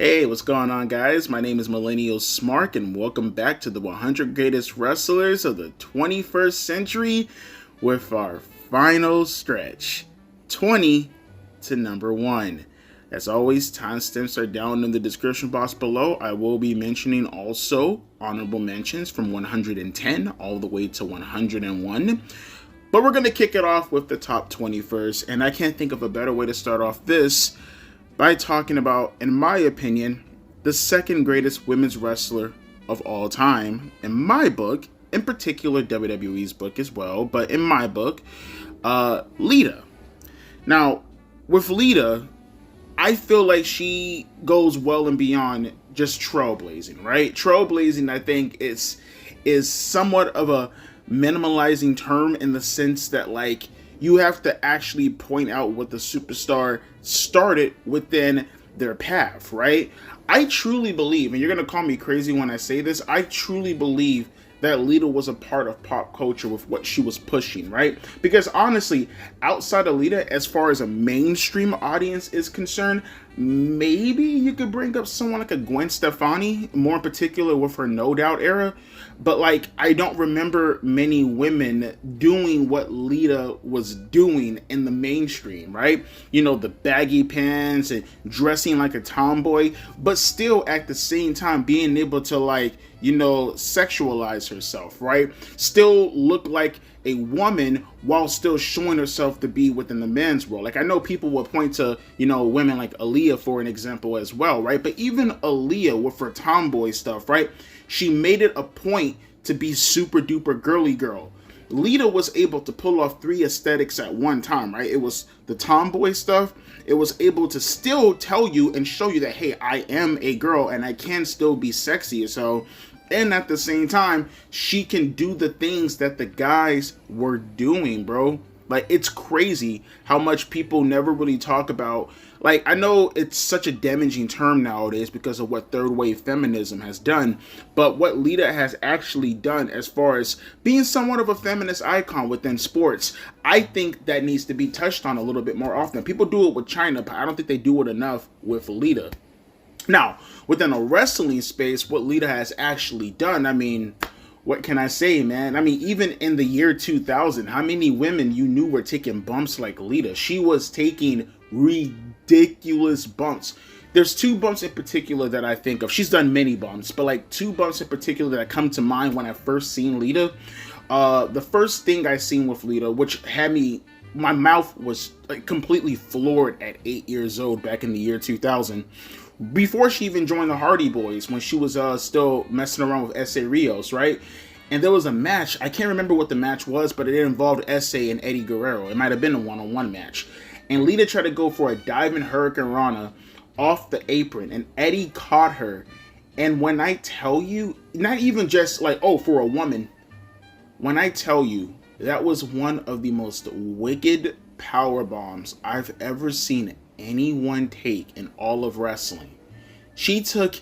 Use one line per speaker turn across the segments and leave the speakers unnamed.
Hey, what's going on, guys? My name is Millennial Smark, and welcome back to the 100 Greatest Wrestlers of the 21st Century with our final stretch 20 to number 1. As always, timestamps are down in the description box below. I will be mentioning also honorable mentions from 110 all the way to 101. But we're going to kick it off with the top 20 first, and I can't think of a better way to start off this by talking about, in my opinion, the second greatest women's wrestler of all time, in my book, in particular WWE's book as well, but in my book, Lita. Now, with Lita, I feel like she goes well and beyond just trailblazing, right? Trailblazing, I think, is somewhat of a minimalizing term in the sense that, like, you have to actually point out what the superstar started within their path, right? I truly believe, and you're going to call me crazy when I say this, I truly believe that Lita was a part of pop culture with what she was pushing, right? Because honestly, outside of Lita, as far as a mainstream audience is concerned, maybe you could bring up someone like a Gwen Stefani, more in particular with her No Doubt era. But like, I don't remember many women doing what Lita was doing in the mainstream, right? You know, the baggy pants and dressing like a tomboy, but still at the same time being able to, like, you know, sexualize herself, right? Still look like a woman while still showing herself to be within the men's world. Like, I know people will point to, you know, women like Aaliyah for an example as well, right? But even Aaliyah with her tomboy stuff, right? She made it a point to be super duper girly girl. Lita was able to pull off 3 aesthetics at one time, right? It was the tomboy stuff. It was able to still tell you and show you that, hey, I am a girl and I can still be sexy. So, and at the same time, she can do the things that the guys were doing, bro. Like, it's crazy how much people never really talk about. Like, I know it's such a damaging term nowadays because of what third wave feminism has done, but what Lita has actually done as far as being somewhat of a feminist icon within sports, I think that needs to be touched on a little bit more often. People do it with China, but I don't think they do it enough with Lita. Now, within a wrestling space, what Lita has actually done, I mean, what can I say, man? I mean, even in the year 2000, how many women you knew were taking bumps like Lita? She was taking ridiculous bumps. There's 2 bumps in particular that I think of. She's done many bumps, but like 2 bumps in particular that come to mind when I first seen Lita. The first thing I seen with Lita, which had me, my mouth was like completely floored at 8 years old back in the year 2000. Before she even joined the Hardy Boys, when she was still messing around with S.A. Rios, right? And there was a match, I can't remember what the match was, but it involved S.A. and Eddie Guerrero. It might have been a one-on-one match. And Lita tried to go for a diving Hurricane Rana off the apron, and Eddie caught her. And when I tell you, not even just like, oh, for a woman, when I tell you, that was one of the most wicked power bombs I've ever seen anyone take in all of wrestling. She took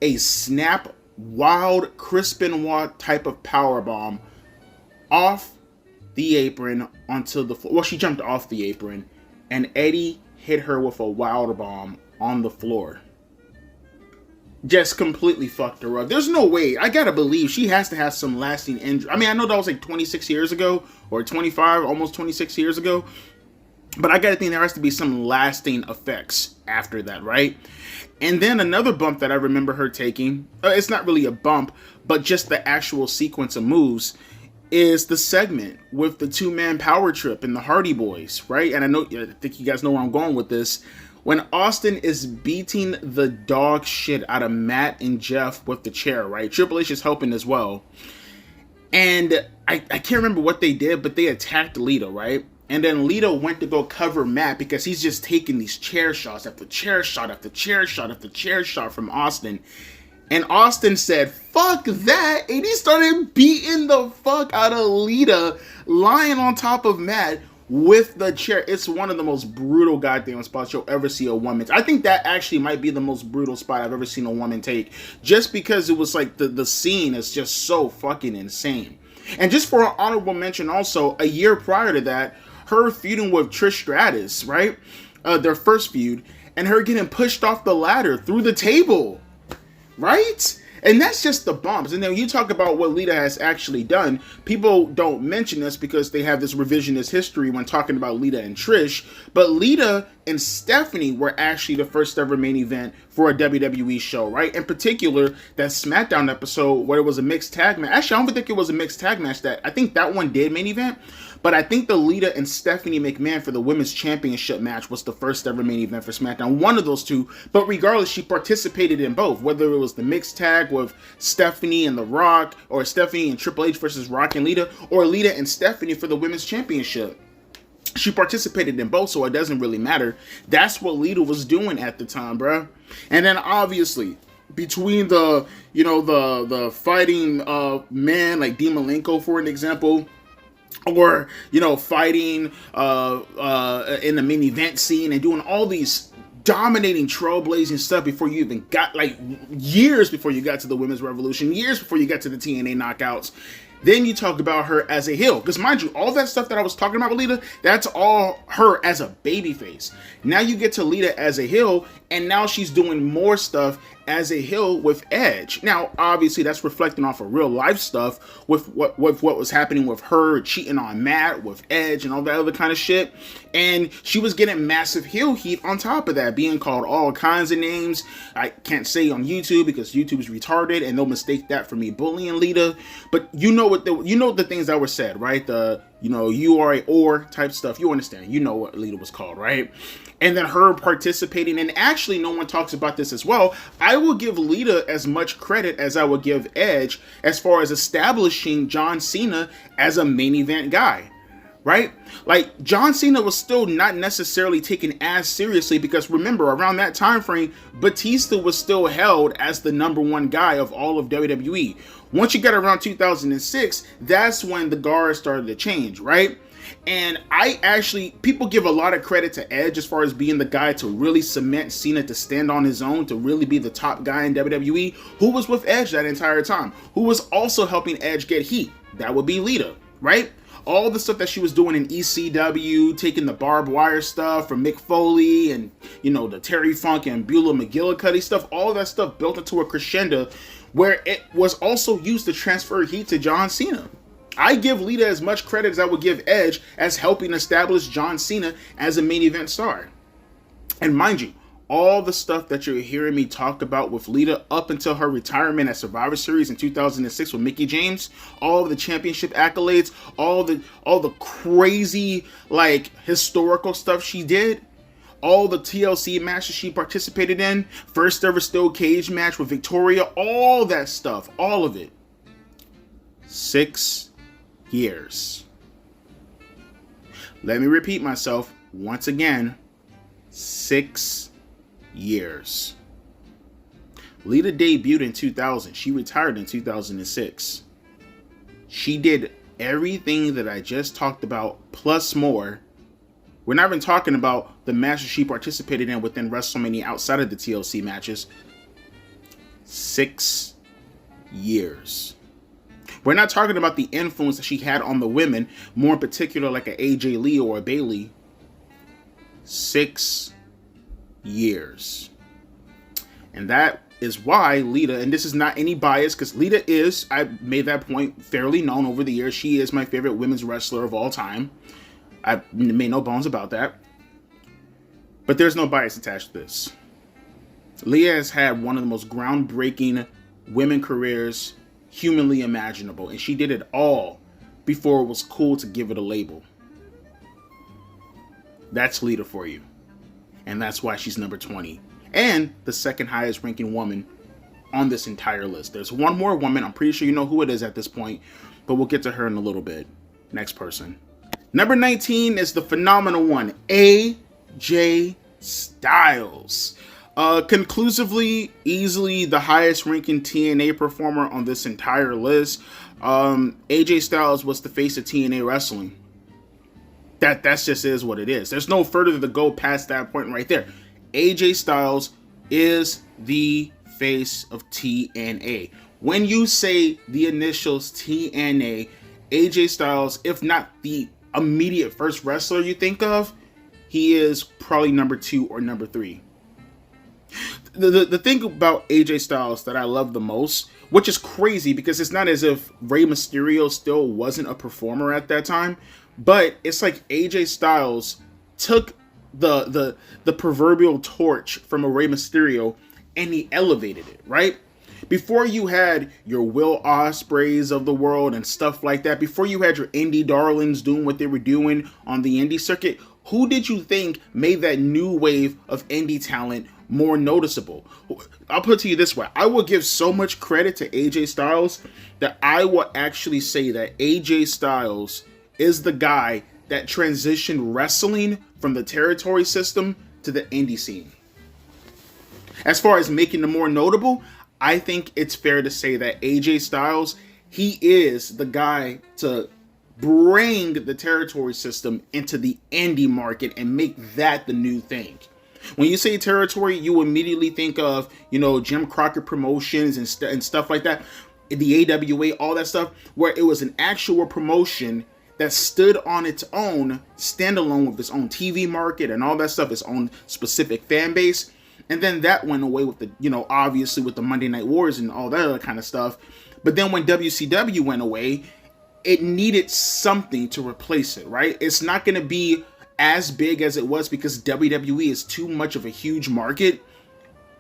a snap, wild Chris Benoit type of power bomb off the apron onto the floor. Well, she jumped off the apron, and Eddie hit her with a wild bomb on the floor. Just completely fucked her up. There's no way. I gotta believe she has to have some lasting injury. I mean, I know that was like 26 years ago, or 25, almost 26 years ago. But I gotta think there has to be some lasting effects after that, right? And then another bump that I remember her taking, it's not really a bump, but just the actual sequence of moves, is the segment with the 2-man power trip and the Hardy Boys, right? And I think you guys know where I'm going with this. When Austin is beating the dog shit out of Matt and Jeff with the chair, right? Triple H is helping as well. And I can't remember what they did, but they attacked Lita, right? And then Lita went to go cover Matt because he's just taking these chair shots after chair shot after chair shot after chair shot from Austin. And Austin said, fuck that. And he started beating the fuck out of Lita, lying on top of Matt with the chair. It's one of the most brutal goddamn spots you'll ever see a woman. I think that actually might be the most brutal spot I've ever seen a woman take. Just because it was like the scene is just so fucking insane. And just for an honorable mention also, a year prior to that, her feuding with Trish Stratus, right? Their first feud. and her getting pushed off the ladder through the table, right? And that's just the bumps. And then you talk about what Lita has actually done. People don't mention this because they have this revisionist history when talking about Lita and Trish. But Lita and Stephanie were actually the first ever main event for a WWE show, right? In particular, that SmackDown episode where it was a mixed tag match. Actually, I don't think it was a mixed tag match. I think that one did main event. But I think the Lita and Stephanie McMahon for the Women's Championship match was the first ever main event for SmackDown. One of those two. But regardless, she participated in both. Whether it was the mixed tag with Stephanie and The Rock, or Stephanie and Triple H versus Rock and Lita, or Lita and Stephanie for the Women's Championship. She participated in both, so it doesn't really matter. That's what Lita was doing at the time, bruh. And then obviously, between the fighting men like Dean Malenko, for an example, or fighting in the main event scene and doing all these dominating trailblazing stuff before you even got, like, years before you got to the Women's Revolution, years before you got to the TNA knockouts. Then you talk about her as a heel. Because mind you, all that stuff that I was talking about with Lita, that's all her as a babyface. Now you get to Lita as a heel, and now she's doing more stuff as a heel with Edge. Now, obviously, that's reflecting off of real life stuff with what was happening with her cheating on Matt, with Edge, and all that other kind of shit. And she was getting massive heel heat on top of that, being called all kinds of names I can't say on YouTube because YouTube's retarded, and they'll mistake that for me bullying Lita. But you know the things that were said, right? You are a or type stuff. You understand. You know what Lita was called, right? And then her participating, and actually no one talks about this as well. I will give Lita as much credit as I would give Edge as far as establishing John Cena as a main event guy, right? Like, John Cena was still not necessarily taken as seriously because remember, around that time frame, Batista was still held as the number one guy of all of WWE. Once you get around 2006, that's when the guard started to change, right? And people give a lot of credit to Edge as far as being the guy to really cement Cena to stand on his own, to really be the top guy in WWE. Who was with Edge that entire time? Who was also helping Edge get heat? That would be Lita, right? All the stuff that she was doing in ECW, taking the barbed wire stuff from Mick Foley and, the Terry Funk and Beulah McGillicuddy stuff, all that stuff built into a crescendo where it was also used to transfer heat to John Cena. I give Lita as much credit as I would give Edge as helping establish John Cena as a main event star. And mind you, all the stuff that you're hearing me talk about with Lita up until her retirement at Survivor Series in 2006 with Mickie James, all of the championship accolades, all the crazy, like, historical stuff she did, all the TLC matches she participated in, first ever steel cage match with Victoria, all that stuff, all of it. 6 years. Let me repeat myself once again. 6 years. Lita debuted in 2000. She retired in 2006. She did everything that I just talked about, plus more. We're not even talking about the matches she participated in within WrestleMania outside of the TLC matches. 6 years. We're not talking about the influence that she had on the women, more in particular like a AJ Lee or a Bayley. 6 years. And that is why Lita, and this is not any bias, because Lita is, I made that point fairly known over the years, she is my favorite women's wrestler of all time. I made no bones about that. But there's no bias attached to this. Lita has had one of the most groundbreaking women careers humanly imaginable, and she did it all before it was cool to give it a label. That's Lita for you, and that's why she's number 20 and the second highest ranking woman on this entire list. There's one more woman, I'm pretty sure you know who it is at this point, but we'll get to her in a little bit. Next person. Number 19 is the phenomenal one, AJ Styles. Conclusively, easily the highest ranking TNA performer on this entire list. AJ Styles was the face of TNA wrestling. That's just is what it is. There's no further to go past that point right there. AJ Styles is the face of TNA. When you say the initials TNA, AJ Styles, if not the immediate first wrestler you think of, he is probably number 2 or number 3. The thing about AJ Styles that I love the most, which is crazy because it's not as if Rey Mysterio still wasn't a performer at that time, but it's like AJ Styles took the proverbial torch from a Rey Mysterio and he elevated it, right? Before you had your Will Ospreays of the world and stuff like that, before you had your indie darlings doing what they were doing on the indie circuit, who did you think made that new wave of indie talent more noticeable? I'll put it to you this way. I will give so much credit to AJ Styles that I will actually say that AJ Styles is the guy that transitioned wrestling from the territory system to the indie scene. As far as making them more notable, I think it's fair to say that AJ Styles, he is the guy to bring the territory system into the indie market and make that the new thing. When you say territory, you immediately think of, Jim Crockett Promotions and stuff like that, the AWA, all that stuff, where it was an actual promotion that stood on its own, standalone with its own TV market and all that stuff, its own specific fan base. And then that went away with the, obviously with the Monday Night Wars and all that other kind of stuff. But then when WCW went away, it needed something to replace it, right? It's not going to be as big as it was because WWE is too much of a huge market.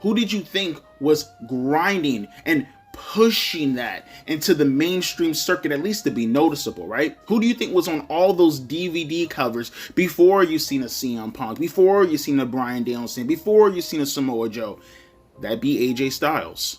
Who did you think was grinding and pushing that into the mainstream circuit, at least to be noticeable, right? Who do you think was on all those DVD covers before you seen a CM Punk, before you seen a Bryan Danielson, before you seen a Samoa Joe? That'd be AJ Styles.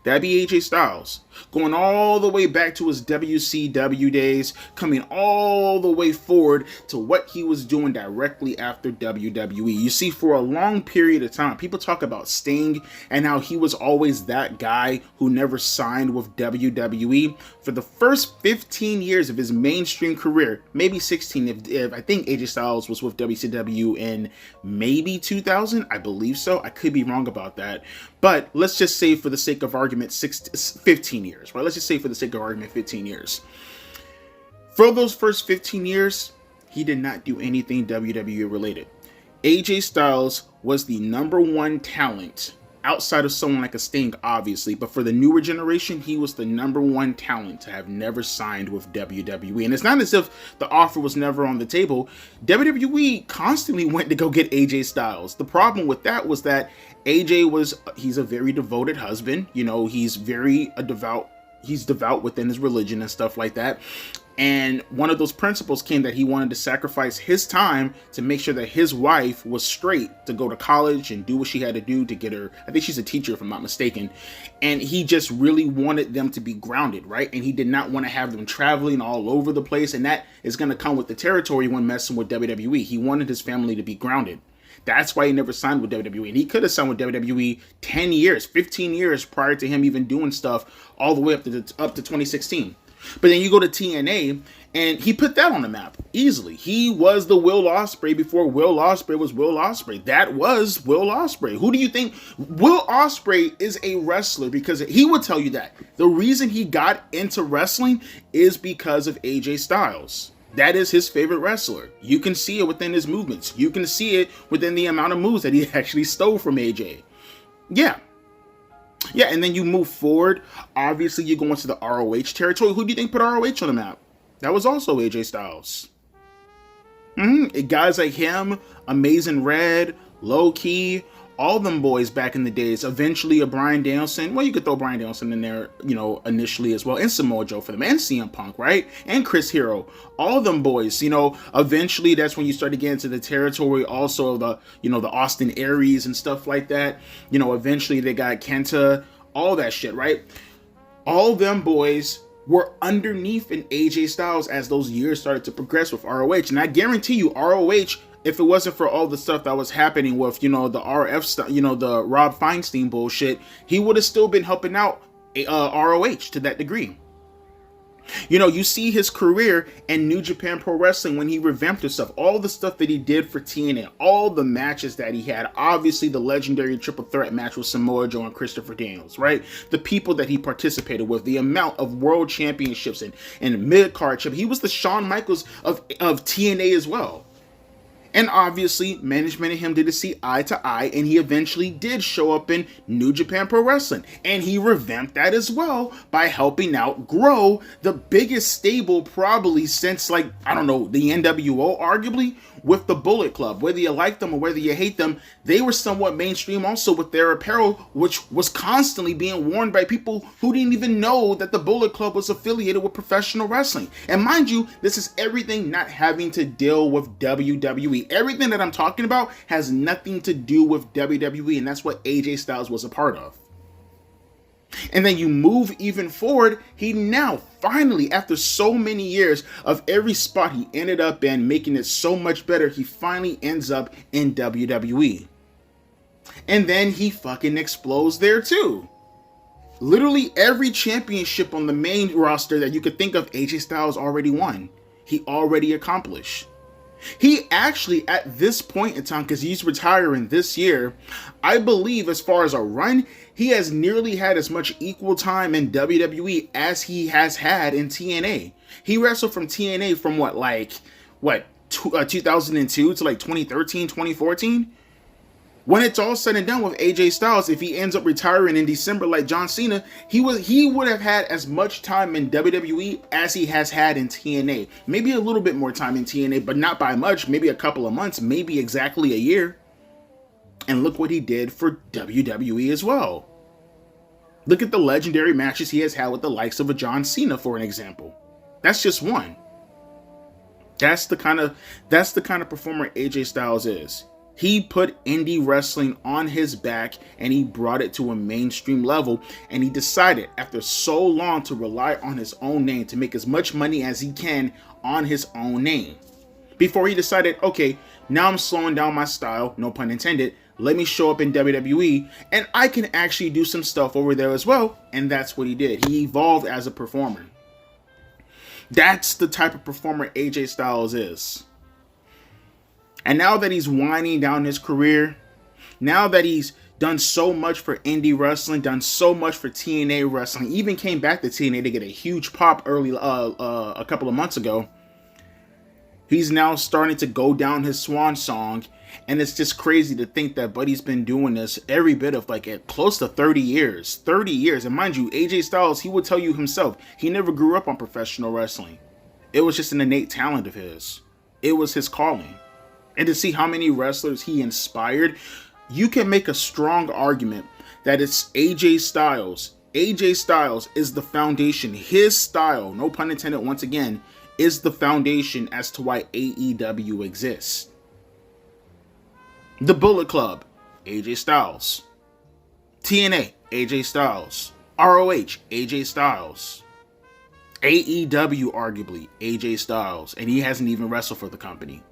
That'd be AJ Styles. Going all the way back to his WCW days, coming all the way forward to what he was doing directly after WWE. You see, for a long period of time, people talk about Sting and how he was always that guy who never signed with WWE. For the first 15 years of his mainstream career, maybe 16, if I think AJ Styles was with WCW in maybe 2000, I believe so. I could be wrong about that. But let's just say for the sake of argument, 15 years, right? Let's just say for the sake of argument, 15 years. For those first 15 years, he did not do anything WWE related. AJ Styles was the number one talent outside of someone like a Sting, obviously, but for the newer generation, he was the number one talent to have never signed with WWE. And it's not as if the offer was never on the table. WWE constantly went to go get AJ Styles. The problem with that was that he's a very devoted husband. He's devout within his religion and stuff like that. And one of those principles came that he wanted to sacrifice his time to make sure that his wife was straight to go to college and do what she had to do to get her. I think she's a teacher, if I'm not mistaken. And he just really wanted them to be grounded, right? And he did not want to have them traveling all over the place. And that is going to come with the territory when messing with WWE. He wanted his family to be grounded. That's why he never signed with WWE. And he could have signed with WWE 10 years, 15 years prior to him even doing stuff all the way up to 2016. But then you go to TNA, and he put that on the map easily. He was the Will Ospreay before Will Ospreay was Will Ospreay. That was Will Ospreay. Who do you think? Will Ospreay is a wrestler because he would tell you that. The reason he got into wrestling is because of AJ Styles. That is his favorite wrestler. You can see it within his movements. You can see it within the amount of moves that he actually stole from AJ. Yeah, and then you move forward. Obviously, you go into the ROH territory. Who do you think put ROH on the map? That was also AJ Styles. Guys like him, Amazing Red, Low Key, all them boys back in the days. Eventually, a Bryan Danielson. Well, you could throw Bryan Danielson in there, initially as well. And Samoa Joe for them. And CM Punk, right? And Chris Hero. All them boys, eventually that's when you start to get into the territory also of the Austin Aries and stuff like that. Eventually they got Kenta, all that shit, right? All them boys were underneath in AJ Styles as those years started to progress with ROH. And I guarantee you, ROH, if it wasn't for all the stuff that was happening with, the RF stuff, the Rob Feinstein bullshit, he would have still been helping out ROH to that degree. You see his career in New Japan Pro Wrestling when he revamped himself, all the stuff that he did for TNA, all the matches that he had, obviously the legendary triple threat match with Samoa Joe and Christopher Daniels, right? The people that he participated with, the amount of world championships and mid-card champ. He was the Shawn Michaels of TNA as well. And obviously, management and him didn't see eye to eye, and he eventually did show up in New Japan Pro Wrestling. And he revamped that as well by helping out grow the biggest stable probably since, like, I don't know, the NWO, arguably, with the Bullet Club. Whether you like them or whether you hate them, they were somewhat mainstream also with their apparel, which was constantly being worn by people who didn't even know that the Bullet Club was affiliated with professional wrestling. And mind you, this is everything not having to deal with WWE. Everything that I'm talking about has nothing to do with WWE, and that's what AJ Styles was a part of. And then you move even forward, he now finally, after so many years of every spot he ended up in, making it so much better, he finally ends up in WWE. And then he fucking explodes there too. Literally every championship on the main roster that you could think of, AJ Styles already won. He already accomplished. He actually, at this point in time, because he's retiring this year, I believe as far as a run, he has nearly had as much equal time in WWE as he has had in TNA. He wrestled from TNA from 2002 to like 2013, 2014? When it's all said and done with AJ Styles, if he ends up retiring in December like John Cena, he would have had as much time in WWE as he has had in TNA. Maybe a little bit more time in TNA, but not by much. Maybe a couple of months, maybe exactly a year. And look what he did for WWE as well. Look at the legendary matches he has had with the likes of a John Cena, for an example. That's just one. That's the kind of performer AJ Styles is. He put indie wrestling on his back and he brought it to a mainstream level, and he decided after so long to rely on his own name to make as much money as he can on his own name. Before he decided, okay, now I'm slowing down my style, no pun intended, let me show up in WWE and I can actually do some stuff over there as well. And that's what he did. He evolved as a performer. That's the type of performer AJ Styles is. And now that he's winding down his career, now that he's done so much for indie wrestling, done so much for TNA wrestling, even came back to TNA to get a huge pop a couple of months ago, he's now starting to go down his swan song. And it's just crazy to think that Buddy's been doing this every bit of close to 30 years. 30 years. And mind you, AJ Styles, he would tell you himself, he never grew up on professional wrestling. It was just an innate talent of his. It was his calling. And to see how many wrestlers he inspired, you can make a strong argument that it's AJ Styles. AJ Styles is the foundation. His style, no pun intended once again, is the foundation as to why AEW exists. The Bullet Club, AJ Styles. TNA, AJ Styles. ROH, AJ Styles. AEW, arguably, AJ Styles. And he hasn't even wrestled for the company.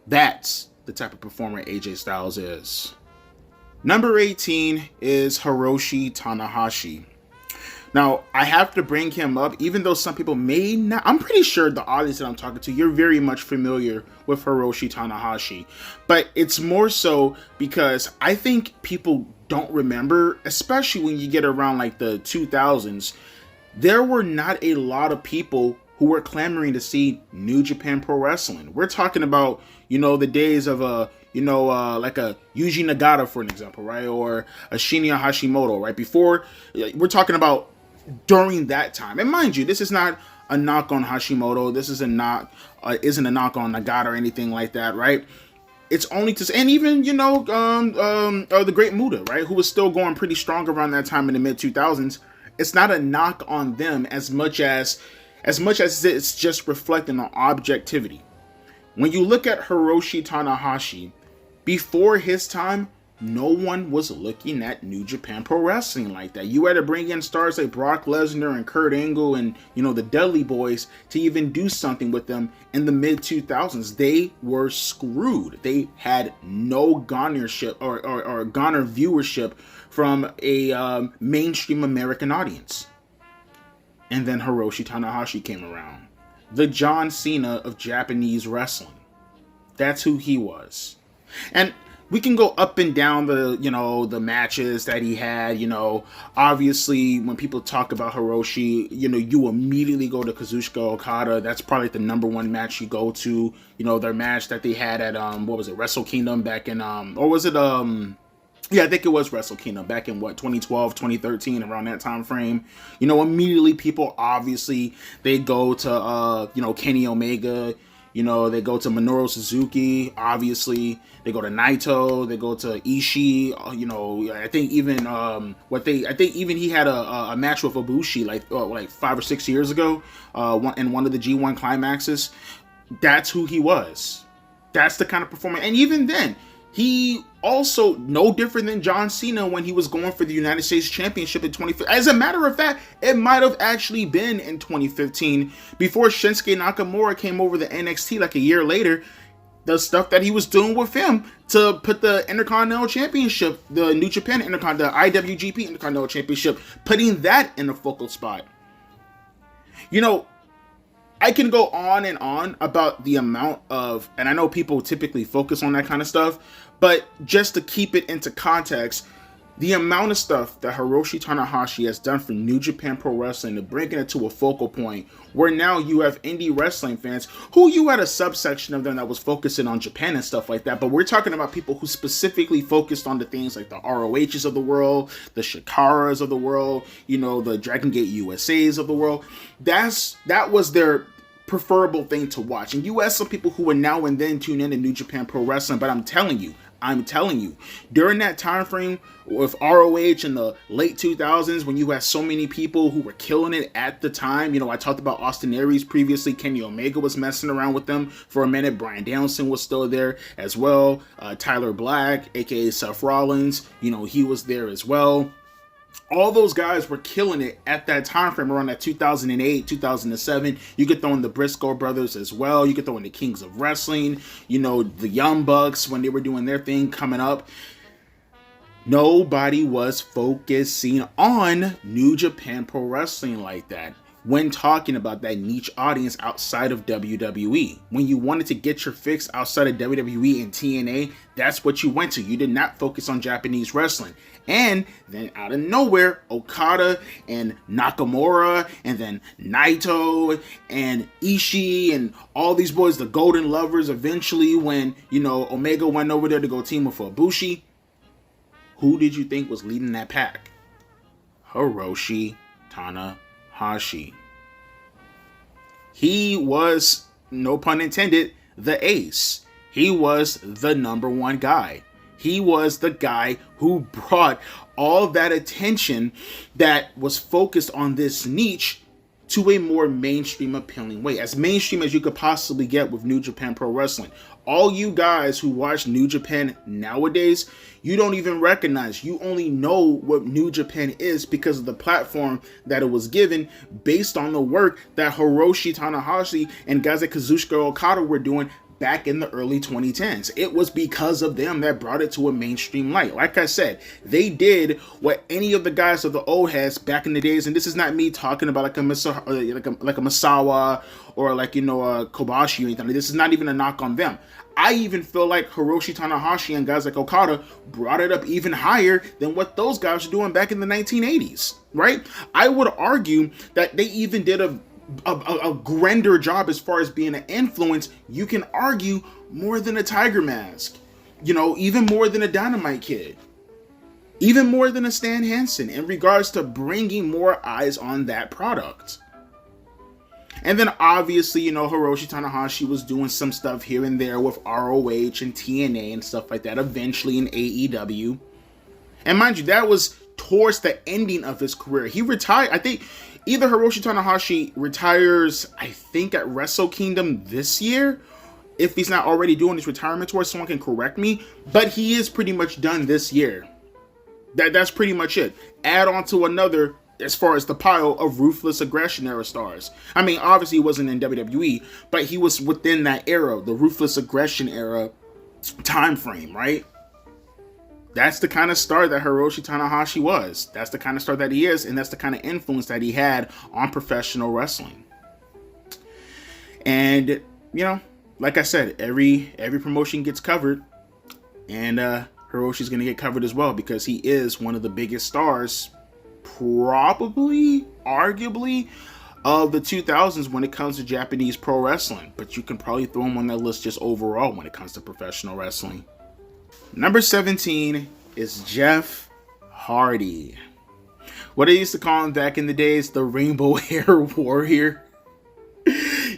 That's the type of performer AJ Styles is. Number 18 is Hiroshi Tanahashi. Now, I have to bring him up, even though some people may not. I'm pretty sure the audience that I'm talking to, you're very much familiar with Hiroshi Tanahashi. But it's more so because I think people don't remember, especially when you get around like the 2000s, there were not a lot of people who were clamoring to see New Japan Pro Wrestling. We're talking about, the days of like a Yuji Nagata, for an example, right? Or a Shinya Hashimoto, right? Before, we're talking about during that time. And mind you, this is not a knock on Hashimoto. This is isn't a knock on Nagata or anything like that, right? It's only and even, the Great Muta, right? Who was still going pretty strong around that time in the mid 2000s. It's not a knock on them as much as it's just reflecting on objectivity. When you look at Hiroshi Tanahashi, before his time, no one was looking at New Japan Pro Wrestling like that. You had to bring in stars like Brock Lesnar and Kurt Angle and, the Dudley Boys to even do something with them in the mid 2000s. They were screwed. They had no garnership or garner viewership from a mainstream American audience. And then Hiroshi Tanahashi came around. The John Cena of Japanese wrestling. That's who he was. And we can go up and down the, the matches that he had. Obviously when people talk about Hiroshi, you immediately go to Kazuchika Okada. That's probably the number one match you go to. Their match that they had at what was it, Wrestle Kingdom back in or was it yeah, I think it was Wrestle Kingdom back in 2012, 2013, around that time frame. Immediately people obviously they go to Kenny Omega. They go to Minoru Suzuki, obviously. They go to Naito. They go to Ishii. I think even even he had a match with Ibushi like 5 or 6 years ago, in one of the G1 climaxes. That's who he was. That's the kind of performer. And even then, he also no different than John Cena when he was going for the United States Championship in 2015. As a matter of fact, it might have actually been in 2015 before Shinsuke Nakamura came over to NXT like a year later. The stuff that he was doing with him to put the Intercontinental Championship, the New Japan the IWGP Intercontinental Championship, putting that in a focal spot. I can go on and on about the amount of, and I know people typically focus on that kind of stuff, but just to keep it into context, the amount of stuff that Hiroshi Tanahashi has done for New Japan Pro Wrestling to bringing it to a focal point where now you have indie wrestling fans who you had a subsection of them that was focusing on Japan and stuff like that, but we're talking about people who specifically focused on the things like the ROHs of the world, the Shikaras of the world, the Dragon Gate USAs of the world. That was their preferable thing to watch. And you ask some people who would now and then tune into New Japan Pro Wrestling, but I'm telling you, during that time frame with ROH in the late 2000s, when you had so many people who were killing it at the time, I talked about Austin Aries previously. Kenny Omega was messing around with them for a minute. Bryan Danielson was still there as well. Tyler Black, aka Seth Rollins, he was there as well. All those guys were killing it at that time frame around that 2008, 2007. You could throw in the Briscoe brothers as well. You could throw in the Kings of Wrestling, the Young Bucks when they were doing their thing coming up. Nobody was focusing on New Japan Pro Wrestling like that when talking about that niche audience outside of WWE. When you wanted to get your fix outside of WWE and TNA, that's what you went to. You did not focus on Japanese wrestling. And then out of nowhere, Okada and Nakamura and then Naito and Ishii and all these boys, the Golden Lovers, eventually when, Omega went over there to go team with Ibushi, who did you think was leading that pack? Hiroshi Tanahashi. He was, no pun intended, the ace. He was the number one guy. He was the guy who brought all that attention that was focused on this niche to a more mainstream appealing way. As mainstream as you could possibly get with New Japan Pro Wrestling. All you guys who watch New Japan nowadays, you don't even recognize. You only know what New Japan is because of the platform that it was given based on the work that Hiroshi Tanahashi and guys like Kazuchika Okada were doing back in the early 2010s. It was because of them that brought it to a mainstream light. Like I said, they did what any of the guys of the old heads back in the days, and this is not me talking about like a Misawa or a Kobashi or anything. This is not even a knock on them. I even feel like Hiroshi Tanahashi and guys like Okada brought it up even higher than what those guys were doing back in the 1980s, right? I would argue that they even did a grander job as far as being an influence. You can argue more than a Tiger Mask, even more than a Dynamite Kid, even more than a Stan Hansen in regards to bringing more eyes on that product. And then obviously, Hiroshi Tanahashi was doing some stuff here and there with ROH and TNA and stuff like that, eventually in AEW. And mind you, that was towards the ending of his career. He retired, I think, either Hiroshi Tanahashi retires, I think, at Wrestle Kingdom this year, if he's not already doing his retirement tour. Someone can correct me, but he is pretty much done this year. That's pretty much it. Add on to another as far as the pile of Ruthless Aggression era stars. I mean, obviously he wasn't in WWE, but he was within that era, the Ruthless Aggression era time frame, right? That's the kind of star that Hiroshi Tanahashi was. That's the kind of star that he is, and that's the kind of influence that he had on professional wrestling. And, like I said, every promotion gets covered. And Hiroshi's going to get covered as well because he is one of the biggest stars, probably, arguably, of the 2000s when it comes to Japanese pro wrestling. But you can probably throw him on that list just overall when it comes to professional wrestling. Number 17 is Jeff Hardy. What I used to call him back in the days, the Rainbow Hair Warrior.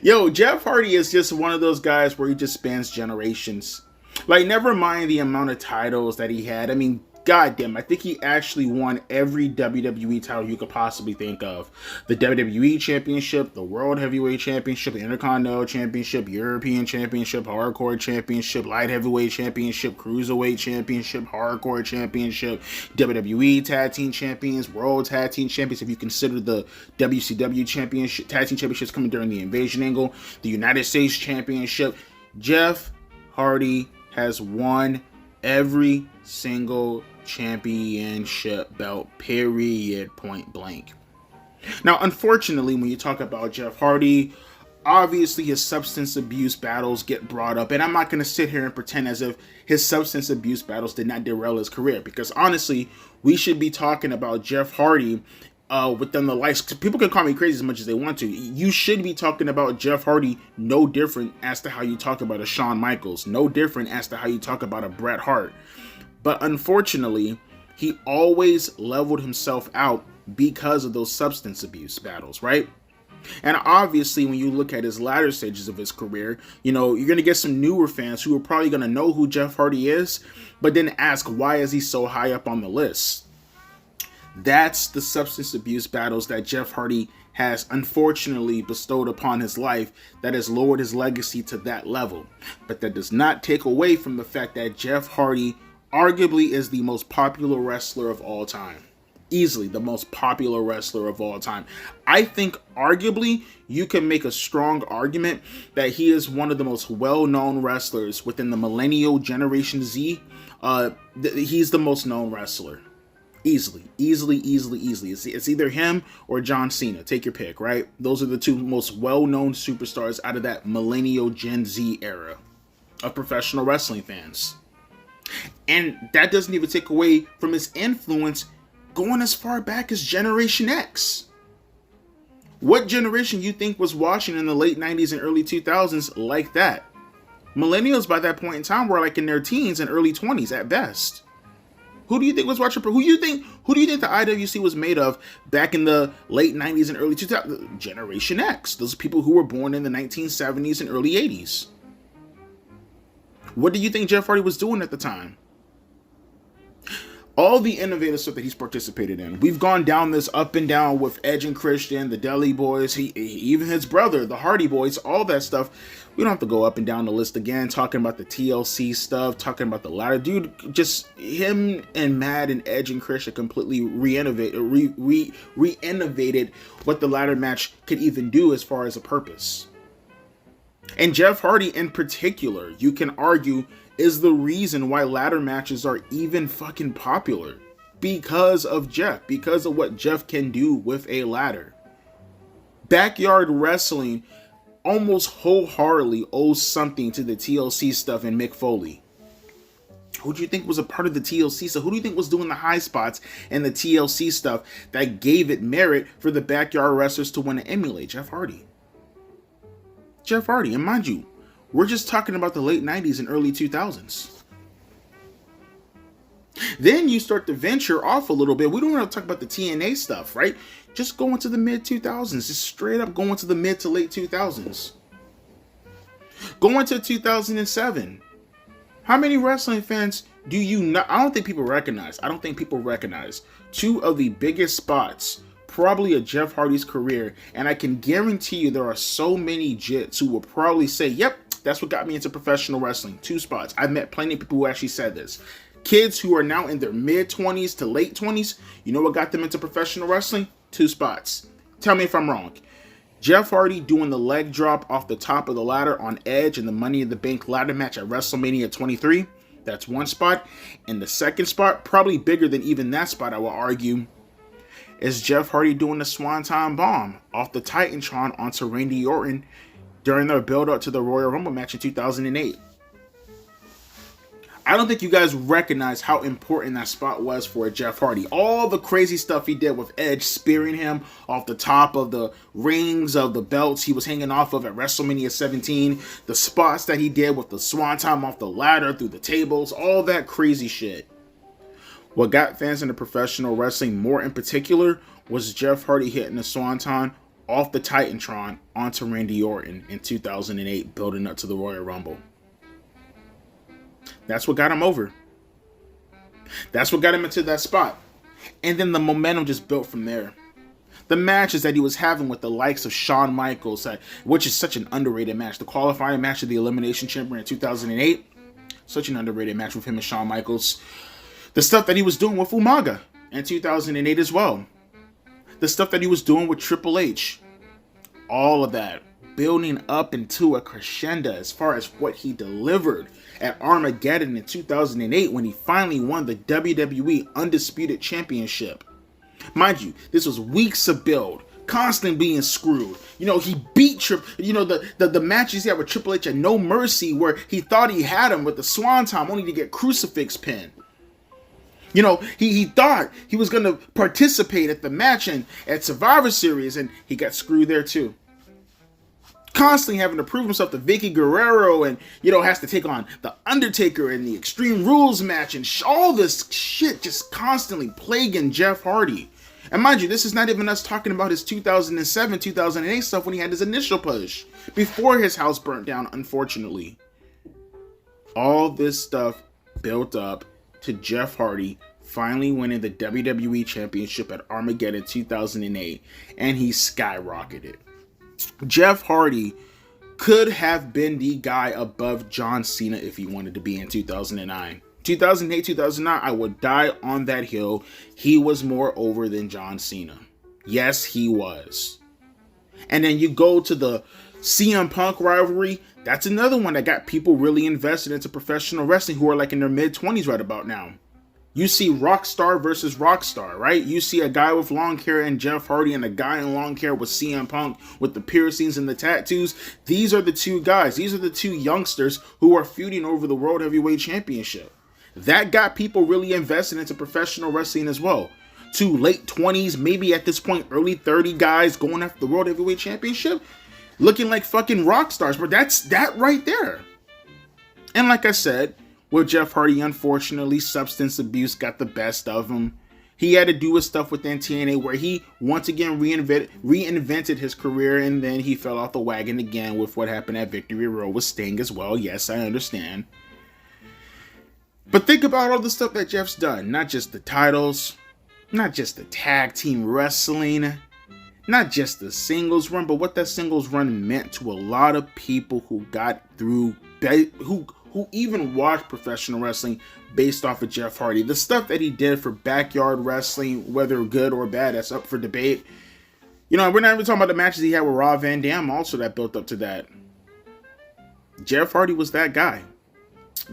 Yo, Jeff Hardy is just one of those guys where he just spans generations. Like, never mind the amount of titles that he had. I mean, goddamn, I think he actually won every WWE title you could possibly think of. The WWE Championship, the World Heavyweight Championship, the Intercontinental Championship, European Championship, Hardcore Championship, Light Heavyweight Championship, Cruiserweight Championship, Hardcore Championship, WWE Tag Team Champions, World Tag Team Champions, if you consider the WCW Championship, Tag Team Championships coming during the Invasion angle, the United States Championship. Jeff Hardy has won every single championship belt, period, point blank. Now, unfortunately, when you talk about Jeff Hardy, obviously his substance abuse battles get brought up, and I'm not going to sit here and pretend as if his substance abuse battles did not derail his career, because honestly, we should be talking about Jeff Hardy within the likes. People can call me crazy as much as they want to. You should be talking about Jeff Hardy no different as to how you talk about a Shawn Michaels, no different as to how you talk about a Bret Hart. But unfortunately, he always leveled himself out because of those substance abuse battles, right? And obviously, when you look at his latter stages of his career, you know, you're going to get some newer fans who are probably going to know who Jeff Hardy is, but then ask, why is he so high up on the list? That's the substance abuse battles that Jeff Hardy has unfortunately bestowed upon his life that has lowered his legacy to that level. But that does not take away from the fact that Jeff Hardy arguably is the most popular wrestler of all time. Easily the most popular wrestler of all time. I think arguably you can make a strong argument that he is one of the most well-known wrestlers within the millennial Generation Z. He's the most known wrestler. Easily. It's either him or John Cena. Take your pick, right? Those are the two most well-known superstars out of that millennial Gen Z era of professional wrestling fans. And that doesn't even take away from his influence going as far back as Generation X. What generation you think was watching in the late 90s and early 2000s like that? Millennials by that point in time were like in their teens and early 20s at best. Who do you think was watching? Who do you think the IWC was made of back in the late 90s and early 2000s? Generation X. Those people who were born in the 1970s and early 80s. What do you think Jeff Hardy was doing at the time? All the innovative stuff that he's participated in. We've gone down this up and down with Edge and Christian, the Deli Boys, even his brother, the Hardy Boys, all that stuff. We don't have to go up and down the list again, talking about the TLC stuff, talking about the ladder. Dude, just him and Mad and Edge and Christian completely re-innovated what the ladder match could even do as far as a purpose. And Jeff Hardy in particular, you can argue, is the reason why ladder matches are even fucking popular. Because of Jeff. Because of what Jeff can do with a ladder. Backyard wrestling almost wholeheartedly owes something to the TLC stuff and Mick Foley. Who do you think was a part of the TLC stuff? Who do you think was doing the high spots and the TLC stuff that gave it merit for the backyard wrestlers to want to emulate? Jeff Hardy. Jeff Hardy, and mind you, we're just talking about the late 90s and early 2000s. Then you start to venture off a little bit. We don't want to talk about the TNA stuff, right? Just go into the mid 2000s. Just straight up go into the mid to late 2000s. Go into 2007. How many wrestling fans do you not? I don't think people recognize two of the biggest spots probably of Jeff Hardy's career, and I can guarantee you there are so many jits who will probably say, yep, that's what got me into professional wrestling. Two spots. I've met plenty of people who actually said this. Kids who are now in their mid-20s to late 20s, you know what got them into professional wrestling? Two spots. Tell me if I'm wrong. Jeff Hardy doing the leg drop off the top of the ladder on Edge in the Money in the Bank ladder match at WrestleMania 23. That's one spot. And the second spot, probably bigger than even that spot, I will argue, is Jeff Hardy doing the Swanton Bomb off the Titantron onto Randy Orton during their build-up to the Royal Rumble match in 2008. I don't think you guys recognize how important that spot was for Jeff Hardy. All the crazy stuff he did with Edge spearing him off the top of the rings of the belts he was hanging off of at WrestleMania 17. The spots that he did with the swanton off the ladder through the tables. All that crazy shit. What got fans into professional wrestling more in particular was Jeff Hardy hitting the swanton off the Titantron onto Randy Orton in 2008, building up to the Royal Rumble. That's what got him over. That's what got him into that spot. And then the momentum just built from there. The matches that he was having with the likes of Shawn Michaels, which is such an underrated match. The qualifying match of the Elimination Chamber in 2008, such an underrated match with him and Shawn Michaels. The stuff that he was doing with Umaga in 2008 as well. The stuff that he was doing with Triple H. All of that building up into a crescendo as far as what he delivered at Armageddon in 2008 when he finally won the WWE Undisputed Championship. Mind you, this was weeks of build, constantly being screwed. He beat the matches he had with Triple H at No Mercy, where he thought he had him with the Swanton only to get crucifix pin. He thought he was going to participate at the match and at Survivor Series, and he got screwed there too. Constantly having to prove himself to Vicky Guerrero, and has to take on the Undertaker in the Extreme Rules match, and all this shit just constantly plaguing Jeff Hardy. And mind you, this is not even us talking about his 2007, 2008 stuff when he had his initial push before his house burnt down, unfortunately. All this stuff built up to Jeff Hardy finally winning the WWE Championship at Armageddon 2008, and he skyrocketed. Jeff Hardy could have been the guy above John Cena if he wanted to be in 2009. 2008, 2009, I would die on that hill. He was more over than John Cena. Yes, he was. And then you go to the CM Punk rivalry. That's another one that got people really invested into professional wrestling who are like in their mid-20s right about now. You see Rockstar versus Rockstar, right? You see a guy with long hair and Jeff Hardy and a guy in long hair with CM Punk with the piercings and the tattoos. These are the two guys. These are the two youngsters who are feuding over the World Heavyweight Championship. That got people really invested into professional wrestling as well. Two late 20s, maybe at this point early 30 guys going after the World Heavyweight Championship, looking like fucking rock stars. But that's that right there. And like I said, with Jeff Hardy, unfortunately, substance abuse got the best of him. He had to do his stuff within TNA where he once again reinvented his career, and then he fell off the wagon again with what happened at Victory Road with Sting as well. Yes, I understand. But think about all the stuff that Jeff's done. Not just the titles, not just the tag team wrestling, not just the singles run, but what that singles run meant to a lot of people who got through, who even watched professional wrestling based off of Jeff Hardy. The stuff that he did for backyard wrestling, whether good or bad, that's up for debate. We're not even talking about the matches he had with Rob Van Dam also that built up to that. Jeff Hardy was that guy.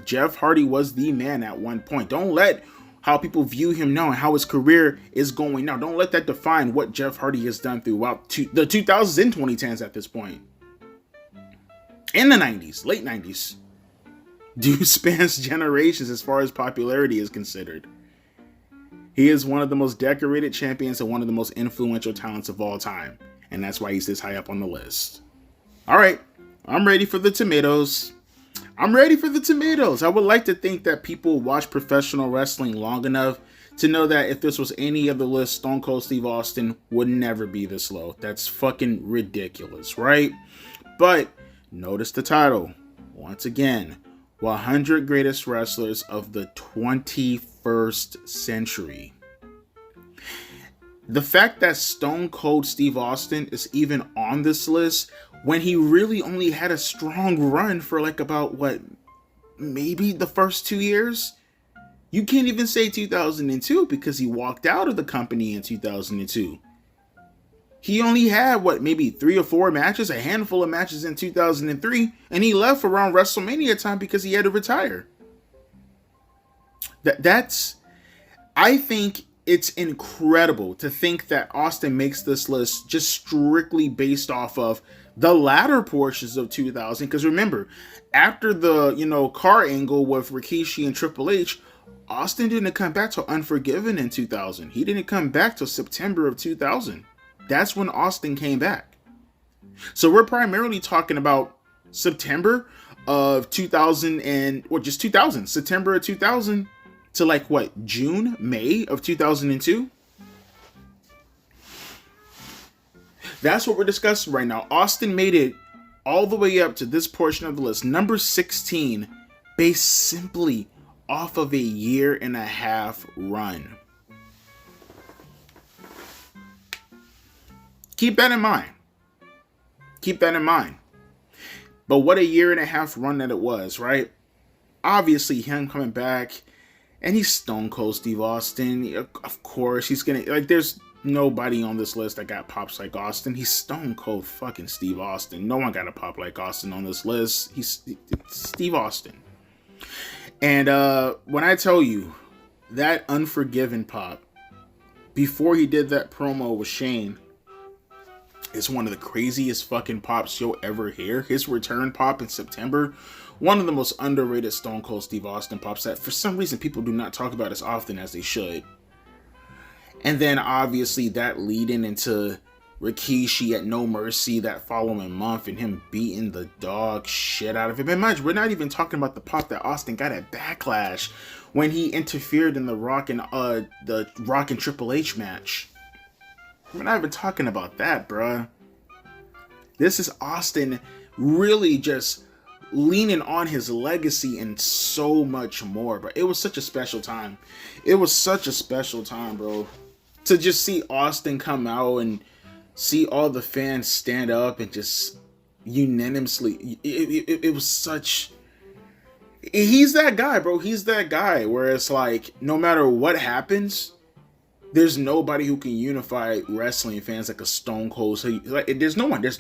Jeff Hardy was the man at one point. Don't let how people view him now and how his career is going now. Don't let that define what Jeff Hardy has done throughout the 2000s and 2010s at this point. In the 90s, late 90s. Dude spans generations as far as popularity is considered. He is one of the most decorated champions and one of the most influential talents of all time. And that's why he's this high up on the list. All right, I'm ready for the tomatoes. I would like to think that people watch professional wrestling long enough to know that if this was any other list, Stone Cold Steve Austin would never be this low. That's fucking ridiculous, right? But notice the title. Once again, 100 Greatest Wrestlers of the 21st Century. The fact that Stone Cold Steve Austin is even on this list when he really only had a strong run for like about maybe the first 2 years? You can't even say 2002 because he walked out of the company in 2002. He only had maybe 3 or 4 matches, a handful of matches in 2003, and he left around WrestleMania time because he had to retire. I think it's incredible to think that Austin makes this list just strictly based off of The latter portions of 2000, because remember, after the car angle with Rikishi and Triple H, Austin didn't come back till Unforgiven in 2000. He didn't come back till September of 2000. That's when Austin came back. So we're primarily talking about September of 2000 or just 2000, September of 2000 to like what, June, May of 2002. That's what we're discussing right now. Austin made it all the way up to this portion of the list, number 16, based simply off of a 1.5-year run. Keep that in mind. Keep that in mind. But what a 1.5-year run that it was, right? Obviously, him coming back, and he's Stone Cold Steve Austin. Of course, he's gonna, like, there's nobody on this list that got pops like Austin. He's Stone Cold fucking Steve Austin. No one got a pop like Austin on this list. It's Steve Austin. And when I tell you that Unforgiven pop, before he did that promo with Shane, is one of the craziest fucking pops you'll ever hear. His return pop in September, one of the most underrated Stone Cold Steve Austin pops that for some reason people do not talk about as often as they should. And then obviously that leading into Rikishi at No Mercy that following month and him beating the dog shit out of him. And mind you, we're not even talking about the pop that Austin got at Backlash when he interfered in the Rock and Triple H match. We're not even talking about that, bruh. This is Austin really just leaning on his legacy and so much more, bro. It was such a special time. It was such a special time, bro. To just see Austin come out and see all the fans stand up and just unanimously, it was such, he's that guy, bro. He's that guy where it's like, no matter what happens, there's nobody who can unify wrestling fans like a Stone Cold. So like, there's no one, there's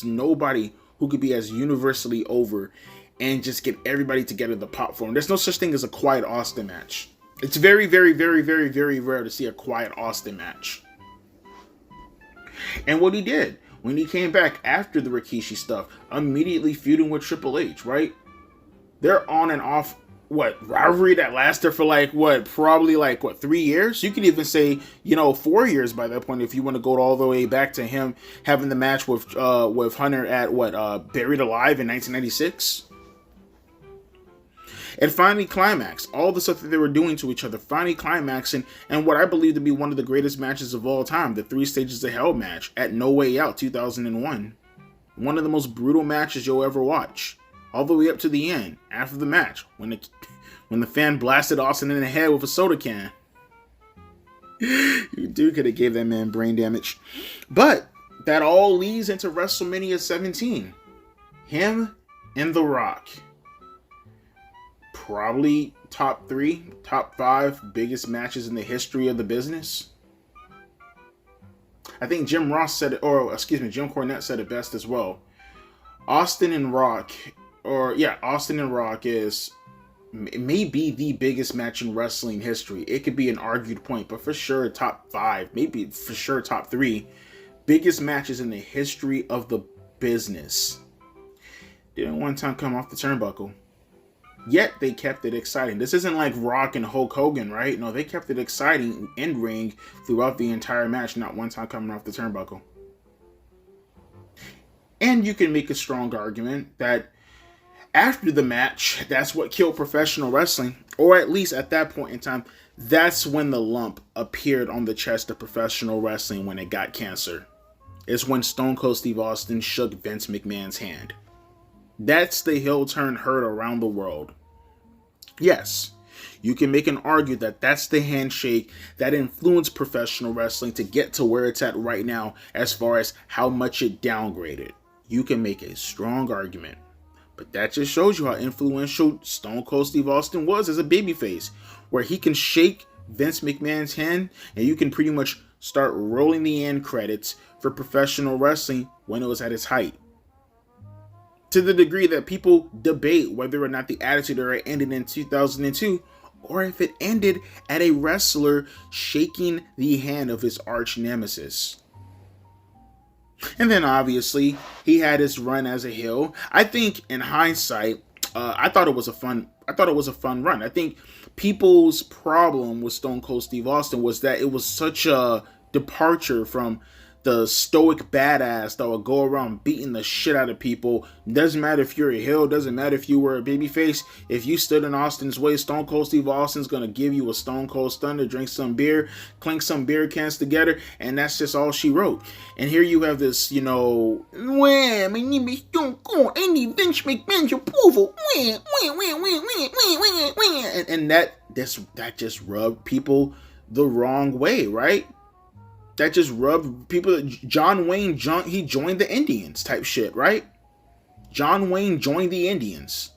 nobody who could be as universally over and just get everybody together to pop for him. There's no such thing as a quiet Austin match. It's very, very, very, very, very rare to see a quiet Austin match. And what he did when he came back after the Rikishi stuff, immediately feuding with Triple H, right? They're on and off, rivalry that lasted for probably 3 years? You could even say, 4 years by that point if you want to go all the way back to him having the match with Hunter at Buried Alive in 1996. It finally climaxed. All the stuff that they were doing to each other finally climaxed and what I believe to be one of the greatest matches of all time, the 3 Stages of Hell match at No Way Out 2001. One of the most brutal matches you'll ever watch. All the way up to the end, after the match, when the fan blasted Austin in the head with a soda can. You dude could have gave that man brain damage. But that all leads into WrestleMania 17. Him and The Rock. Probably top 3, top 5 biggest matches in the history of the business. I think Jim Cornette said it best as well. Austin and Rock is maybe the biggest match in wrestling history. It could be an argued point, but for sure top 5, maybe for sure top 3 biggest matches in the history of the business. Didn't one time come off the turnbuckle. Yet they kept it exciting. This isn't like Rock and Hulk Hogan, right? No, they kept it exciting in ring throughout the entire match, not one time coming off the turnbuckle. And you can make a strong argument that after the match, that's what killed professional wrestling. Or at least at that point in time, that's when the lump appeared on the chest of professional wrestling when it got cancer. It's when Stone Cold Steve Austin shook Vince McMahon's hand. That's the heel turn heard around the world. Yes, you can make an argument that that's the handshake that influenced professional wrestling to get to where it's at right now as far as how much it downgraded. You can make a strong argument. But that just shows you how influential Stone Cold Steve Austin was as a babyface, where he can shake Vince McMahon's hand and you can pretty much start rolling the end credits for professional wrestling when it was at its height. To the degree that people debate whether or not the Attitude Era ended in 2002 or if it ended at a wrestler shaking the hand of his arch nemesis. And then obviously he had his run as a heel. I think in hindsight, I thought it was a fun. I thought it was a fun run. I think people's problem with Stone Cold Steve Austin was that it was such a departure from the stoic badass that would go around beating the shit out of people. Doesn't matter if you're a heel, doesn't matter if you were a babyface. If you stood in Austin's way, Stone Cold Steve Austin's gonna give you a Stone Cold Stunner, drink some beer, clink some beer cans together, and that's just all she wrote. And here you have this, well, my name is Stone Cold, I need Vince McMahon's approval. And that just rubbed people the wrong way, right? That just rubbed people. John Wayne, he joined the Indians type shit, right? John Wayne joined the Indians.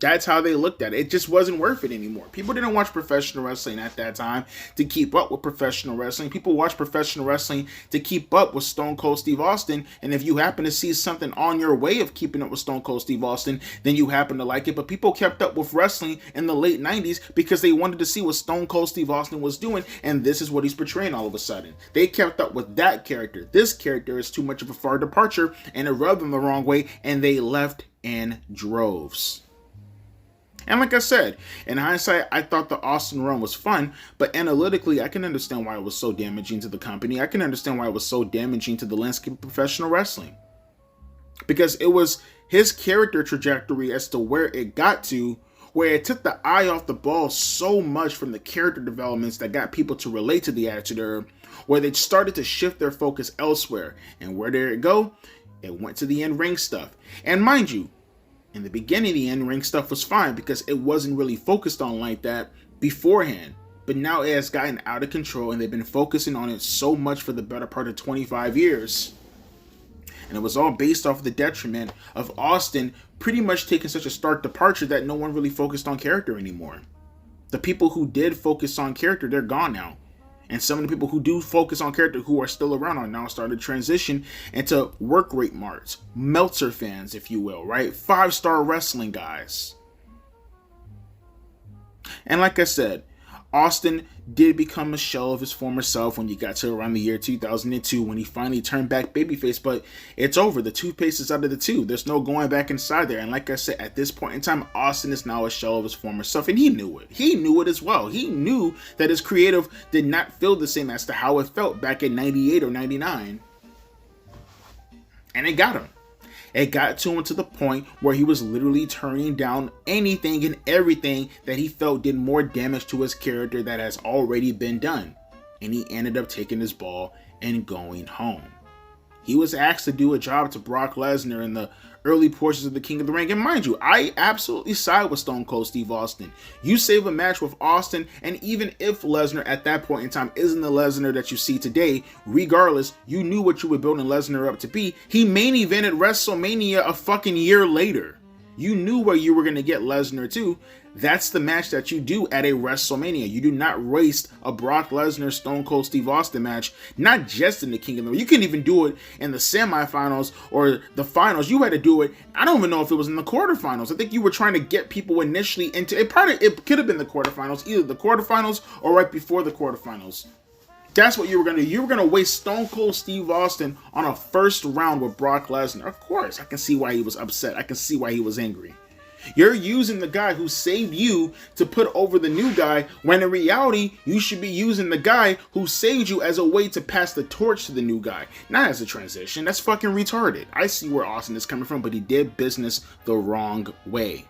That's how they looked at it. It just wasn't worth it anymore. People didn't watch professional wrestling at that time to keep up with professional wrestling. People watched professional wrestling to keep up with Stone Cold Steve Austin. And if you happen to see something on your way of keeping up with Stone Cold Steve Austin, then you happen to like it. But people kept up with wrestling in the late 90s because they wanted to see what Stone Cold Steve Austin was doing. And this is what he's portraying all of a sudden. They kept up with that character. This character is too much of a far departure, and it rubbed them the wrong way, and they left in droves. And like I said, in hindsight, I thought the Austin run was fun, but analytically, I can understand why it was so damaging to the company. I can understand why it was so damaging to the landscape of professional wrestling. Because it was his character trajectory as to where it got to, where it took the eye off the ball so much from the character developments that got people to relate to the Attitude Era, where they started to shift their focus elsewhere. And where did it go? It went to the in-ring stuff. And mind you, in the beginning, the in-ring stuff was fine because it wasn't really focused on like that beforehand. But now it has gotten out of control, and they've been focusing on it so much for the better part of 25 years. And it was all based off the detriment of Austin pretty much taking such a stark departure that no one really focused on character anymore. The people who did focus on character, they're gone now. And some of the people who do focus on character who are still around are now starting to transition into work rate marks, Meltzer fans, if you will, right? 5-star wrestling guys. And like I said, Austin did become a shell of his former self when you got to around the year 2002 when he finally turned back babyface, but it's over. The toothpaste is out of the tube. There's no going back inside there. And like I said, at this point in time, Austin is now a shell of his former self, and he knew it. He knew it as well. He knew that his creative did not feel the same as to how it felt back in 98 or 99. And it got him. It got to him to the point where he was literally turning down anything and everything that he felt did more damage to his character that has already been done. And he ended up taking his ball and going home. He was asked to do a job to Brock Lesnar in the early portions of the King of the Ring. And mind you, I absolutely side with Stone Cold Steve Austin. You save a match with Austin, and even if Lesnar at that point in time isn't the Lesnar that you see today, regardless, you knew what you were building Lesnar up to be. He main evented WrestleMania a fucking year later. You knew where you were going to get Lesnar to. That's the match that you do at a WrestleMania. You do not waste a Brock Lesnar Stone Cold Steve Austin match, not just in the King of the Ring. You couldn't even do it in the semifinals or the finals. You had to do it, I don't even know if it was in the quarterfinals. I think you were trying to get people initially into it. It could have been the quarterfinals, either the quarterfinals or right before the quarterfinals. That's what you were going to do. You were going to waste Stone Cold Steve Austin on a first round with Brock Lesnar. Of course, I can see why he was upset. I can see why he was angry. You're using the guy who saved you to put over the new guy, when in reality, you should be using the guy who saved you as a way to pass the torch to the new guy, not as a transition. That's fucking retarded. I see where Austin is coming from, but he did business the wrong way.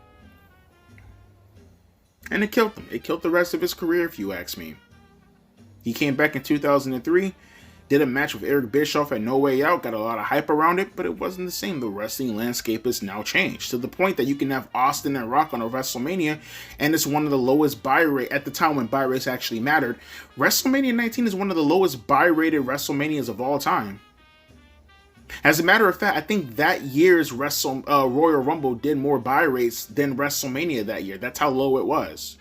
And it killed him. It killed the rest of his career, if you ask me. He came back in 2003, did a match with Eric Bischoff at No Way Out, got a lot of hype around it, but it wasn't the same. The wrestling landscape has now changed to the point that you can have Austin and Rock on a WrestleMania, and it's one of the lowest buy rate at the time when buy rates actually mattered. WrestleMania 19 is one of the lowest buy rated WrestleManias of all time. As a matter of fact, I think that year's Royal Rumble did more buy rates than WrestleMania that year. That's how low it was.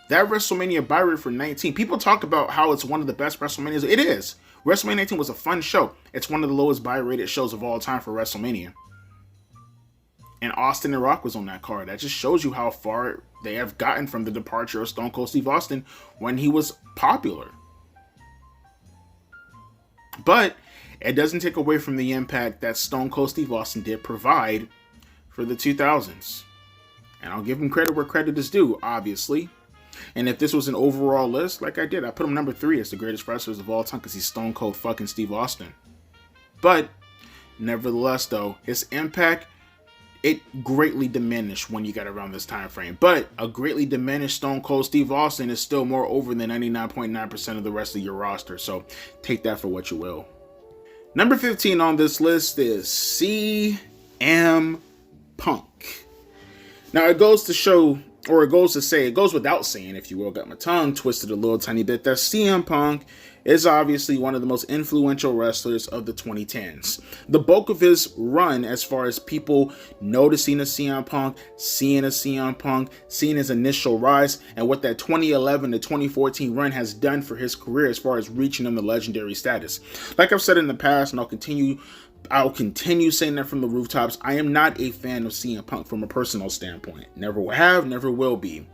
That WrestleMania buy rate for 19, people talk about how it's one of the best WrestleManias. It is. WrestleMania 19 was a fun show. It's one of the lowest buy rated shows of all time for WrestleMania. And Austin and Rock was on that card. That just shows you how far they have gotten from the departure of Stone Cold Steve Austin when he was popular. But it doesn't take away from the impact that Stone Cold Steve Austin did provide for the 2000s. And I'll give him credit where credit is due, obviously. And if this was an overall list, like I did, I put him number 3 as the greatest wrestlers of all time because he's Stone Cold fucking Steve Austin. But, nevertheless, though, his impact, it greatly diminished when you got around this time frame. But a greatly diminished Stone Cold Steve Austin is still more over than 99.9% of the rest of your roster. So, take that for what you will. Number 15 on this list is CM Punk. Now, it goes to show, or it goes to say, it goes without saying, if you will, got my tongue twisted a little tiny bit, that CM Punk is obviously one of the most influential wrestlers of the 2010s. The bulk of his run, as far as people noticing a CM Punk, seeing a CM Punk, seeing his initial rise, and what that 2011 to 2014 run has done for his career as far as reaching him the legendary status. Like I've said in the past, and I'll continue saying that from the rooftops, I am not a fan of CM Punk from a personal standpoint. Never have, never will be.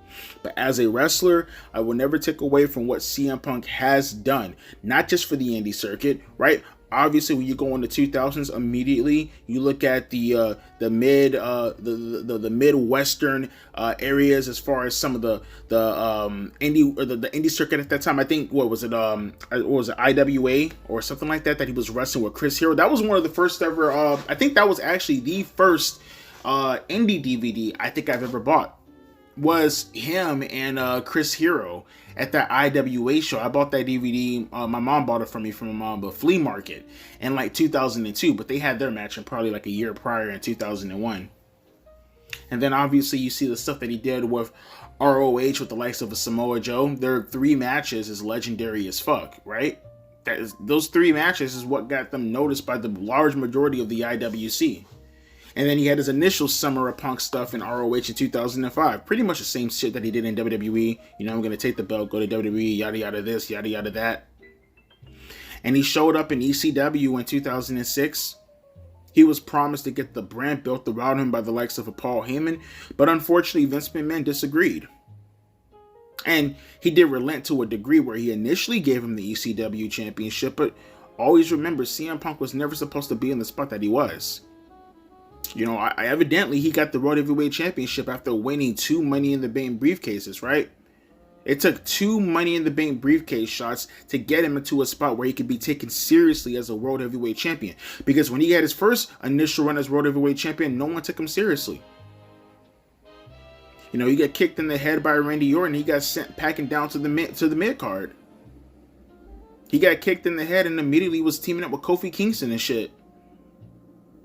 But as a wrestler, I will never take away from what CM Punk has done. Not just for the indie circuit, right? Obviously, when you go in the 2000s, immediately you look at the midwestern areas as far as some of the indie circuit at that time. I think what was it IWA or something like that he was wrestling with Chris Hero. That was one of the first ever. I think that was actually the first indie DVD I think I've ever bought. Was him and Chris Hero at that IWA show. I bought that DVD. My mom bought it for me from the flea market in like 2002, but they had their match in probably like a year prior in 2001. And then obviously you see the stuff that he did with ROH with the likes of a Samoa Joe. Their 3 matches is legendary as fuck, right? Those 3 matches is what got them noticed by the large majority of the IWC. And then he had his initial Summer of Punk stuff in ROH in 2005. Pretty much the same shit that he did in WWE. You know, I'm going to take the belt, go to WWE, yada yada this, yada yada that. And he showed up in ECW in 2006. He was promised to get the brand built around him by the likes of a Paul Heyman. But unfortunately, Vince McMahon disagreed. And he did relent to a degree where he initially gave him the ECW championship. But always remember, CM Punk was never supposed to be in the spot that he was. You know, evidently he got the World Heavyweight Championship after winning 2 Money in the Bank briefcases, right? It took 2 Money in the Bank briefcase shots to get him into a spot where he could be taken seriously as a World Heavyweight Champion. Because when he had his first initial run as World Heavyweight Champion, no one took him seriously. You know, he got kicked in the head by Randy Orton. He got sent packing down to the mid card. He got kicked in the head and immediately was teaming up with Kofi Kingston and shit.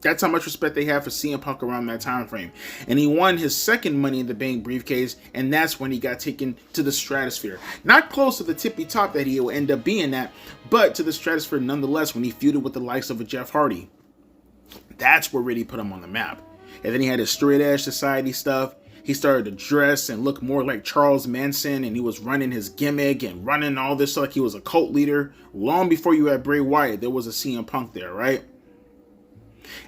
That's how much respect they have for CM Punk around that time frame. And he won his second Money in the Bank briefcase, and that's when he got taken to the stratosphere. Not close to the tippy top that he will end up being at, but to the stratosphere nonetheless when he feuded with the likes of a Jeff Hardy. That's what really put him on the map. And then he had his Straight Edge Society stuff. He started to dress and look more like Charles Manson, and he was running his gimmick and running all this like he was a cult leader. Long before you had Bray Wyatt, there was a CM Punk there, right?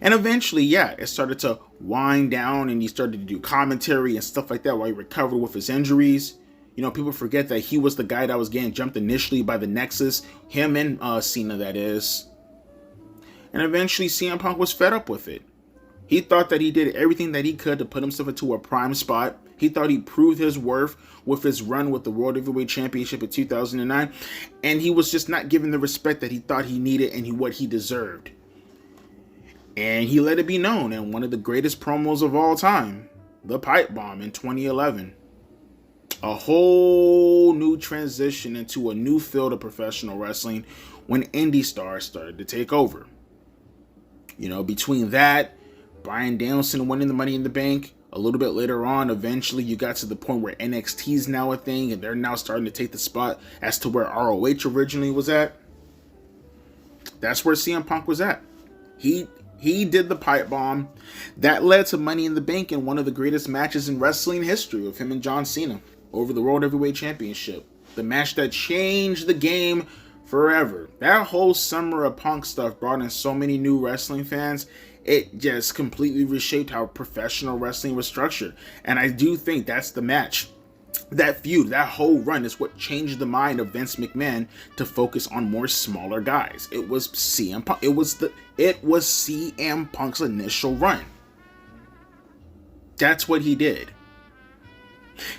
And eventually, yeah, it started to wind down and he started to do commentary and stuff like that while he recovered with his injuries. You know, people forget that he was the guy that was getting jumped initially by the Nexus. Him and Cena, that is. And eventually, CM Punk was fed up with it. He thought that he did everything that he could to put himself into a prime spot. He thought he proved his worth with his run with the World Heavyweight Championship in 2009. And he was just not given the respect that he thought he needed and what he deserved. And he let it be known in one of the greatest promos of all time, the Pipe Bomb in 2011. A whole new transition into a new field of professional wrestling when indie stars started to take over. You know, between that, Bryan Danielson winning the Money in the Bank, a little bit later on, eventually you got to the point where NXT is now a thing and they're now starting to take the spot as to where ROH originally was at. That's where CM Punk was at. He did the Pipe Bomb. That led to Money in the Bank in one of the greatest matches in wrestling history with him and John Cena over the World Heavyweight Championship. The match that changed the game forever. That whole Summer of Punk stuff brought in so many new wrestling fans. It just completely reshaped how professional wrestling was structured. And I do think that's the match That feud, that whole run is what changed the mind of Vince McMahon to focus on more smaller guys. It was CM Punk. It was CM Punk's initial run. That's what he did.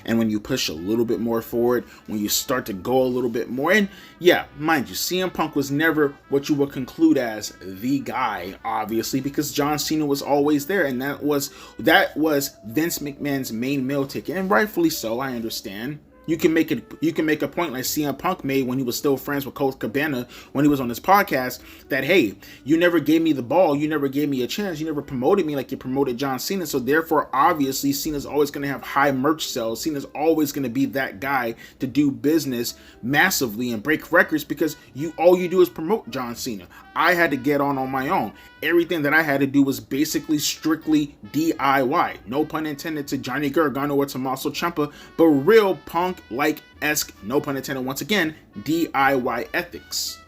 And when you push a little bit more forward, when you start to go a little bit more, and yeah, mind you, CM Punk was never what you would conclude as the guy, obviously, because John Cena was always there, and that was Vince McMahon's main meal ticket, and rightfully so. I understand. You can make a point like CM Punk made when he was still friends with Colt Cabana when he was on his podcast that, hey, you never gave me the ball, you never gave me a chance, you never promoted me like you promoted John Cena, so therefore obviously Cena's always going to have high merch sales. Cena's always going to be that guy to do business massively and break records because all you do is promote John Cena. I had to get on my own. Everything that I had to do was basically strictly DIY. No pun intended to Johnny Gargano or Tommaso Ciampa, but real Punk-like-esque, no pun intended once again, DIY ethics.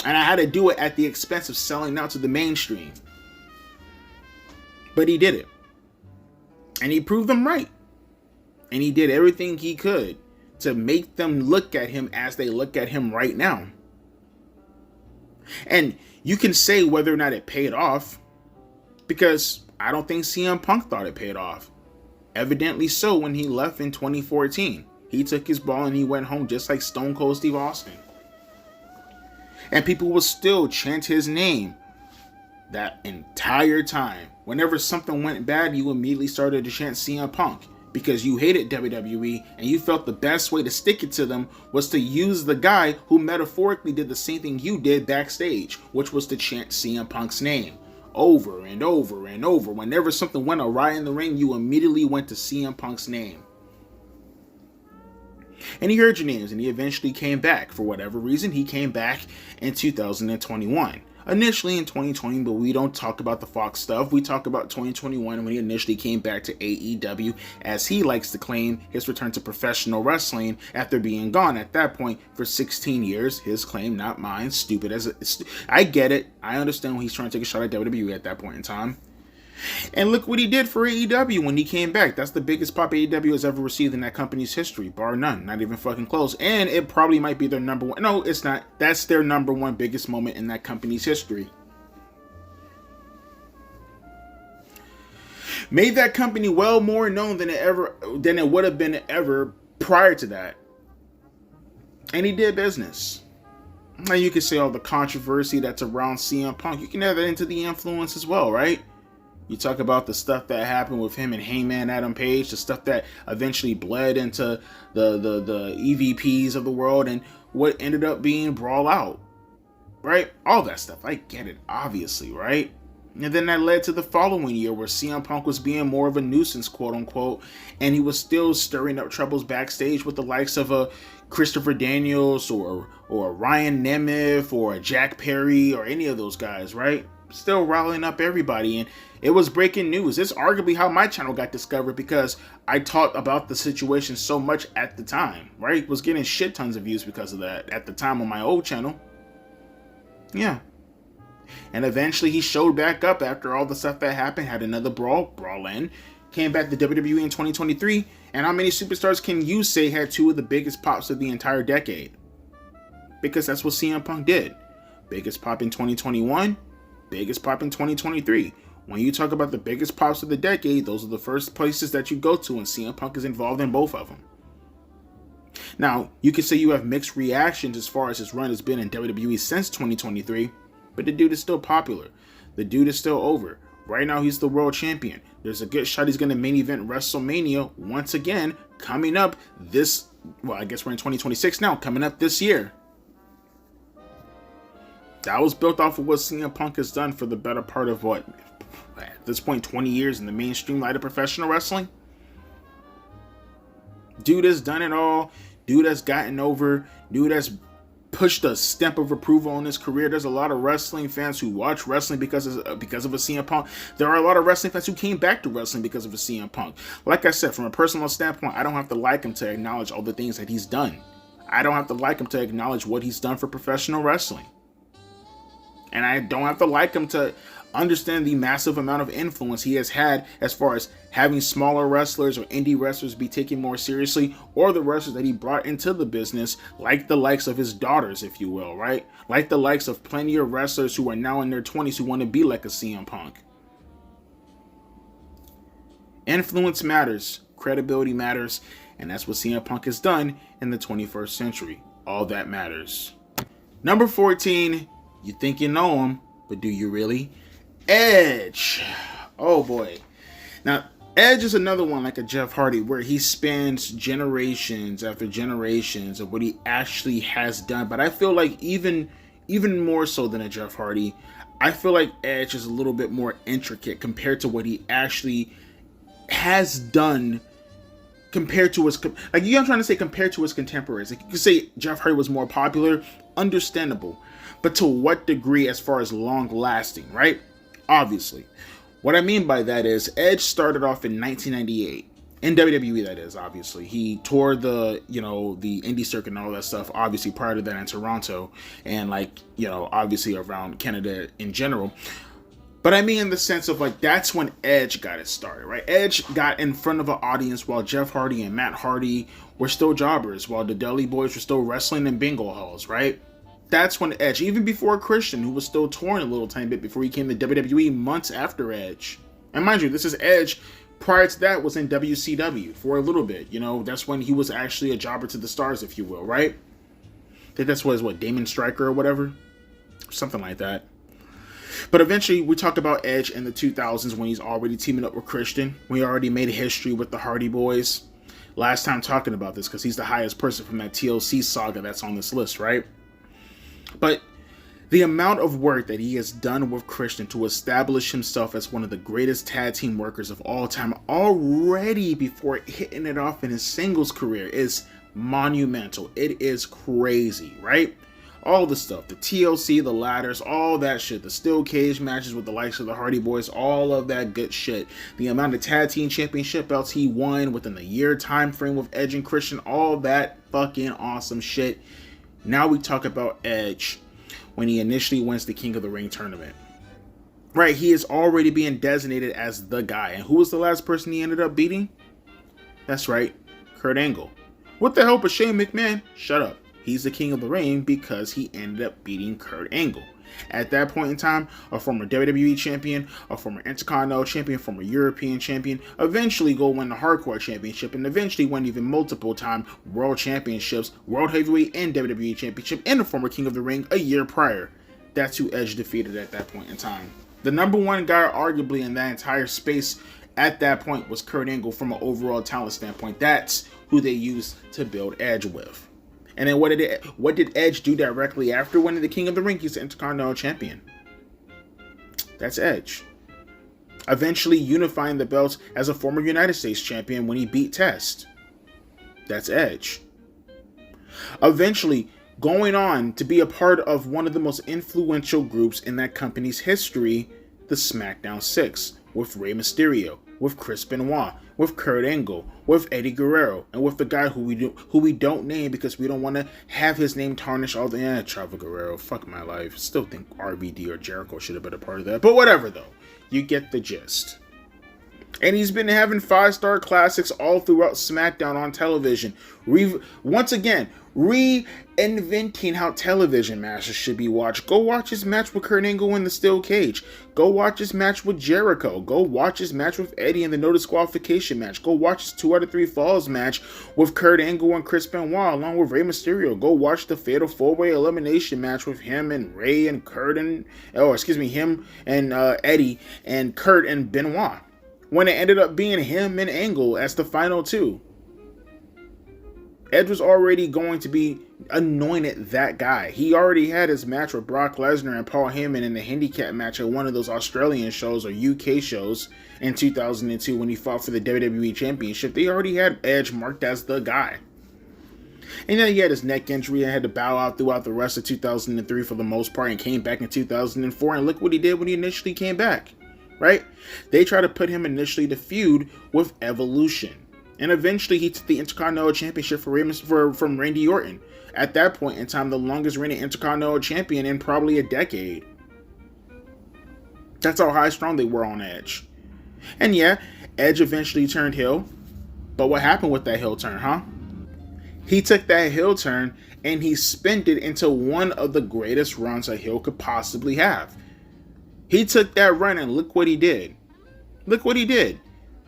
And I had to do it at the expense of selling out to the mainstream. But he did it. And he proved them right. And he did everything he could to make them look at him as they look at him right now. And you can say whether or not it paid off, because I don't think CM Punk thought it paid off. Evidently so when he left in 2014. He took his ball and he went home just like Stone Cold Steve Austin. And people will still chant his name that entire time. Whenever something went bad, you immediately started to chant CM Punk. Because you hated WWE and you felt the best way to stick it to them was to use the guy who metaphorically did the same thing you did backstage, which was to chant CM Punk's name over and over and over. Whenever something went awry in the ring, you immediately went to CM Punk's name. And he heard your names and he eventually came back. For whatever reason, he came back in 2021. Initially in 2020, but we don't talk about the Fox stuff. We talk about 2021 when he initially came back to AEW, as he likes to claim his return to professional wrestling after being gone at that point for 16 years. His claim, not mine. Stupid as it. I get it. I understand when he's trying to take a shot at WWE at that point in time. And look what he did for AEW when he came back. That's the biggest pop AEW has ever received in that company's history, bar none. Not even fucking close. And it probably might be their number one. No, it's not. That's their number one biggest moment in that company's history. Made that company well more known than it would have been ever prior to that. And he did business. Now you could say all the controversy that's around CM Punk. You can add that into the influence as well, right? You talk about the stuff that happened with him and Heyman Adam Page, the stuff that eventually bled into the EVPs of the world and what ended up being Brawl Out, right? All that stuff. I get it, obviously, right? And then that led to the following year where CM Punk was being more of a nuisance, quote unquote, and he was still stirring up troubles backstage with the likes of a Christopher Daniels or Ryan Nemeth or Jack Perry or any of those guys, right? Still riling up everybody, and it was breaking news. It's arguably how my channel got discovered because I talked about the situation so much at the time, right? Was getting shit tons of views because of that at the time on my old channel. Yeah. And eventually he showed back up after all the stuff that happened, had another brawl in, came back to WWE in 2023, and how many superstars can you say had two of the biggest pops of the entire decade? Because that's what CM Punk did. Biggest pop in 2021, biggest pop in 2023. When you talk about the biggest pops of the decade, those are the first places that you go to, and CM Punk is involved in both of them. Now, you could say you have mixed reactions as far as his run has been in WWE since 2023, but the dude is still popular. The dude is still over. Right now, he's the world champion. There's a good shot he's going to main event WrestleMania once again, coming up this, well, I guess we're in 2026 now, coming up this year. That was built off of what CM Punk has done for the better part of what, at this point, 20 years in the mainstream light of professional wrestling. Dude has done it all. Dude has gotten over. Dude has pushed a stamp of approval on his career. There's a lot of wrestling fans who watch wrestling because of a CM Punk. There are a lot of wrestling fans who came back to wrestling because of a CM Punk. Like I said, from a personal standpoint, I don't have to like him to acknowledge all the things that he's done. I don't have to like him to acknowledge what he's done for professional wrestling. And I don't have to like him to understand the massive amount of influence he has had as far as having smaller wrestlers or indie wrestlers be taken more seriously, or the wrestlers that he brought into the business, like the likes of his daughters, if you will, right? Like the likes of plenty of wrestlers who are now in their 20s who want to be like a CM Punk. Influence matters, credibility matters, and that's what CM Punk has done in the 21st century. All that matters. Number 14, you think you know him, but do you really? Edge. Oh boy. Now, Edge is another one like a Jeff Hardy where he spans generations after generations of what he actually has done. But I feel like even more so than a Jeff Hardy, I feel like Edge is a little bit more intricate compared to what he actually has done compared to his, like, you know, I'm trying to say compared to his contemporaries. Like, you could say Jeff Hardy was more popular, understandable, but to what degree as far as long lasting, right? Obviously. What I mean by that is Edge started off in 1998 in WWE, that is. Obviously he toured the indie circuit and all that stuff, obviously prior to that in Toronto, and like, obviously around Canada in general. But I mean in the sense of like, that's when Edge got it started, right? Edge got in front of an audience while Jeff Hardy and Matt Hardy were still jobbers, while the Dudley Boys were still wrestling in bingo halls, right? That's when Edge, even before Christian, who was still touring a little tiny bit before he came to WWE months after Edge. And mind you, this is Edge, prior to that was in WCW for a little bit, that's when he was actually a jobber to the stars, if you will, right? I think that's what Damon Stryker or whatever? Something like that. But eventually, we talk about Edge in the 2000s when he's already teaming up with Christian. We already made history with the Hardy Boys. Last time talking about this, because he's the highest person from that TLC saga that's on this list, right? But the amount of work that he has done with Christian to establish himself as one of the greatest tag team workers of all time already before hitting it off in his singles career is monumental. It is crazy, right? All the stuff, the TLC, the ladders, all that shit, the steel cage matches with the likes of the Hardy Boys, all of that good shit. The amount of tag team championship belts he won within the year time frame with Edge and Christian, all that fucking awesome shit. Now we talk about Edge when he initially wins the King of the Ring tournament. Right, he is already being designated as the guy. And who was the last person he ended up beating? That's right, Kurt Angle. What the hell, but Shane McMahon? Shut up. He's the King of the Ring because he ended up beating Kurt Angle. At that point in time, a former WWE champion, a former Intercontinental champion, former European champion, eventually go win the Hardcore Championship, and eventually win even multiple time World Championships, World Heavyweight and WWE Championship, and the former King of the Ring a year prior. That's who Edge defeated at that point in time. The number one guy arguably in that entire space at that point was Kurt Angle from an overall talent standpoint. That's who they used to build Edge with. And then what did Edge do directly after winning the King of the Ring? He's the Intercontinental Champion. That's Edge. Eventually unifying the belts as a former United States Champion when he beat Test. That's Edge. Eventually going on to be a part of one of the most influential groups in that company's history, the SmackDown 6, with Rey Mysterio, with Chris Benoit, with Kurt Angle, with Eddie Guerrero, and with the guy who we don't name because we don't want to have his name tarnished all the Chavo Guerrero. Fuck my life. Still think RVD or Jericho should have been a part of that. But whatever though. You get the gist. And he's been having 5-star classics all throughout SmackDown on television. Once again, reinventing how television matches should be watched. Go watch his match with Kurt Angle in the steel cage. Go watch his match with Jericho. Go watch his match with Eddie in the no disqualification match. Go watch his 2 out of 3 falls match with Kurt Angle and Chris Benoit along with Rey Mysterio. Go watch the Fatal 4-Way Elimination match with him and Rey and him and Eddie and Kurt and Benoit, when it ended up being him and Angle as the final 2. Edge was already going to be anointed that guy. He already had his match with Brock Lesnar and Paul Heyman in the handicap match at one of those Australian shows or UK shows in 2002 when he fought for the WWE Championship. They already had Edge marked as the guy. And then he had his neck injury and had to bow out throughout the rest of 2003 for the most part and came back in 2004. And look what he did when he initially came back. Right? They tried to put him initially to feud with Evolution. And eventually he took the Intercontinental Championship from Randy Orton. At that point in time, the longest reigning Intercontinental Champion in probably a decade. That's how high strung they were on Edge. And yeah, Edge eventually turned heel. But what happened with that heel turn, huh? He took that heel turn and he spent it into one of the greatest runs a heel could possibly have. He took that run and look what he did. Look what he did.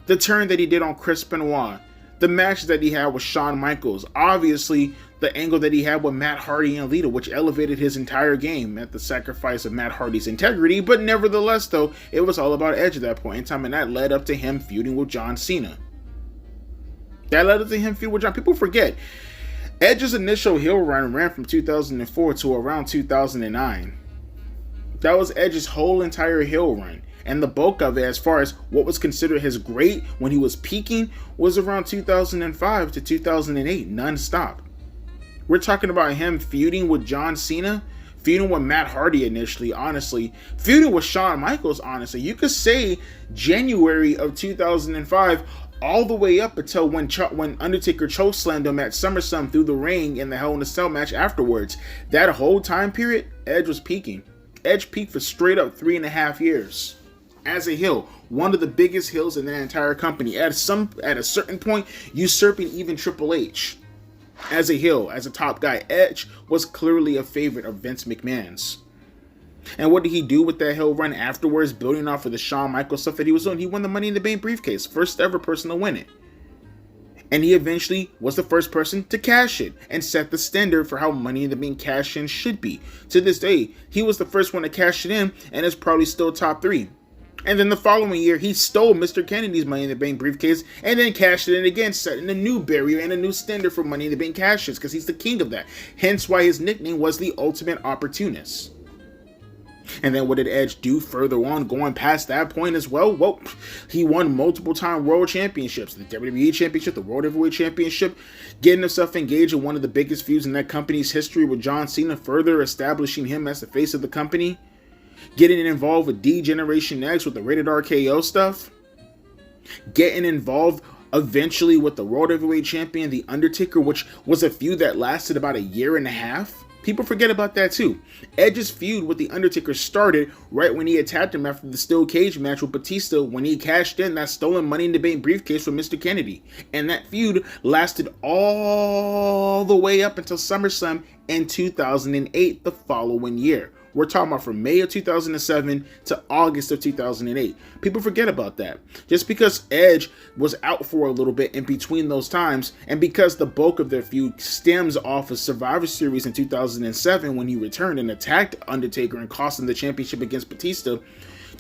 The turn that he did on Chris Benoit. The match that he had with Shawn Michaels. Obviously, the angle that he had with Matt Hardy and Lita, which elevated his entire game at the sacrifice of Matt Hardy's integrity. But nevertheless, though, it was all about Edge at that point in time, and that led up to him feuding with John Cena. That led up to him feuding with John. People forget, Edge's initial heel run ran from 2004 to around 2009. That was Edge's whole entire heel run. And the bulk of it, as far as what was considered his great when he was peaking, was around 2005 to 2008, non-stop. We're talking about him feuding with John Cena, feuding with Matt Hardy initially, honestly, feuding with Shawn Michaels, honestly. You could say January of 2005 all the way up until when Undertaker chokeslammed him at SummerSlam through the ring in the Hell in a Cell match afterwards. That whole time period, Edge was peaking. Edge peaked for straight up 3.5 years. As a heel, one of the biggest heels in that entire company. At a certain point, usurping even Triple H. As a heel, as a top guy, Edge was clearly a favorite of Vince McMahon's. And what did he do with that heel run afterwards, building off of the Shawn Michaels stuff that he was doing? He won the Money in the Bank briefcase, first ever person to win it. And he eventually was the first person to cash it and set the standard for how Money in the Bank cash-in should be. To this day, he was the first one to cash it in, and is probably still top 3. And then the following year, he stole Mr. Kennedy's Money in the Bank briefcase and then cashed it in again, setting a new barrier and a new standard for Money in the Bank cashes, because he's the king of that. Hence why his nickname was the Ultimate Opportunist. And then what did Edge do further on, going past that point as well? Well, he won multiple-time world championships, the WWE Championship, the World Heavyweight Championship, getting himself engaged in one of the biggest feuds in that company's history with John Cena, further establishing him as the face of the company. Getting involved with D-Generation X with the Rated RKO stuff. Getting involved eventually with the World Heavyweight Champion, The Undertaker, which was a feud that lasted about 1.5 years. People forget about that too. Edge's feud with The Undertaker started right when he attacked him after the steel cage match with Batista, when he cashed in that stolen Money in the Bank briefcase from Mr. Kennedy. And that feud lasted all the way up until SummerSlam in 2008, the following year. We're talking about from May of 2007 to August of 2008. People forget about that. Just because Edge was out for a little bit in between those times, and because the bulk of their feud stems off of Survivor Series in 2007 when he returned and attacked Undertaker and cost him the championship against Batista,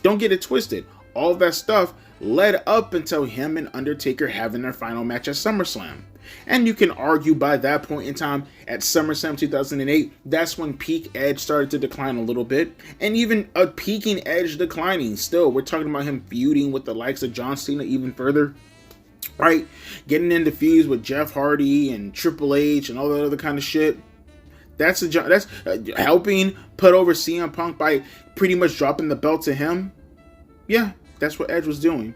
don't get it twisted. All that stuff led up until him and Undertaker having their final match at SummerSlam. And you can argue by that point in time, at SummerSlam 2008, that's when peak Edge started to decline a little bit. And even a peaking Edge declining still. We're talking about him feuding with the likes of John Cena even further. Right? Getting into feuds with Jeff Hardy and Triple H and all that other kind of shit. That's helping put over CM Punk by pretty much dropping the belt to him. Yeah, that's what Edge was doing.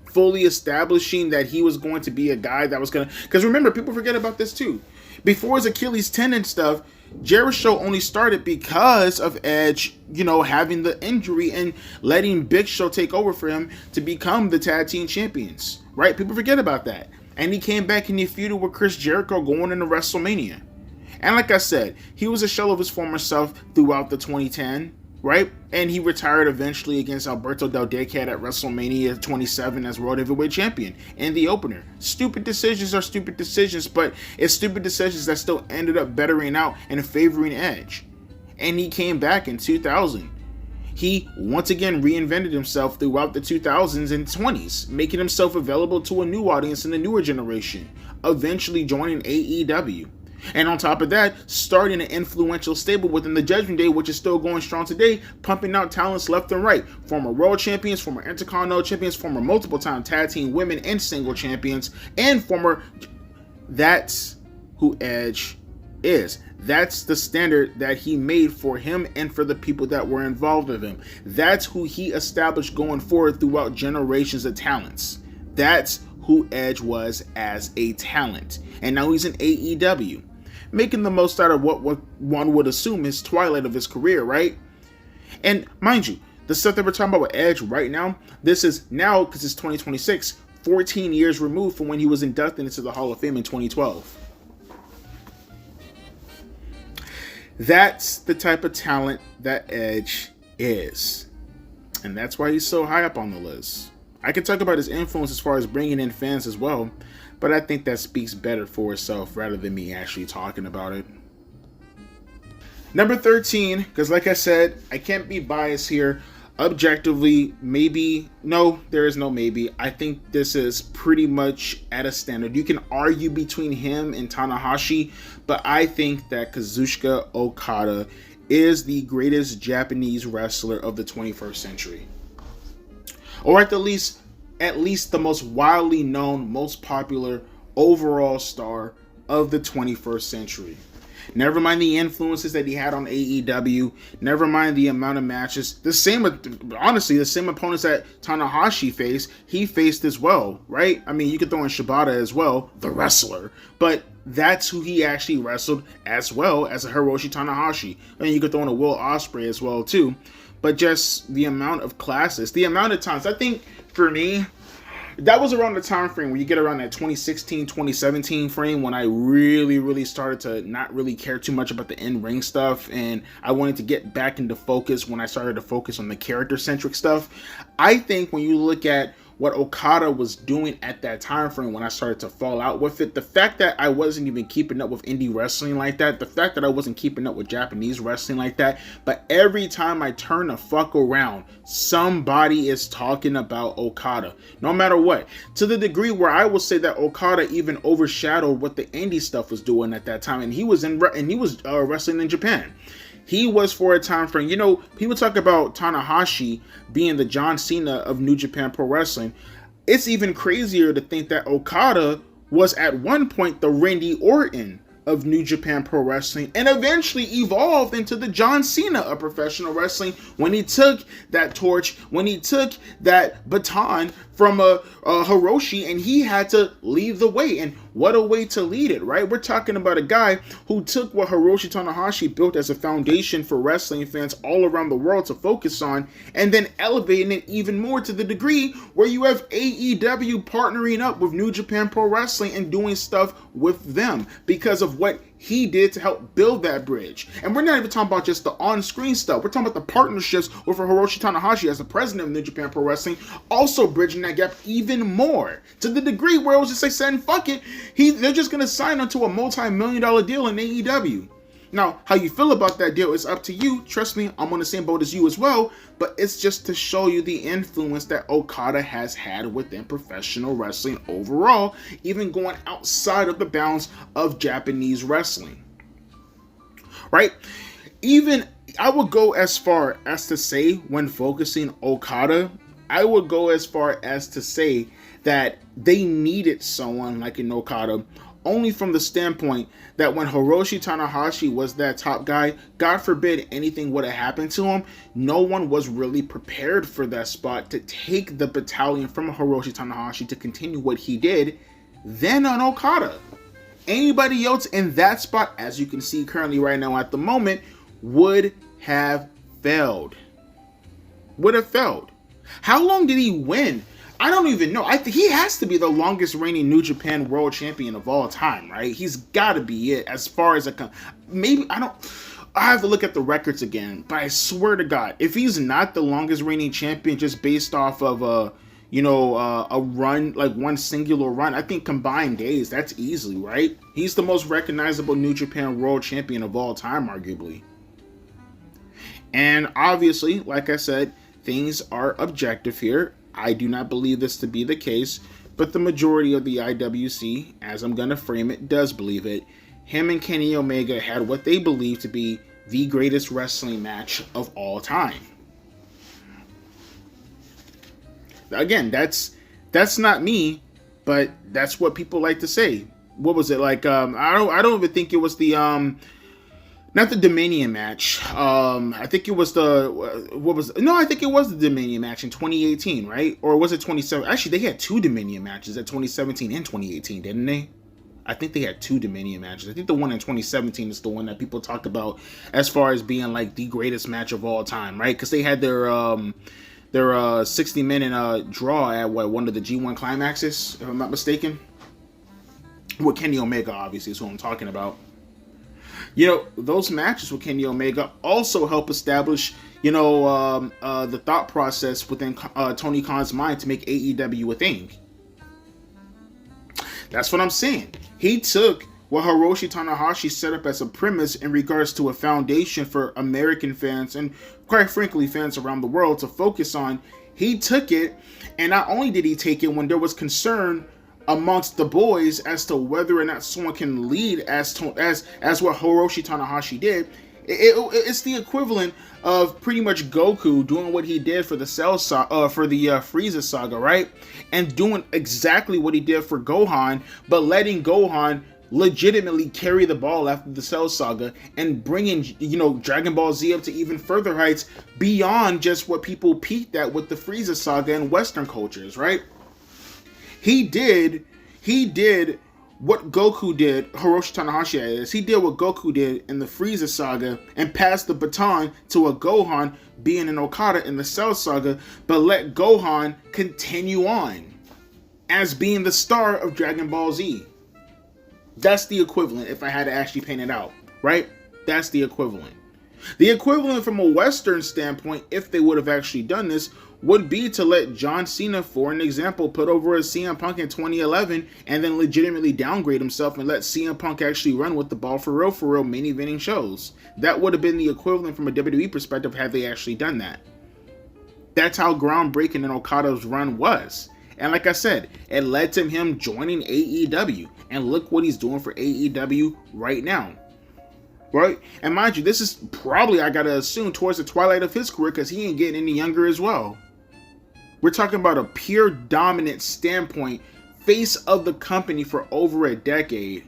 Fully establishing that he was going to be a guy that was going to... Because remember, people forget about this too. Before his Achilles tendon stuff, Jericho only started because of Edge, having the injury and letting Big Show take over for him to become the tag team champions. Right? People forget about that. And he came back and he feuded with Chris Jericho going into WrestleMania. And like I said, he was a shell of his former self throughout the 2010, right? And he retired eventually against Alberto Del Rio at WrestleMania 27 as World Heavyweight Champion in the opener. Stupid decisions are stupid decisions, but it's stupid decisions that still ended up bettering out and favoring Edge. And he came back in 2000. He once again reinvented himself throughout the 2000s and 20s, making himself available to a new audience in the newer generation, eventually joining AEW. And on top of that, starting an influential stable within the Judgment Day, which is still going strong today, pumping out talents left and right. Former world champions, former Intercontinental champions, former multiple-time tag team women and single champions, and former... That's who Edge is. That's the standard that he made for him and for the people that were involved with him. That's who he established going forward throughout generations of talents. That's who Edge was as a talent. And now he's in AEW. Making the most out of what one would assume is twilight of his career, right? And mind you, The stuff that we're talking about with Edge right now, this is now, because it's 2026, 14 years removed from when he was inducted into the Hall of Fame in 2012. That's the type of talent that Edge is. And that's why he's so high up on the list. I could talk about his influence as far as bringing in fans as well, but I think that speaks better for itself rather than me actually talking about it. Number 13, because like I said, I can't be biased here. Objectively, maybe, no, there is no maybe. I think this is pretty much at a standard. You can argue between him and Tanahashi, but I think that Kazuchika Okada is the greatest Japanese wrestler of the 21st century. Or at the least the most widely known, most popular overall star of the 21st century. Never mind the influences that he had on AEW. Never mind the amount of matches. The same opponents that Tanahashi faced, he faced as well, right? I mean, you could throw in Shibata as well, the wrestler, but that's who he actually wrestled as well as a Hiroshi Tanahashi. I mean, you could throw in a Will Ospreay as well too. But just the amount of classes, the amount of times, I think for me, that was around the time frame where you get around that 2016, 2017 frame when I really started to not really care too much about the in-ring stuff, and I wanted to get back into focus when I started to focus on the character-centric stuff. I think when you look at what Okada was doing at that time frame when I started to fall out with it, the fact that I wasn't even keeping up with indie wrestling like that, the fact that I wasn't keeping up with Japanese wrestling like that, but every time I turn the fuck around, somebody is talking about Okada, no matter what, to the degree where I will say that Okada even overshadowed what the indie stuff was doing at that time, and he was wrestling in Japan. He was for a time frame, people talk about Tanahashi being the John Cena of New Japan Pro Wrestling. It's even crazier to think that Okada was at one point the Randy Orton of New Japan Pro Wrestling and eventually evolved into the John Cena of professional wrestling when he took that torch, when he took that baton from Hiroshi, and he had to lead the way. And what a way to lead it, right? We're talking about a guy who took what Hiroshi Tanahashi built as a foundation for wrestling fans all around the world to focus on, and then elevating it even more to the degree where you have AEW partnering up with New Japan Pro Wrestling and doing stuff with them because of what he did to help build that bridge. And we're not even talking about just the on-screen stuff. We're talking about the partnerships with Hiroshi Tanahashi as the president of New Japan Pro Wrestling, also bridging that gap even more to the degree where it was just like saying, fuck it, they're just going to sign onto a multi-million-dollar deal in AEW. Now, how you feel about that deal is up to you. Trust me, I'm on the same boat as you as well, but it's just to show you the influence that Okada has had within professional wrestling overall, even going outside of the bounds of Japanese wrestling. Right? Even, I would go as far as to say, when focusing Okada, I would go as far as to say that they needed someone like an Okada, only from the standpoint that when Hiroshi Tanahashi was that top guy, God forbid anything would have happened to him, no one was really prepared for that spot to take the battalion from Hiroshi Tanahashi to continue what he did, then on Okada. Anybody else in that spot, as you can see currently right now at the moment, would have failed. Would have failed. How long did he win? I don't even know. I think he has to be the longest reigning New Japan World Champion of all time, right? He's got to be it as far as maybe I have to look at the records again, but I swear to God, if he's not the longest reigning champion just based off of a run, like one singular run, I think combined days, that's easily, right? He's the most recognizable New Japan World Champion of all time, arguably. And obviously, like I said, things are objective here. I do not believe this to be the case, but the majority of the IWC, as I'm going to frame it, does believe it. Him and Kenny Omega had what they believe to be the greatest wrestling match of all time. Again, that's not me, but that's what people like to say. What was it like? I don't even think it was the not the Dominion match. I think it was I think it was the Dominion match in 2018, right? Or was it 2017? Actually, they had two Dominion matches at 2017 and 2018, didn't they? I think they had 2 Dominion matches. I think the one in 2017 is the one that people talk about as far as being like the greatest match of all time, right? Because they had their 60-minute draw at one of the G1 climaxes, if I'm not mistaken. With Kenny Omega, obviously, is who I'm talking about. Those matches with Kenny Omega also help establish, the thought process within Tony Khan's mind to make AEW a thing. That's what I'm saying. He took what Hiroshi Tanahashi set up as a premise in regards to a foundation for American fans and, quite frankly, fans around the world to focus on. He took it, and not only did he take it when there was concern amongst the boys as to whether or not someone can lead as what Hiroshi Tanahashi did. It's the equivalent of pretty much Goku doing what he did for the Frieza saga, right? And doing exactly what he did for Gohan, but letting Gohan legitimately carry the ball after the Cell saga and bringing, Dragon Ball Z up to even further heights beyond just what people peaked at with the Frieza saga in Western cultures, right? He did what Goku did, Hiroshi Tanahashi is. He did what Goku did in the Frieza saga and passed the baton to a Gohan being an Okada in the Cell saga, but let Gohan continue on as being the star of Dragon Ball Z. That's the equivalent if I had to actually paint it out, right? That's the equivalent. The equivalent from a Western standpoint, if they would have actually done this, would be to let John Cena, for an example, put over a CM Punk in 2011 and then legitimately downgrade himself and let CM Punk actually run with the ball for real main eventing shows. That would have been the equivalent from a WWE perspective had they actually done that. That's how groundbreaking an Okada's run was. And like I said, it led to him joining AEW. And look what he's doing for AEW right now. Right? And mind you, this is probably, I gotta assume, towards the twilight of his career because he ain't getting any younger as well. We're talking about a pure dominant standpoint, face of the company for over a decade.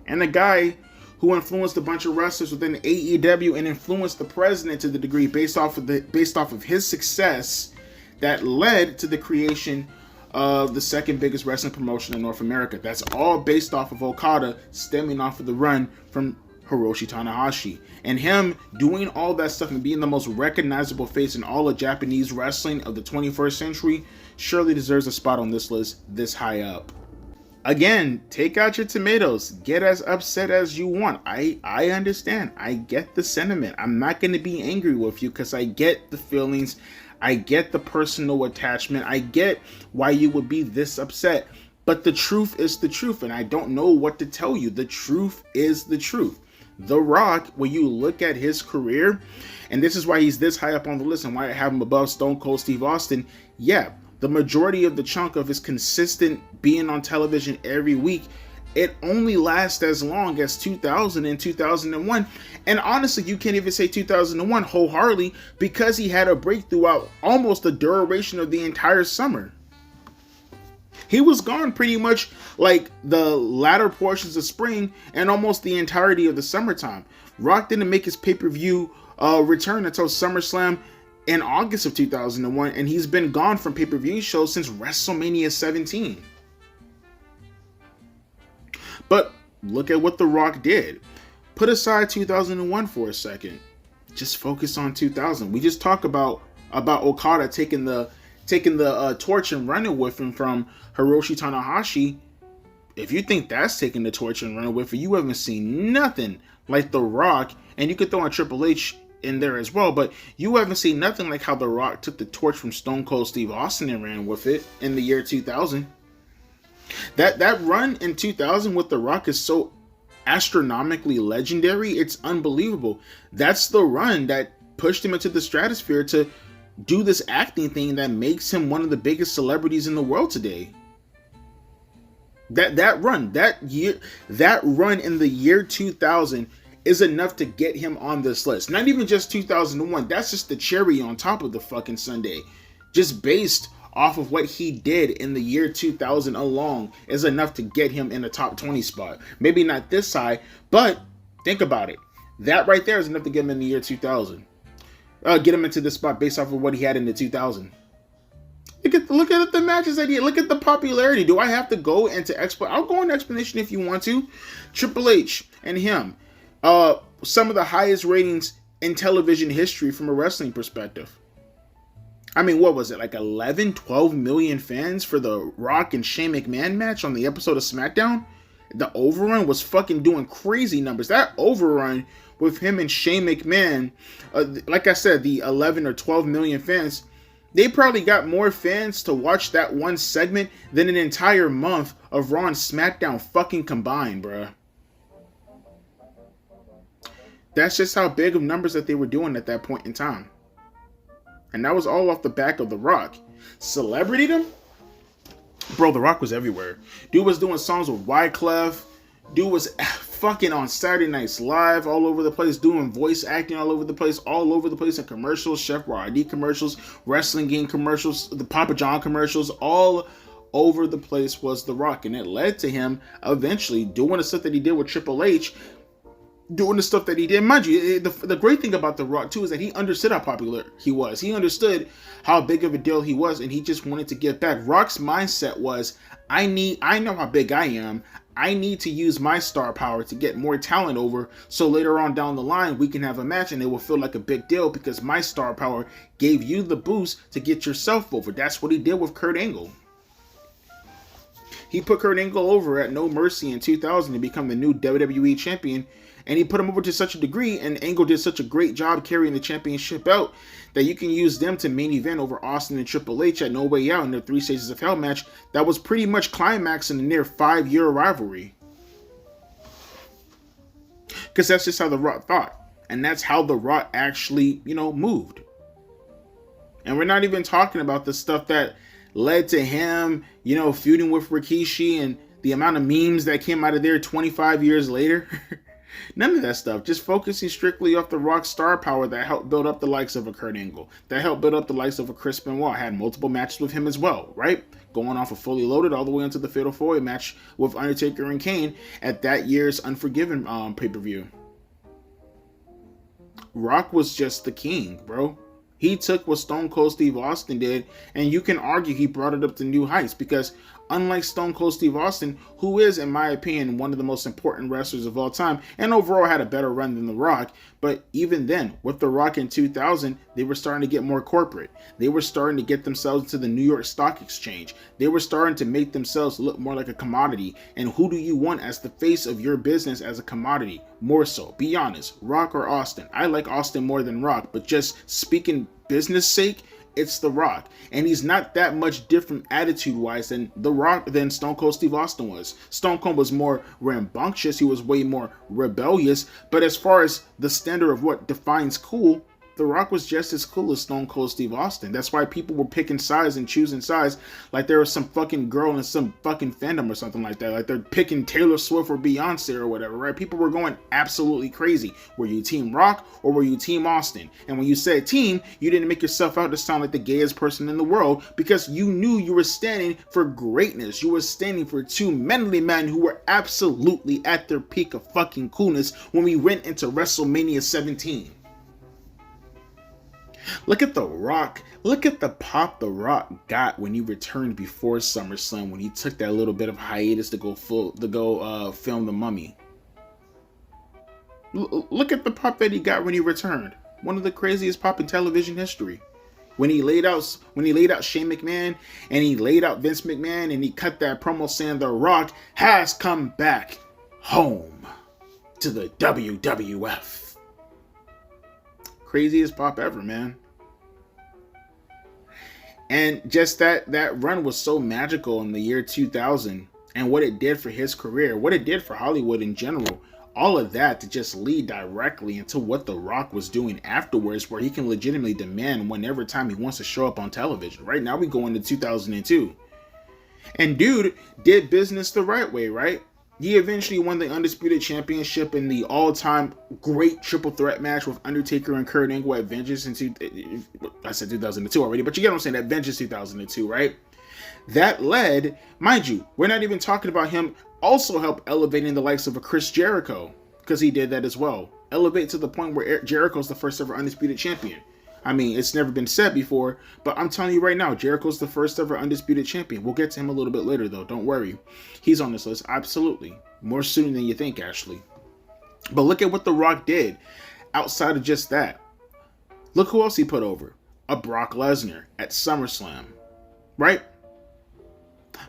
And a guy who influenced a bunch of wrestlers within AEW and influenced the president to the degree based off of his success that led to the creation of the second biggest wrestling promotion in North America. That's all based off of Okada stemming off of the run from Hiroshi Tanahashi. And him doing all that stuff and being the most recognizable face in all of Japanese wrestling of the 21st century surely deserves a spot on this list this high up. Again, take out your tomatoes. Get as upset as you want. I understand. I get the sentiment. I'm not going to be angry with you because I get the feelings. I get the personal attachment. I get why you would be this upset. But the truth is the truth, and I don't know what to tell you. The truth is the truth. The Rock, when you look at his career, and this is why he's this high up on the list and why I have him above Stone Cold Steve Austin, yeah, the majority of the chunk of his consistent being on television every week, it only lasts as long as 2000 and 2001. And honestly, you can't even say 2001 wholeheartedly because he had a break throughout almost the duration of the entire summer. He was gone pretty much like the latter portions of spring and almost the entirety of the summertime. Rock didn't make his pay-per-view return until SummerSlam in August of 2001, and he's been gone from pay-per-view shows since WrestleMania 17. But look at what The Rock did. Put aside 2001 for a second. Just focus on 2000. We just talked about Okada taking the torch and running with him from Hiroshi Tanahashi. If you think that's taking the torch and running with it, you haven't seen nothing like The Rock, and you could throw in Triple H in there as well, but you haven't seen nothing like how The Rock took the torch from Stone Cold Steve Austin and ran with it in the year 2000. That run in 2000 with The Rock is so astronomically legendary, it's unbelievable. That's the run that pushed him into the stratosphere to do this acting thing that makes him one of the biggest celebrities in the world today. That run in the year 2000 is enough to get him on this list. Not even just 2001. That's just the cherry on top of the fucking sundae. Just based off of what he did in the year 2000 alone is enough to get him in the top 20 spot. Maybe not this high, but think about it. That right there is enough to get him in the year 2000. Get him into the spot based off of what he had in the 2000. Look at the matches I did. Look at the popularity. Do I have to go into explanation? I'll go into explanation if you want to. Triple H and him, some of the highest ratings in television history from a wrestling perspective. I mean, what was it, like 11, 12 million fans for the Rock and Shane McMahon match on the episode of SmackDown? The overrun was fucking doing crazy numbers. That overrun with him and Shane McMahon, like I said, the 11 or 12 million fans, they probably got more fans to watch that one segment than an entire month of Raw and SmackDown fucking combined, bruh. That's just how big of numbers that they were doing at that point in time. And that was all off the back of The Rock. Celebritydom? Bro, The Rock was everywhere. Dude was doing songs with Wyclef. Dude was fucking on Saturday Nights Live all over the place, doing voice acting all over the place in commercials, Chef Boyardee commercials, wrestling game commercials, the Papa John commercials, all over the place was The Rock. And it led to him eventually doing the stuff that he did with Triple H, doing the stuff that he did. Mind you, the great thing about The Rock too is that he understood how popular he was. He understood how big of a deal he was, and he just wanted to give back. Rock's mindset was, I know how big I am. I need to use my star power to get more talent over, so later on down the line we can have a match and it will feel like a big deal because my star power gave you the boost to get yourself over. That's what he did with Kurt Angle. He put Kurt Angle over at No Mercy in 2000 to become the new WWE champion, and he put him over to such a degree, and Angle did such a great job carrying the championship out, that you can use them to main event over Austin and Triple H at No Way Out in their 3 Stages of Hell match that was pretty much climaxing in their 5-year rivalry. Because that's just how The Rock thought. And that's how The Rock actually, moved. And we're not even talking about the stuff that led to him, feuding with Rikishi and the amount of memes that came out of there 25 years later. None of that stuff. Just focusing strictly off The Rock's star power that helped build up the likes of a Kurt Angle, that helped build up the likes of a Chris Benoit. Had multiple matches with him as well, right? Going off of Fully Loaded all the way into the Fatal 4-Way match with Undertaker and Kane at that year's Unforgiven pay-per-view. Rock was just the king, bro. He took what Stone Cold Steve Austin did, and you can argue he brought it up to new heights, because unlike Stone Cold Steve Austin, who is, in my opinion, one of the most important wrestlers of all time, and overall had a better run than The Rock, but even then, with The Rock in 2000, they were starting to get more corporate. They were starting to get themselves to the New York Stock Exchange. They were starting to make themselves look more like a commodity. And who do you want as the face of your business as a commodity? More so, be honest, Rock or Austin? I like Austin more than Rock, but just speaking business sake, it's The Rock. And he's not that much different attitude-wise than Stone Cold Steve Austin was. Stone Cold was more rambunctious. He was way more rebellious. But as far as the standard of what defines cool, The Rock was just as cool as Stone Cold Steve Austin. That's why people were picking sides and choosing sides like there was some fucking girl in some fucking fandom or something like that. Like they're picking Taylor Swift or Beyonce or whatever, right? People were going absolutely crazy. Were you Team Rock or were you Team Austin? And when you said team, you didn't make yourself out to sound like the gayest person in the world, because you knew you were standing for greatness. You were standing for two manly men who were absolutely at their peak of fucking coolness when we went into WrestleMania 17. Look at The Rock. Look at the pop The Rock got when he returned before SummerSlam, when he took that little bit of hiatus to go film The Mummy. Look at the pop that he got when he returned. One of the craziest pop in television history. When he laid out Shane McMahon and he laid out Vince McMahon and he cut that promo saying The Rock has come back home to the WWF. Craziest pop ever, man. And just that run was so magical in the year 2000, and what it did for his career, what it did for Hollywood in general, all of that to just lead directly into what The Rock was doing afterwards, where he can legitimately demand whenever time he wants to show up on television. Right now we go into 2002. And dude did business the right way, right? He eventually won the Undisputed Championship in the all-time great triple threat match with Undertaker and Kurt Angle at Vengeance I said 2002 already, but you get what I'm saying, at Vengeance 2002, right? That led, mind you, we're not even talking about him also helped elevating the likes of a Chris Jericho, because he did that as well. Elevate to the point where Jericho's the first ever Undisputed Champion. I mean, it's never been said before, but I'm telling you right now, Jericho's the first ever undisputed champion. We'll get to him a little bit later, though. Don't worry. He's on this list. Absolutely. More soon than you think, actually. But look at what The Rock did outside of just that. Look who else he put over. A Brock Lesnar at SummerSlam. Right?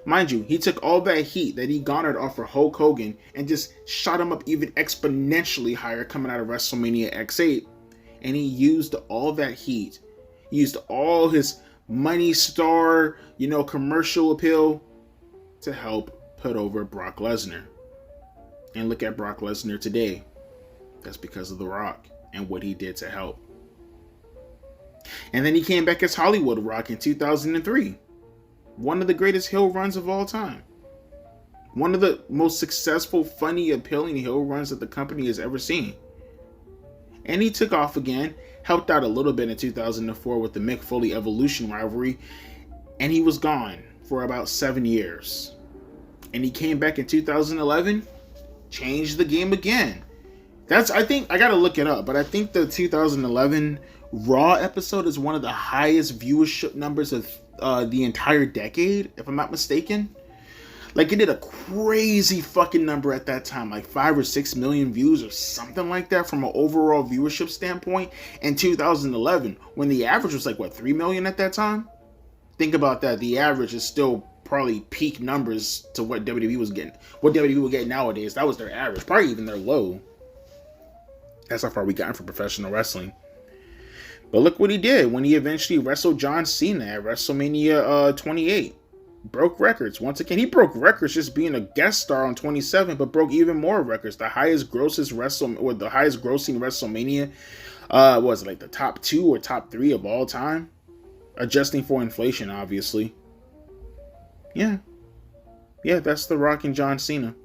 Mind you, he took all that heat that he garnered off of Hulk Hogan and just shot him up even exponentially higher coming out of WrestleMania X8. And he used all that heat, used all his money star, commercial appeal to help put over Brock Lesnar. And look at Brock Lesnar today. That's because of The Rock and what he did to help. And then he came back as Hollywood Rock in 2003. One of the greatest heel runs of all time. One of the most successful, funny, appealing heel runs that the company has ever seen. And he took off again, helped out a little bit in 2004 with the Mick Foley Evolution rivalry, and he was gone for about 7 years. And he came back in 2011, changed the game again. I think, I gotta look it up, but I think the 2011 Raw episode is one of the highest viewership numbers of the entire decade, if I'm not mistaken. Like, it did a crazy fucking number at that time, like 5 or 6 million views or something like that from an overall viewership standpoint in 2011, when the average was like, 3 million at that time? Think about that. The average is still probably peak numbers to what WWE was getting. What WWE would get nowadays, that was their average, probably even their low. That's how far we gotten from professional wrestling. But look what he did when he eventually wrestled John Cena at WrestleMania 28. Broke records. Once again, he broke records just being a guest star on 27, but broke even more records. The highest grossing WrestleMania was it like the top 2 or top 3 of all time? Adjusting for inflation, obviously. Yeah, that's The Rock and John Cena.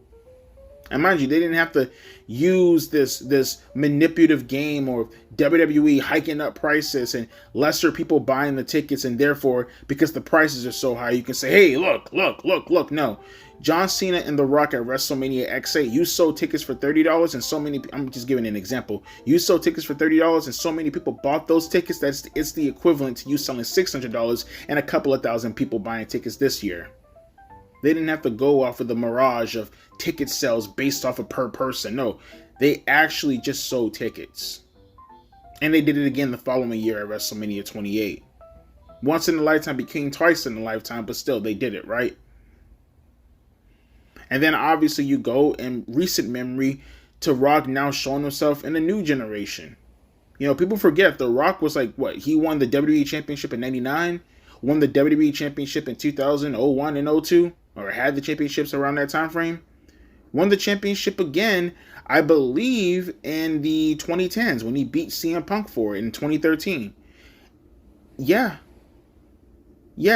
And mind you, they didn't have to use this manipulative game or WWE hiking up prices and lesser people buying the tickets, and therefore, because the prices are so high, you can say, hey, look. No. John Cena and The Rock at WrestleMania X8, you sold tickets for $30 and so many, I'm just giving an example. You sold tickets for $30 and so many people bought those tickets, it's the equivalent to you selling $600 and a couple of thousand people buying tickets this year. They didn't have to go off of the mirage of ticket sales based off of per person. No, they actually just sold tickets. And they did it again the following year at WrestleMania 28. Once in a lifetime became twice in a lifetime, but still, they did it, right? And then obviously you go in recent memory to Rock now showing himself in a new generation. People forget The Rock was like, he won the WWE Championship in 99, won the WWE Championship in 2000, 01, and 02, or had the championships around that time frame. Won the championship again, I believe, in the 2010s when he beat CM Punk for it in 2013. Yeah,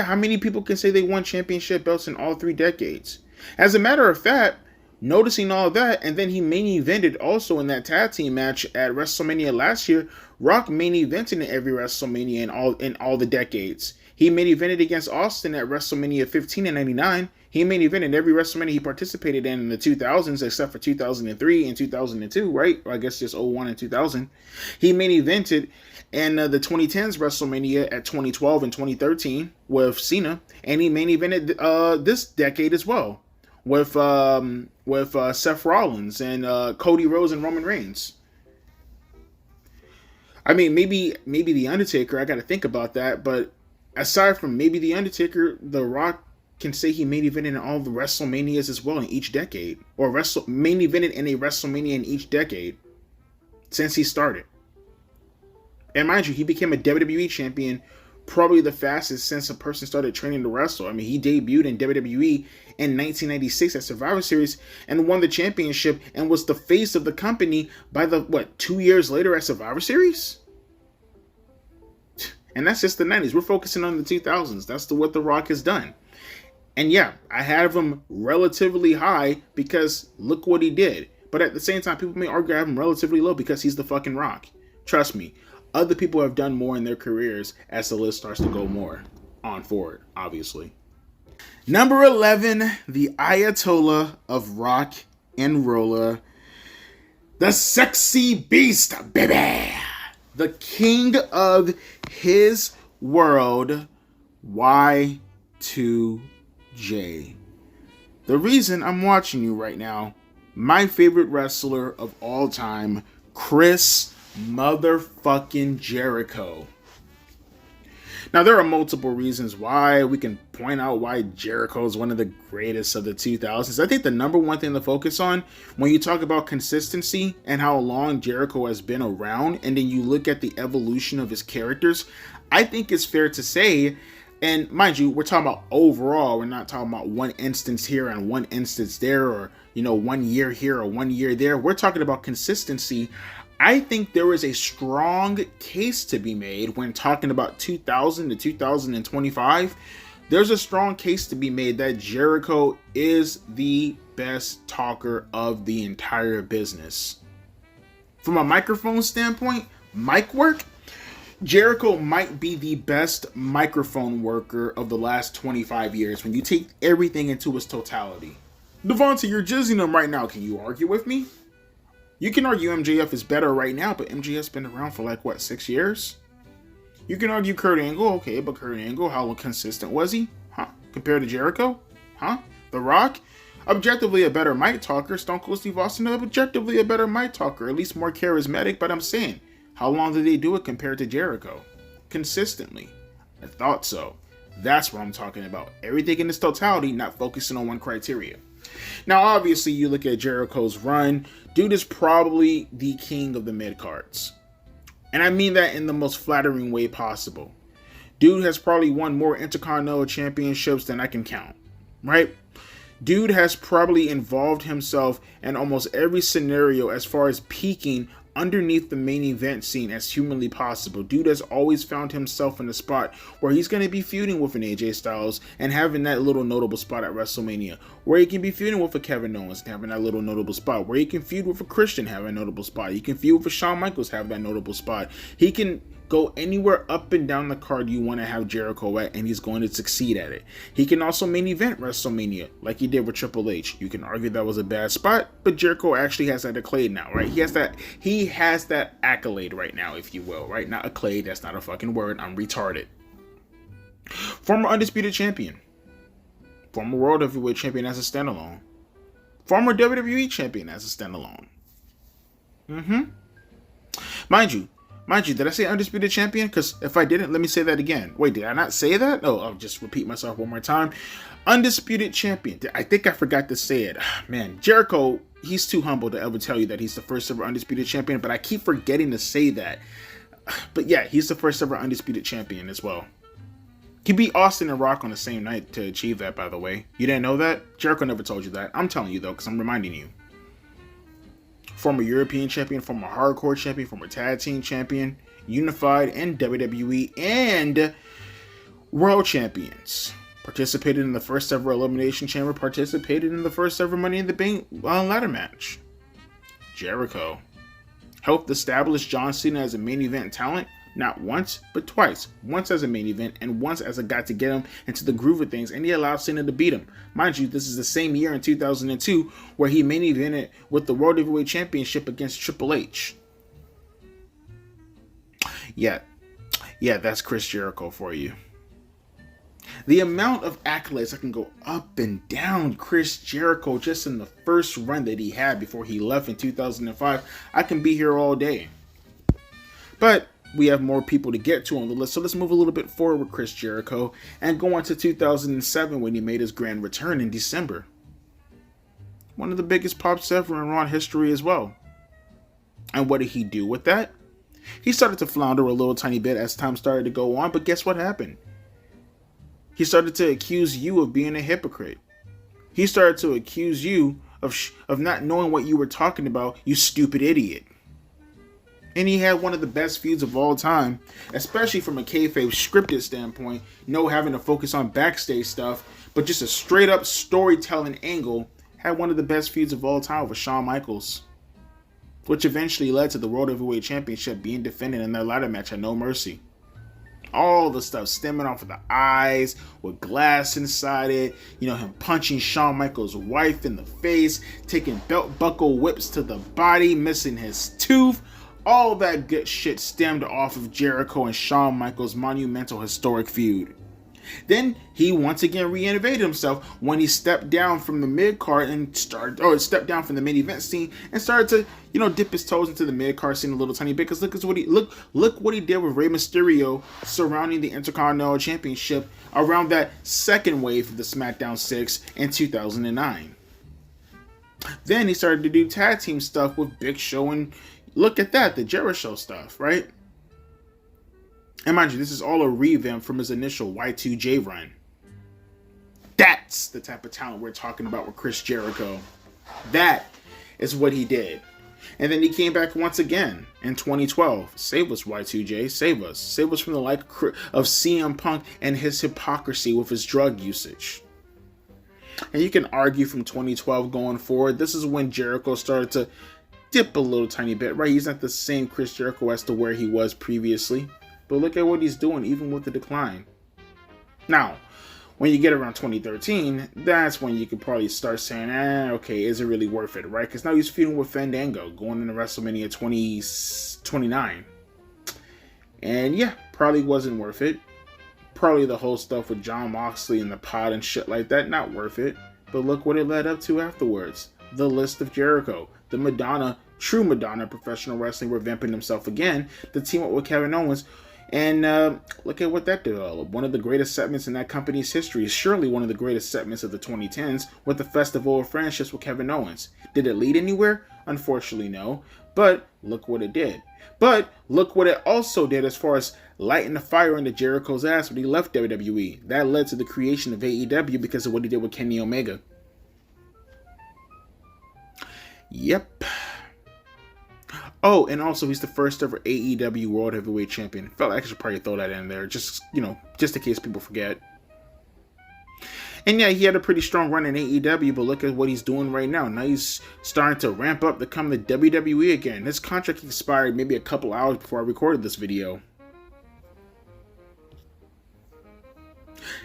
how many people can say they won championship belts in all 3 decades? As a matter of fact, noticing all that, and then he main evented also in that tag team match at WrestleMania last year. Rock main evented in every WrestleMania in all the decades. He main evented against Austin at WrestleMania 15 and 99. He main evented every WrestleMania he participated in the 2000s, except for 2003 and 2002, right? Or I guess just 01 and 2000. He main evented in the 2010s WrestleMania at 2012 and 2013 with Cena, and he main evented this decade as well with Seth Rollins and Cody Rhodes and Roman Reigns. I mean, maybe The Undertaker, I got to think about that, but aside from maybe The Undertaker, The Rock can say he main evented in all the WrestleManias as well in each decade, or main evented in a WrestleMania in each decade since he started. And mind you, he became a WWE champion probably the fastest since a person started training to wrestle. I mean, he debuted in WWE in 1996 at Survivor Series and won the championship and was the face of the company by 2 years later at Survivor Series? And that's just the 90s. We're focusing on the 2000s. That's what The Rock has done. And yeah, I have him relatively high because look what he did. But at the same time, people may argue I have him relatively low because he's the fucking Rock. Trust me, other people have done more in their careers as the list starts to go more on forward, obviously. Number 11, the Ayatollah of rock and roller, the sexy beast, baby. the king of his world, Y2J. The reason I'm watching you right now, my favorite wrestler of all time, Chris motherfucking Jericho. Now, there are multiple reasons why. We can point out why Jericho is one of the greatest of the 2000s. I think the number one thing to focus on when you talk about consistency and how long Jericho has been around, and then you look at the evolution of his characters, I think it's fair to say, and mind you, we're talking about overall, we're not talking about one instance here and one instance there, or, 1 year here or 1 year there. We're talking about consistency. I think there is a strong case to be made when talking about 2000 to 2025. There's a strong case to be made that Jericho is the best talker of the entire business. From a microphone standpoint, mic work, Jericho might be the best microphone worker of the last 25 years when you take everything into its totality. Devontae, you're jizzing him right now. Can you argue with me? You can argue MJF is better right now, but MJF's been around for 6 years? You can argue Kurt Angle, okay, but Kurt Angle, how consistent was he? Compared to Jericho? The Rock? Objectively a better mic talker. Stone Cold Steve Austin, objectively a better mic talker, at least more charismatic, but I'm saying, how long did they do it compared to Jericho? Consistently. I thought so. That's what I'm talking about. Everything in its totality, not focusing on one criteria. Now, obviously, you look at Jericho's run, dude is probably the king of the mid-cards. And I mean that in the most flattering way possible. Dude has probably won more Intercontinental Championships than I can count, right? Dude has probably involved himself in almost every scenario as far as peaking underneath the main event scene as humanly possible. Dude has always found himself in a spot where he's going to be feuding with an AJ Styles and having that little notable spot at WrestleMania, where he can be feuding with a Kevin Owens and having that little notable spot, where he can feud with a Christian, having a notable spot, he can feud with a Shawn Michaels, having that notable spot. He can go anywhere up and down the card you want to have Jericho at, and he's going to succeed at it. He can also main event WrestleMania, like he did with Triple H. You can argue that was a bad spot, but Jericho actually has that accolade now, right? He has that accolade right now, if you will, right? Not accolade, that's not a fucking word, I'm retarded. Former Undisputed Champion. Former World Heavyweight Champion as a standalone. Former WWE Champion as a standalone. Mind you, did I say Undisputed Champion? Because if I didn't, let me say that again. Wait, did I not say that? No, I'll just repeat myself one more time. Undisputed Champion. I think I forgot to say it. Man, Jericho, he's too humble to ever tell you that he's the first ever Undisputed Champion, but I keep forgetting to say that. But yeah, he's the first ever Undisputed Champion as well. He beat Austin and Rock on the same night to achieve that, by the way. You didn't know that? Jericho never told you that. I'm telling you, though, because I'm reminding you. Former European Champion, former Hardcore Champion, former Tag Team Champion, Unified and WWE, and World Champions. Participated in the first ever Elimination Chamber, participated in the first ever Money in the Bank ladder match. Jericho helped establish John Cena as a main event talent, not once, but twice. Once as a main event, and once as a guy to get him into the groove of things, and he allowed Cena to beat him. Mind you, this is the same year in 2002 where he main evented with the World Heavyweight Championship against Triple H. Yeah, that's Chris Jericho for you. The amount of accolades that can go up and down Chris Jericho just in the first run that he had before he left in 2005, I can be here all day. But we have more people to get to on the list, so let's move a little bit forward with Chris Jericho and go on to 2007 when he made his grand return in December. One of the biggest pops ever in Raw history as well. And what did he do with that? He started to flounder a little tiny bit as time started to go on, but guess what happened? He started to accuse you of being a hypocrite. He started to accuse you of not knowing what you were talking about, you stupid idiot. And he had one of the best feuds of all time, especially from a kayfabe scripted standpoint, no having to focus on backstage stuff, but just a straight up storytelling angle, had one of the best feuds of all time with Shawn Michaels, which eventually led to the World Heavyweight Championship being defended in their ladder match at No Mercy. All the stuff stemming off of the eyes with glass inside it, him punching Shawn Michaels' wife in the face, taking belt buckle whips to the body, missing his tooth. All that good shit stemmed off of Jericho and Shawn Michaels' monumental historic feud. Then he once again reinnovated himself when he stepped down from the mid card and stepped down from the main event scene and started to, dip his toes into the mid card scene a little tiny bit. Because look what he did with Rey Mysterio surrounding the Intercontinental Championship around that second wave of the SmackDown 6 in 2009. Then he started to do tag team stuff with Big Show and look at that, the Jericho stuff, right? And mind you, this is all a revamp from his initial Y2J run. That's the type of talent we're talking about with Chris Jericho. That is what he did. And then he came back once again in 2012. Save us, Y2J. Save us. Save us from the like of CM Punk and his hypocrisy with his drug usage. And you can argue from 2012 going forward, this is when Jericho started to dip a little tiny bit, right? He's not the same Chris Jericho as to where he was previously. But look at what he's doing, even with the decline. Now, when you get around 2013, that's when you could probably start saying, okay, is it really worth it, right? Because now he's feuding with Fandango, going into WrestleMania 29. And yeah, probably wasn't worth it. Probably the whole stuff with Jon Moxley and the pod and shit like that, not worth it. But look what it led up to afterwards. The List of Jericho, the Madonna, true Madonna professional wrestling revamping himself again, to team up with Kevin Owens. And look at what that developed. One of the greatest segments in that company's history. Surely one of the greatest segments of the 2010s with the Festival of Friendships with Kevin Owens. Did it lead anywhere? Unfortunately, no. But look what it did. But look what it also did as far as lighting the fire under Jericho's ass when he left WWE. That led to the creation of AEW because of what he did with Kenny Omega. Yep. Oh, and also he's the first ever AEW World Heavyweight Champion. Felt like I should probably throw that in there, just in case people forget. And yeah, he had a pretty strong run in AEW, but look at what he's doing right now. Now he's starting to ramp up to come to WWE again. His contract expired maybe a couple hours before I recorded this video.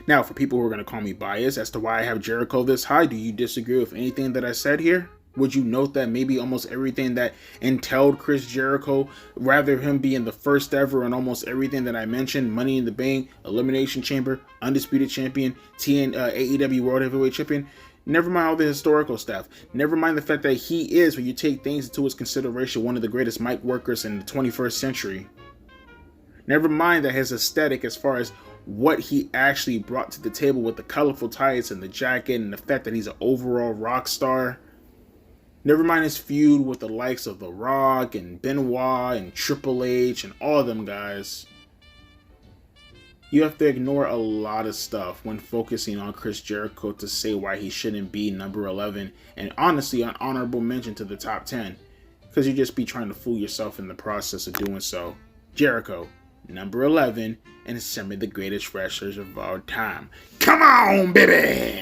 Now, for people who are going to call me biased as to why I have Jericho this high, do you disagree with anything that I said here? Would you note that maybe almost everything that entailed Chris Jericho, rather him being the first ever and almost everything that I mentioned, Money in the Bank, Elimination Chamber, Undisputed Champion, AEW World Heavyweight Champion, never mind all the historical stuff, never mind the fact that he is, when you take things into his consideration, one of the greatest mic workers in the 21st century. Never mind that his aesthetic as far as what he actually brought to the table with the colorful tights and the jacket and the fact that he's an overall rock star. Never mind his feud with the likes of The Rock and Benoit and Triple H and all of them guys. You have to ignore a lot of stuff when focusing on Chris Jericho to say why he shouldn't be number 11 and honestly an honorable mention to the top 10. Because you just be trying to fool yourself in the process of doing so. Jericho, number 11, and some of the greatest wrestlers of all time. Come on, baby!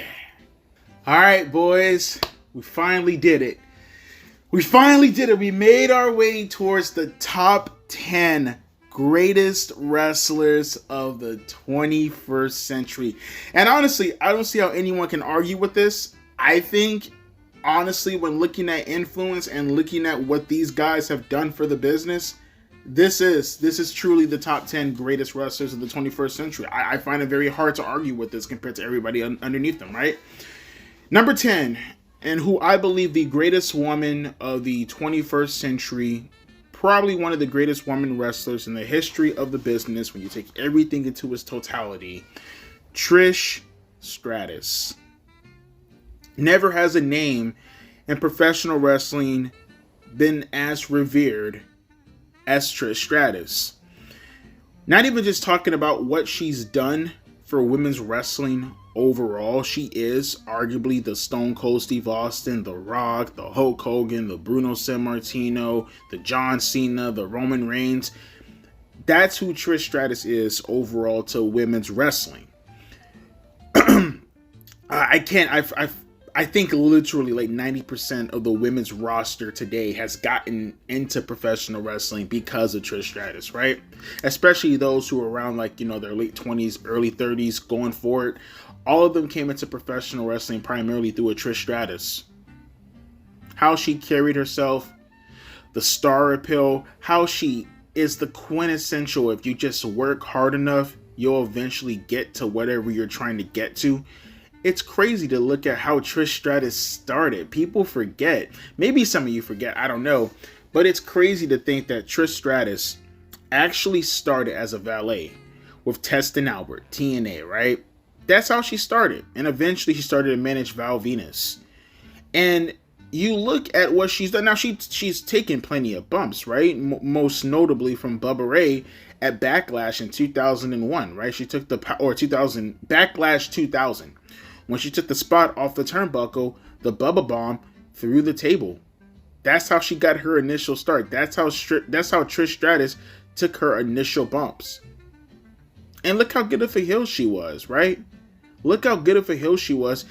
Alright, boys. We finally did it. We made our way towards the top 10 greatest wrestlers of the 21st century. And honestly, I don't see how anyone can argue with this. I think, honestly, when looking at influence and looking at what these guys have done for the business, this is truly the top 10 greatest wrestlers of the 21st century. I find it very hard to argue with this compared to everybody underneath them, right? Number 10. And who I believe the greatest woman of the 21st century, probably one of the greatest women wrestlers in the history of the business when you take everything into its totality, Trish Stratus. Never has a name in professional wrestling been as revered as Trish Stratus. Not even just talking about what she's done for women's wrestling overall, she is arguably the Stone Cold Steve Austin, The Rock, the Hulk Hogan, the Bruno Sammartino, the John Cena, the Roman Reigns. That's who Trish Stratus is overall to women's wrestling. I think literally like 90% of the women's roster today has gotten into professional wrestling because of Trish Stratus, right? Especially those who are around like, their late 20s, early 30s going forward. All of them came into professional wrestling primarily through a Trish Stratus. How she carried herself, the star appeal, how she is the quintessential, if you just work hard enough, you'll eventually get to whatever you're trying to get to. It's crazy to look at how Trish Stratus started. People forget. Maybe some of you forget, I don't know. But it's crazy to think that Trish Stratus actually started as a valet with Test and Albert, TNA, right? That's how she started. And eventually she started to manage Val Venus. And you look at what she's done. Now, she's taken plenty of bumps, right? Most notably from Bubba Ray at Backlash in 2001, right? She took Backlash 2000. When she took the spot off the turnbuckle, the Bubba Bomb through the table. That's how she got her initial start. That's how Trish Stratus took her initial bumps. And look how good of a heel she was, right? Look how good of a heel she was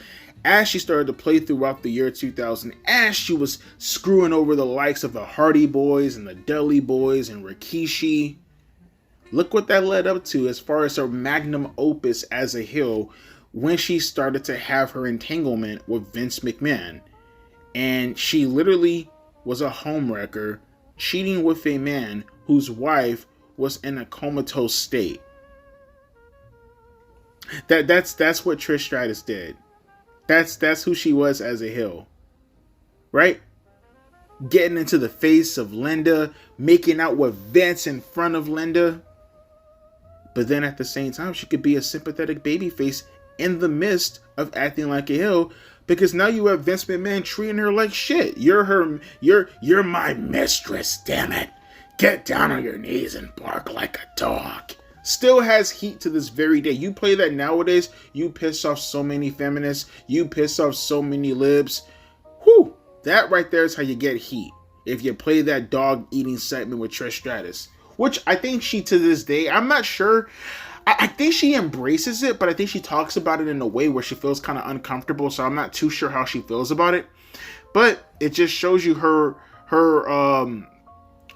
as she started to play throughout the year 2000, as she was screwing over the likes of the Hardy Boys and the Dudley Boys and Rikishi. Look what that led up to as far as her magnum opus as a heel when she started to have her entanglement with Vince McMahon. And she literally was a homewrecker, cheating with a man whose wife was in a comatose state. That's what Trish Stratus did. That's who she was as a heel. Right? Getting into the face of Linda, making out with Vince in front of Linda. But then at the same time, she could be a sympathetic babyface in the midst of acting like a heel, because now you have Vince McMahon treating her like shit. You're my mistress, damn it. Get down on your knees and bark like a dog. Still has heat to this very day. You play that nowadays, you piss off so many feminists, you piss off so many libs. Whew, that right there is how you get heat. If you play that dog eating segment with Trish Stratus, which I think she, to this day, I'm not sure. I think she embraces it, but I think she talks about it in a way where she feels kind of uncomfortable, so I'm not too sure how she feels about it. But it just shows you her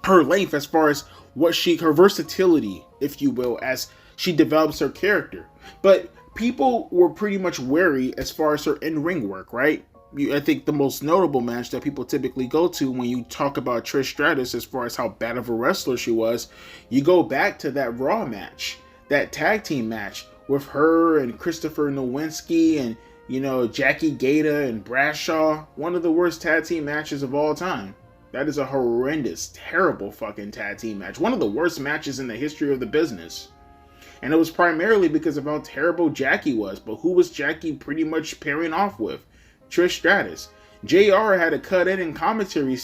length as far as her versatility, if you will, as she develops her character. But people were pretty much wary as far as her in-ring work, right? I think the most notable match that people typically go to when you talk about Trish Stratus as far as how bad of a wrestler she was, you go back to that Raw match, that tag team match with her and Christopher Nowinski and, Jackie Gata and Bradshaw. One of the worst tag team matches of all time. That is a horrendous, terrible fucking tag team match. One of the worst matches in the history of the business. And it was primarily because of how terrible Jackie was. But who was Jackie pretty much pairing off with? Trish Stratus. JR had to cut in commentary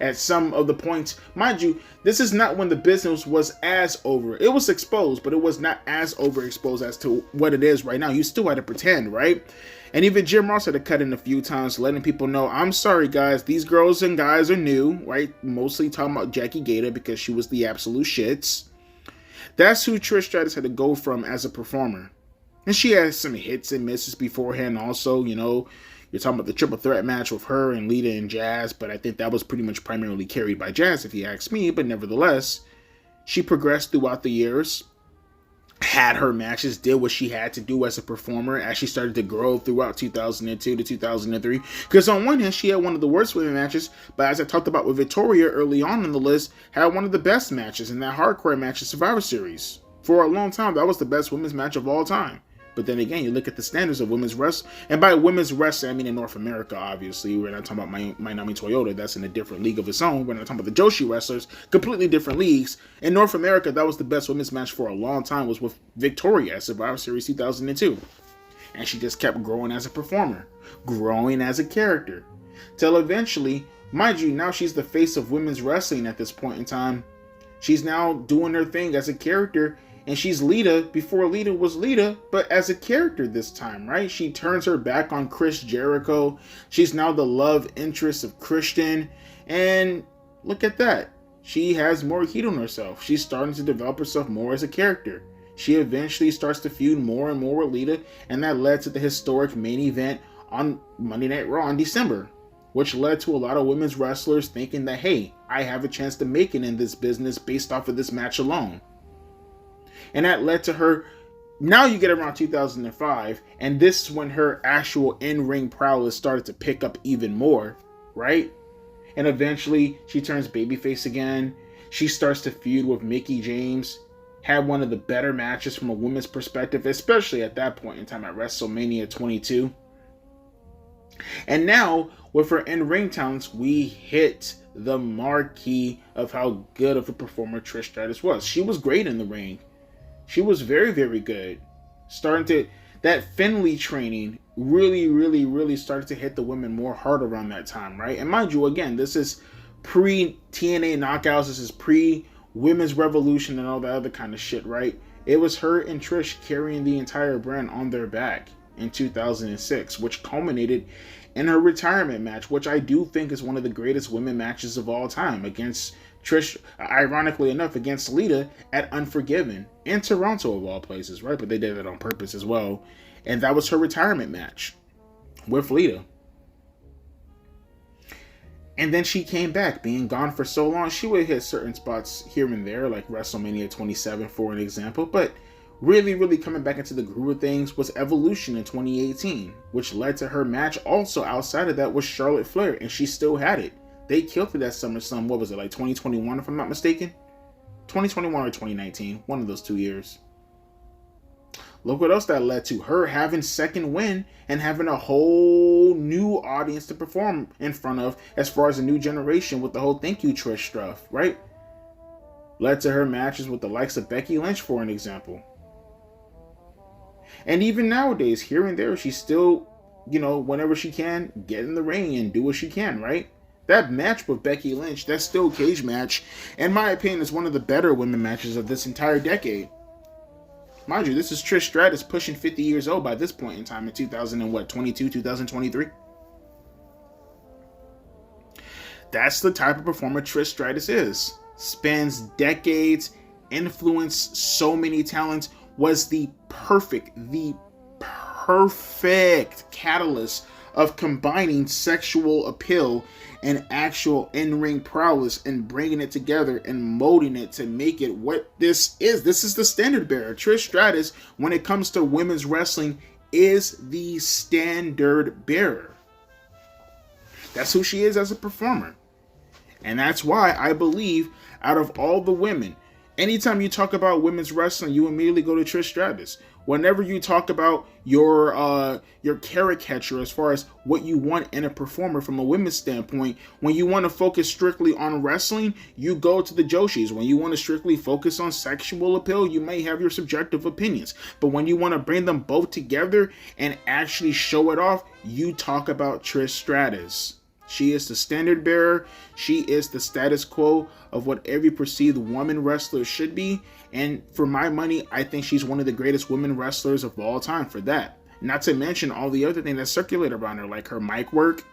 at some of the points. Mind you, this is not when the business was as over. It was exposed, but it was not as overexposed as to what it is right now. You still had to pretend, right? And even Jim Ross had to cut in a few times, letting people know, I'm sorry, guys, these girls and guys are new, right? Mostly talking about Jackie Gata because she was the absolute shits. That's who Trish Stratus had to go from as a performer. And she had some hits and misses beforehand also, You're talking about the triple threat match with her and Lita and Jazz, but I think that was pretty much primarily carried by Jazz, if you ask me. But nevertheless, she progressed throughout the years, had her matches, did what she had to do as a performer as she started to grow throughout 2002 to 2003. Because on one hand, she had one of the worst women matches, but as I talked about with Victoria early on in the list, had one of the best matches in that hardcore match of Survivor Series. For a long time, that was the best women's match of all time. But then again, you look at the standards of women's wrestling, and by women's wrestling, I mean in North America, obviously. We're not talking about Minami Toyota, that's in a different league of its own. We're not talking about the Joshi wrestlers, completely different leagues. In North America, that was the best women's match for a long time, was with Victoria at Survivor Series 2002. And she just kept growing as a performer, growing as a character, till eventually, mind you, now she's the face of women's wrestling at this point in time. She's now doing her thing as a character. And she's Lita before Lita was Lita, but as a character this time, right? She turns her back on Chris Jericho. She's now the love interest of Christian. And look at that. She has more heat on herself. She's starting to develop herself more as a character. She eventually starts to feud more and more with Lita. And that led to the historic main event on Monday Night Raw in December, which led to a lot of women's wrestlers thinking that, hey, I have a chance to make it in this business based off of this match alone. And that led to her, now you get around 2005, and this is when her actual in-ring prowess started to pick up even more, right? And eventually, she turns babyface again. She starts to feud with Mickie James. Had one of the better matches from a women's perspective, especially at that point in time at WrestleMania 22. And now, with her in-ring talents, we hit the marquee of how good of a performer Trish Stratus was. She was great in the ring. She was very, very good. That Finley training really started to hit the women more hard around that time, right? And mind you, again, this is pre-TNA knockouts. This is pre-women's revolution and all that other kind of shit, right? It was her and Trish carrying the entire brand on their back in 2006, which culminated in her retirement match, which I do think is one of the greatest women matches of all time, against Trish, ironically enough, against Lita at Unforgiven in Toronto of all places, right? But they did it on purpose as well. And that was her retirement match with Lita. And then she came back, being gone for so long. She would hit certain spots here and there, like WrestleMania 27 for an example, but really coming back into the groove of things was Evolution in 2018, which led to her match also outside of that with Charlotte Flair, and she still had it. They killed it at SummerSlam, what was it, like 2021 if I'm not mistaken? 2021 or 2019, one of those 2 years. Look what else that led to. Her having second win and having a whole new audience to perform in front of as far as a new generation with the whole Thank You Trish stuff, right? Led to her matches with the likes of Becky Lynch, for an example. And even nowadays, here and there, she's still, whenever she can, get in the ring and do what she can, right? That match with Becky Lynch, that steel cage match, in my opinion, is one of the better women matches of this entire decade. Mind you, this is Trish Stratus pushing 50 years old by this point in time in 2023. That's the type of performer Trish Stratus is. Spans decades, influenced so many talents, was the perfect catalyst of combining sexual appeal and actual in-ring prowess and bringing it together and molding it to make it what this is. This is the standard bearer. Trish Stratus, when it comes to women's wrestling, is the standard bearer. That's who she is as a performer. And that's why I believe out of all the women, anytime you talk about women's wrestling, you immediately go to Trish Stratus. Whenever you talk about your caricature as far as what you want in a performer from a women's standpoint, when you want to focus strictly on wrestling, you go to the Joshis. When you want to strictly focus on sexual appeal, you may have your subjective opinions. But when you want to bring them both together and actually show it off, you talk about Trish Stratus. She is the standard bearer. She is the status quo of what every perceived woman wrestler should be. And for my money, I think she's one of the greatest women wrestlers of all time for that. Not to mention all the other things that circulate around her, like her mic work,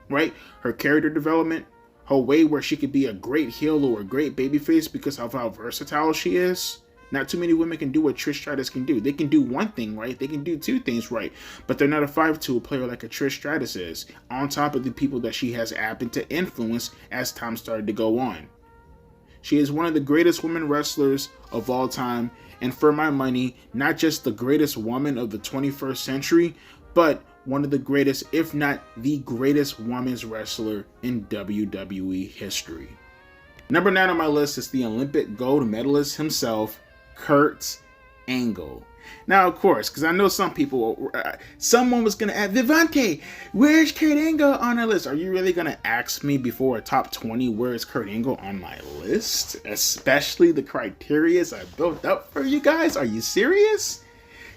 right? Her character development, her way where she could be a great heel or a great babyface because of how versatile she is. Not too many women can do what Trish Stratus can do. They can do one thing right. They can do two things right. But they're not a 5-tool player like a Trish Stratus is. On top of the people that she has happened to influence as time started to go on. She is one of the greatest women wrestlers of all time. And for my money, not just the greatest woman of the 21st century, but one of the greatest, if not the greatest women's wrestler in WWE history. Number 9 on my list is the Olympic gold medalist himself, Kurt Angle. Now, of course, because I know some people, someone was going to ask, Vivante, where's Kurt Angle on our list? Are you really going to ask me before a top 20 where is Kurt Angle on my list? Especially the criteria I built up for you guys? Are you serious?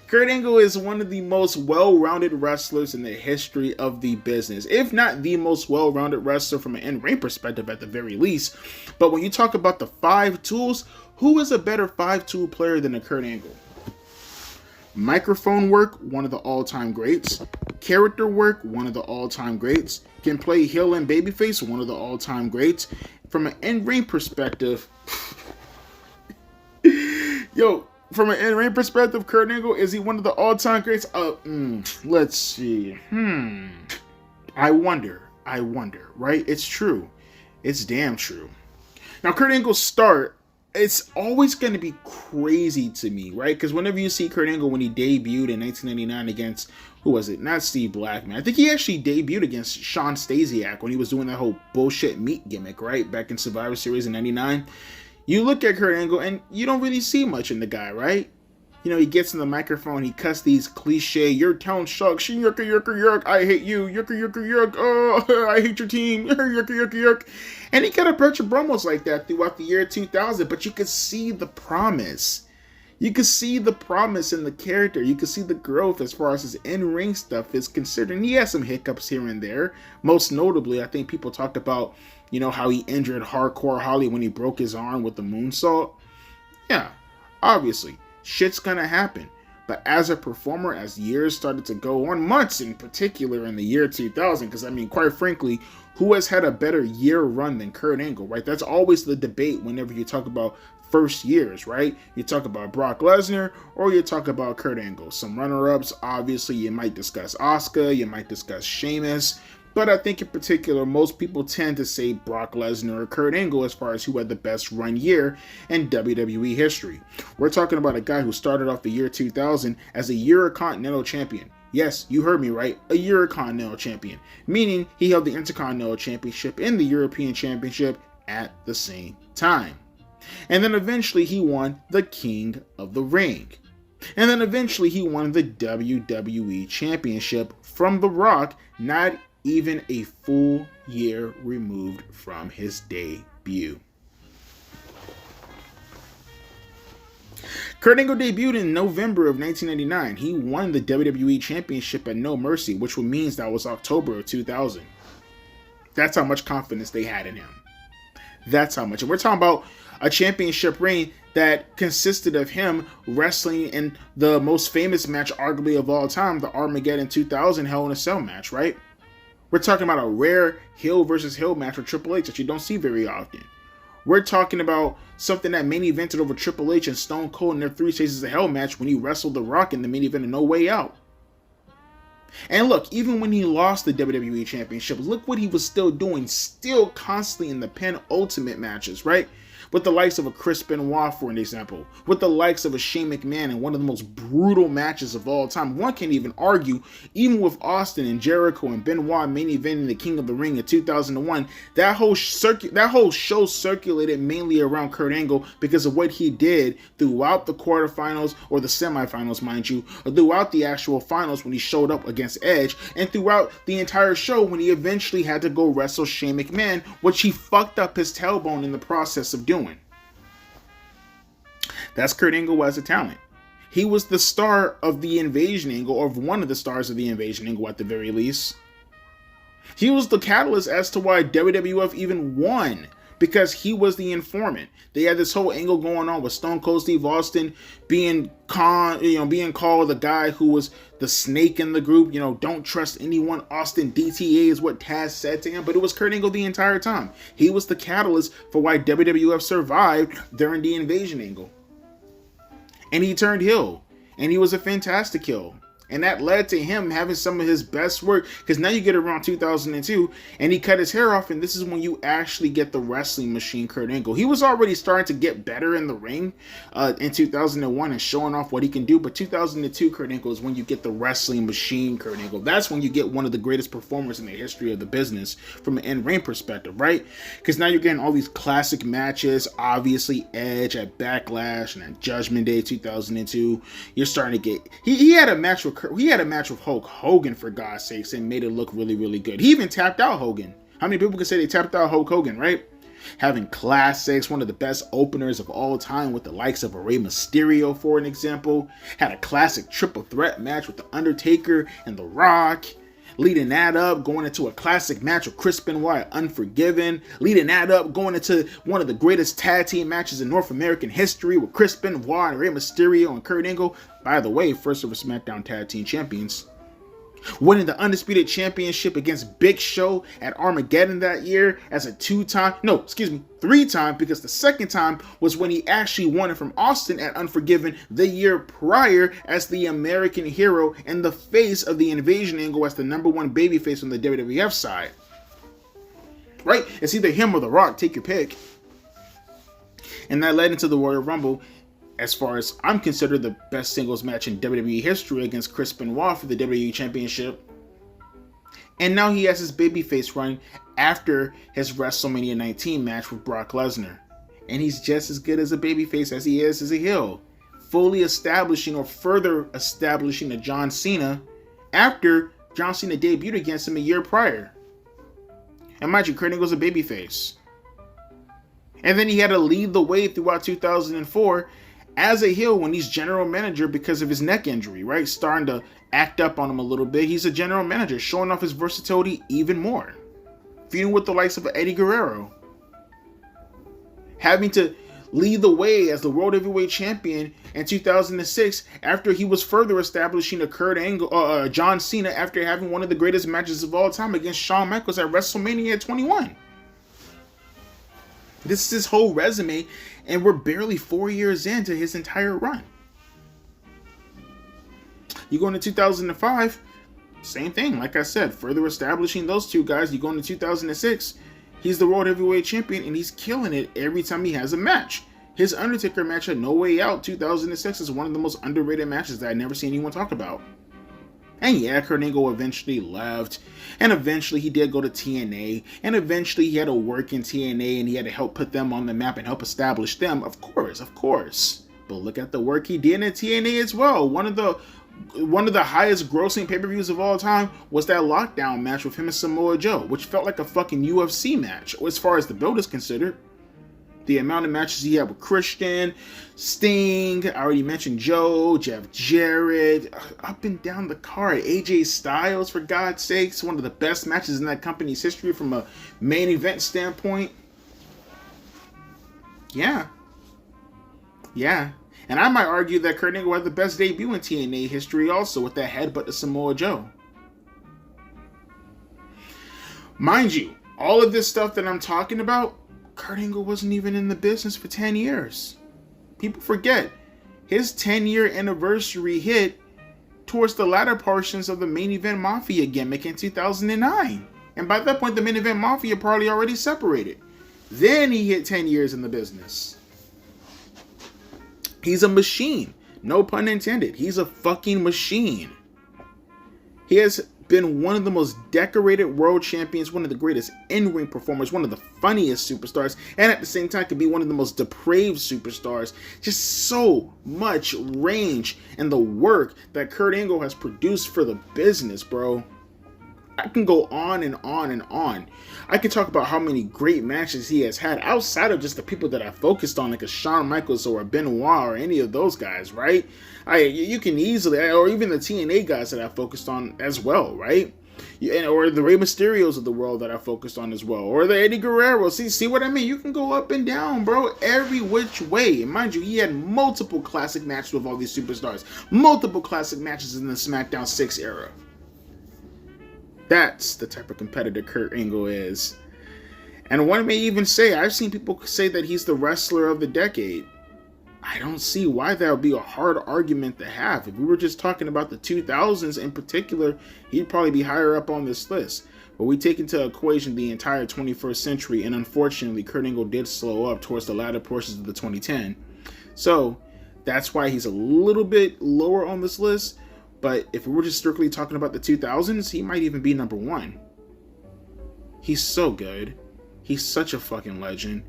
Kurt Angle is one of the most well-rounded wrestlers in the history of the business. If not the most well-rounded wrestler from an in-ring perspective at the very least. But when you talk about the 5 tools, who is a better 5-tool player than a Kurt Angle? Microphone work, one of the all-time greats. Character work, one of the all-time greats. Can play heel and babyface, one of the all-time greats. From an in-ring perspective, from an in-ring perspective, Kurt Angle, is he one of the all-time greats? Let's see. I wonder, right? It's true. It's damn true. Now, Kurt Angle's start it's always going to be crazy to me, right? Because whenever you see Kurt Angle when he debuted in 1999 against, who was it? Not Steve Blackman. I think he actually debuted against Sean Stasiak when he was doing that whole bullshit meat gimmick, right? Back in Survivor Series in 99. You look at Kurt Angle and you don't really see much in the guy, right? You know, he gets in the microphone, he cuts these cliche, your town sucks, yerk, yerk, yerk, I hate you, yerk, yerk, yerk, oh, I hate your team, yerk, yerk, yerk. And he cut a bunch of promos like that throughout the year 2000, but you could see the promise. You could see the promise in the character. You could see the growth as far as his in-ring stuff is considered. And he has some hiccups here and there. Most notably, I think people talked about, you know, how he injured Hardcore Holly when he broke his arm with the moonsault. Yeah, obviously. Shit's gonna happen. But as a performer, as years started to go on, months in particular in the year 2000, because I mean, quite frankly, who has had a better year run than Kurt Angle, right? That's always the debate whenever you talk about first years, right? You talk about Brock Lesnar or you talk about Kurt Angle. Some runner-ups, obviously, you might discuss Asuka, you might discuss Sheamus, but I think in particular, most people tend to say Brock Lesnar or Kurt Angle as far as who had the best run year in WWE history. We're talking about a guy who started off the year 2000 as a Eurocontinental Champion. Yes, you heard me right, a Eurocontinental Champion, meaning he held the Intercontinental Championship and the European Championship at the same time. And then eventually he won the King of the Ring. And then eventually he won the WWE Championship from The Rock, not even a full year removed from his debut. Kurt Angle debuted in November of 1999. He won the WWE Championship at No Mercy, which means that was October of 2000. That's how much confidence they had in him. That's how much. And we're talking about a championship reign that consisted of him wrestling in the most famous match, arguably of all time, the Armageddon 2000 Hell in a Cell match, right? We're talking about a rare heel versus heel match with Triple H that you don't see very often. We're talking about something that main evented over Triple H and Stone Cold in their 3 Stages of Hell match when he wrestled The Rock in the main event of No Way Out. And look, even when he lost the WWE Championship, look what he was still doing, still constantly in the penultimate matches, right? With the likes of a Chris Benoit, for an example. With the likes of a Shane McMahon in one of the most brutal matches of all time. One can't even argue, even with Austin and Jericho and Benoit main eventing the King of the Ring in 2001, that whole show circulated mainly around Kurt Angle because of what he did throughout the quarterfinals, or the semifinals, mind you, or throughout the actual finals when he showed up against Edge, and throughout the entire show when he eventually had to go wrestle Shane McMahon, which he fucked up his tailbone in the process of doing. That's Kurt Angle as a talent. He was the star of the Invasion angle, or one of the stars of the Invasion angle at the very least. He was the catalyst as to why WWF even won, because he was the informant. They had this whole angle going on with Stone Cold Steve Austin being called the guy who was the snake in the group. You know, don't trust anyone. Austin DTA is what Taz said to him, but it was Kurt Angle the entire time. He was the catalyst for why WWF survived during the Invasion angle. And he turned heel, and he was a fantastic heel. And that led to him having some of his best work, because now you get around 2002 and he cut his hair off, and this is when you actually get the wrestling machine Kurt Angle. He was already starting to get better in the ring in 2001 and showing off what he can do, but 2002 Kurt Angle is when you get the wrestling machine Kurt Angle. That's when you get one of the greatest performers in the history of the business from an in-ring perspective, right? Because now you're getting all these classic matches, obviously Edge at Backlash and at Judgment Day 2002. You're starting to get... He had a match with Hulk Hogan, for God's sakes, and made it look really, really good. He even tapped out Hogan. How many people can say they tapped out Hulk Hogan, right? Having classics, one of the best openers of all time with the likes of a Rey Mysterio, for an example. Had a classic triple threat match with The Undertaker and The Rock. Leading that up, going into a classic match with Chris Benoit, Unforgiven. Leading that up, going into one of the greatest tag team matches in North American history with Chris Benoit and Rey Mysterio and Kurt Angle. By the way, first ever SmackDown Tag Team Champions. Winning the Undisputed Championship against Big Show at Armageddon that year as a 3-time, because the second time was when he actually won it from Austin at Unforgiven the year prior as the American hero and the face of the Invasion angle as the #1 babyface on the WWF side. Right? It's either him or The Rock, take your pick. And that led into the Royal Rumble, as far as I'm considered the best singles match in WWE history, against Chris Benoit for the WWE Championship. And now he has his babyface run after his WrestleMania 19 match with Brock Lesnar. And he's just as good as a babyface as he is as a heel, fully establishing or further establishing a John Cena after John Cena debuted against him a year prior. And mind you, Kurt Angle's a babyface. And then he had to lead the way throughout 2004 as a heel when he's general manager because of his neck injury, right? Starting to act up on him a little bit. He's a general manager, showing off his versatility even more. Feuding with the likes of Eddie Guerrero. Having to lead the way as the World Heavyweight Champion in 2006 after he was further establishing a John Cena after having one of the greatest matches of all time against Shawn Michaels at WrestleMania 21. This is his whole resume, and we're barely 4 years into his entire run. You go into 2005, same thing. Like I said, further establishing those two guys. You go into 2006, he's the World Heavyweight Champion, and he's killing it every time he has a match. His Undertaker match at No Way Out 2006 is one of the most underrated matches that I never see anyone talk about. And yeah, Kurt Angle eventually left, and eventually he did go to TNA, and eventually he had to work in TNA, and he had to help put them on the map and help establish them, of course. But look at the work he did in TNA as well. One of the highest grossing pay-per-views of all time was that Lockdown match with him and Samoa Joe, which felt like a fucking UFC match, as far as the build is considered. The amount of matches he had with Christian, Sting, I already mentioned Joe, Jeff Jarrett, up and down the card. AJ Styles, for God's sakes, one of the best matches in that company's history from a main event standpoint. Yeah. And I might argue that Kurt Angle had the best debut in TNA history also, with that headbutt to Samoa Joe. Mind you, all of this stuff that I'm talking about, Kurt Angle wasn't even in the business for 10 years. People forget, his 10-year anniversary hit towards the latter portions of the Main Event Mafia gimmick in 2009. And by that point, the Main Event Mafia probably already separated. Then he hit 10 years in the business. He's a machine. No pun intended. He's a fucking machine. He has been one of the most decorated world champions, one of the greatest in-ring performers, one of the funniest superstars, and at the same time could be one of the most depraved superstars. Just so much range and the work that Kurt Angle has produced for the business, bro. I can go on and on and on. I can talk about how many great matches he has had outside of just the people that I focused on, like a Shawn Michaels or a Benoit or any of those guys, right? You can easily, or even the TNA guys that I focused on as well, right? Or the Rey Mysterios of the world that I focused on as well, or the Eddie Guerrero. See what I mean? You can go up and down, bro, every which way. And mind you, he had multiple classic matches with all these superstars, multiple classic matches in the SmackDown 6 era. That's the type of competitor Kurt Angle is. And one may even say, I've seen people say that he's the wrestler of the decade. I don't see why that would be a hard argument to have. If we were just talking about the 2000s in particular, he'd probably be higher up on this list. But we take into equation the entire 21st century, and unfortunately, Kurt Angle did slow up towards the latter portions of the 2010. So that's why he's a little bit lower on this list. But if we were just strictly talking about the 2000s, he might even be number one. He's so good. He's such a fucking legend.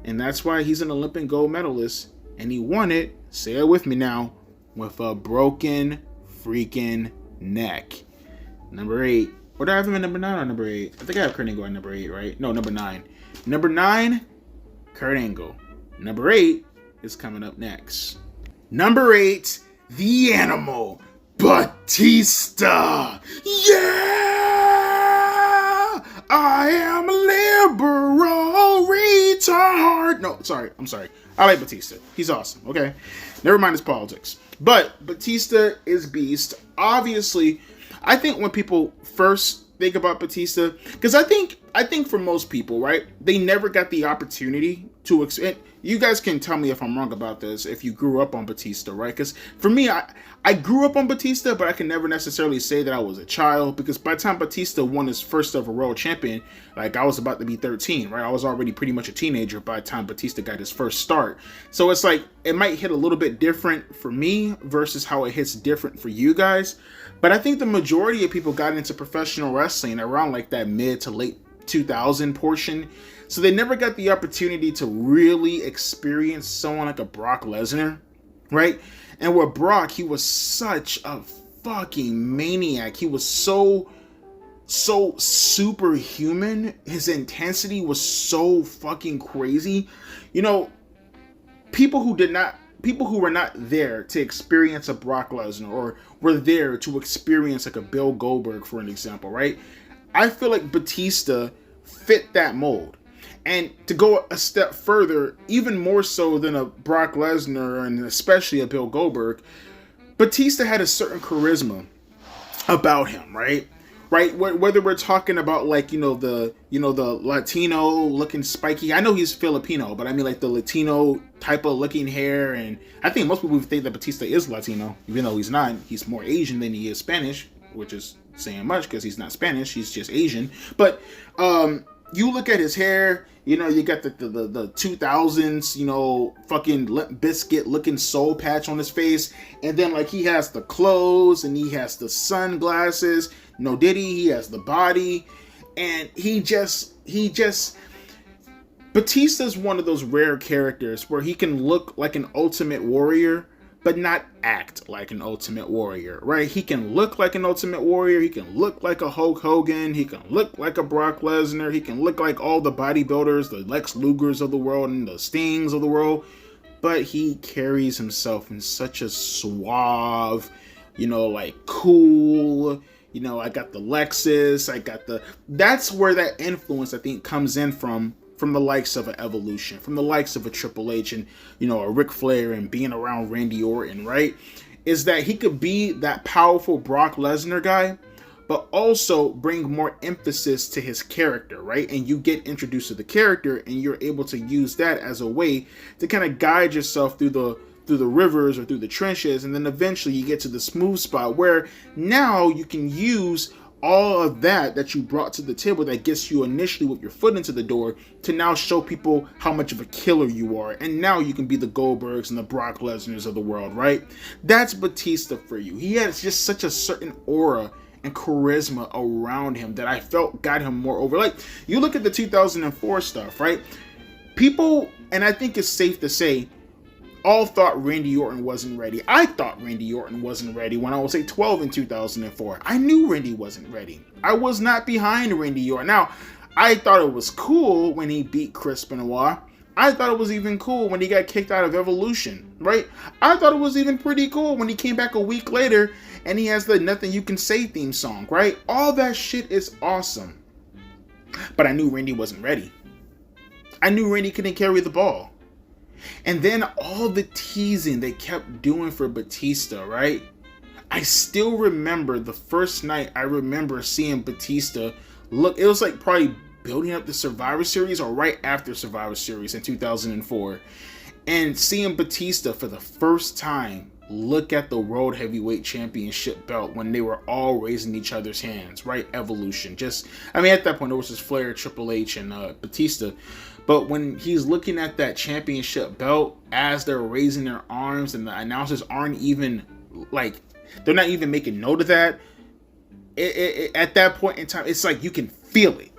And that's why he's an Olympic gold medalist. And he won it, say it with me now, with a broken freaking neck. Number 8. Or do I have him at number 9 or number 8? I think I have Kurt Angle at number 8, right? No, number 9. Number 9, Kurt Angle. Number 8 is coming up next. Number 8, The Animal, Batista. Yeah! I am a liberal retard. No, I'm sorry. I like Batista. He's awesome, okay? Never mind his politics. But Batista is beast. Obviously, I think when people first think about Batista, because I think for most people, right, they never got the opportunity to expand. you guys can tell me if I'm wrong about this, if you grew up on Batista, right? Because for me, I grew up on Batista, but I can never necessarily say that I was a child, because by the time Batista won his first ever world champion, like, I was about to be 13, right? I was already pretty much a teenager by the time Batista got his first start. So it's like, it might hit a little bit different for me versus how it hits different for you guys. But I think the majority of people got into professional wrestling around like that mid to late 2000 portion. So they never got the opportunity to really experience someone like a Brock Lesnar, right? And with Brock, he was such a fucking maniac. He was so superhuman. His intensity was so fucking crazy. You know, people who were not there to experience a Brock Lesnar, or were there to experience like a Bill Goldberg, for an example, right? I feel like Batista fit that mold. And to go a step further, even more so than a Brock Lesnar and especially a Bill Goldberg, Batista had a certain charisma about him, right? Right? Whether we're talking about like, the Latino looking spiky, I know he's Filipino, but I mean like the Latino type of looking hair. And I think most people think that Batista is Latino, even though he's not. He's more Asian than he is Spanish, which is saying much because he's not Spanish, he's just Asian. But you look at his hair, you got the 2000s, fucking Limp Biscuit looking soul patch on his face. And then like he has the clothes and he has the sunglasses. No Diddy, he has the body. And he just Batista's one of those rare characters where he can look like an Ultimate Warrior, but not act like an Ultimate Warrior, right? He can look like an Ultimate Warrior. He can look like a Hulk Hogan. He can look like a Brock Lesnar. He can look like all the bodybuilders, the Lex Lugers of the world and the Stings of the world. But he carries himself in such a suave, like cool, I got the Lexus. That's where that influence, I think, comes in from the likes of an Evolution, from the likes of a Triple H and, a Ric Flair, and being around Randy Orton, right? Is that he could be that powerful Brock Lesnar guy, but also bring more emphasis to his character, right? And you get introduced to the character and you're able to use that as a way to kind of guide yourself through the rivers or through the trenches. And then eventually you get to the smooth spot where now you can use all of that you brought to the table that gets you initially with your foot into the door to now show people how much of a killer you are. And now you can be the Goldbergs and the Brock Lesnars of the world, right? That's Batista for you. He has just such a certain aura and charisma around him that I felt got him more over. Like, you look at the 2004 stuff, right? People, and I think it's safe to say, all thought Randy Orton wasn't ready. I thought Randy Orton wasn't ready when I was 12 in 2004. I knew Randy wasn't ready. I was not behind Randy Orton. Now, I thought it was cool when he beat Chris Benoit. I thought it was even cool when he got kicked out of Evolution, right? I thought it was even pretty cool when he came back a week later and he has the Nothing You Can Say theme song, right? All that shit is awesome. But I knew Randy wasn't ready. I knew Randy couldn't carry the ball. And then all the teasing they kept doing for Batista, right? I still remember the first night I remember seeing Batista look, it was like probably building up the Survivor Series or right after Survivor Series in 2004. And seeing Batista for the first time look at the World Heavyweight Championship belt when they were all raising each other's hands, right? Evolution. At that point it was just Flair, Triple H, and Batista. But when he's looking at that championship belt as they're raising their arms and the announcers aren't even, like, they're not even making note of that. At that point in time, it's like you can feel it.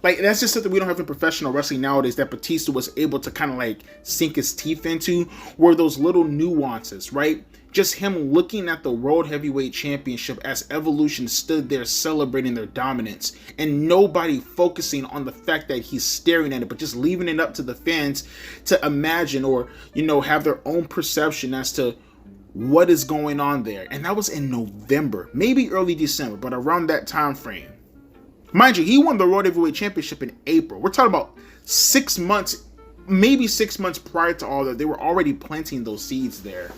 Like, that's just something we don't have in professional wrestling nowadays that Batista was able to kind of like sink his teeth into, were those little nuances, right? Just him looking at the World Heavyweight Championship as Evolution stood there celebrating their dominance and nobody focusing on the fact that he's staring at it, but just leaving it up to the fans to imagine or, have their own perception as to what is going on there. And that was in November, maybe early December, but around that time frame. Mind you, he won the World Heavyweight Championship in April. We're talking about 6 months, maybe 6 months prior to all that. They were already planting those seeds there.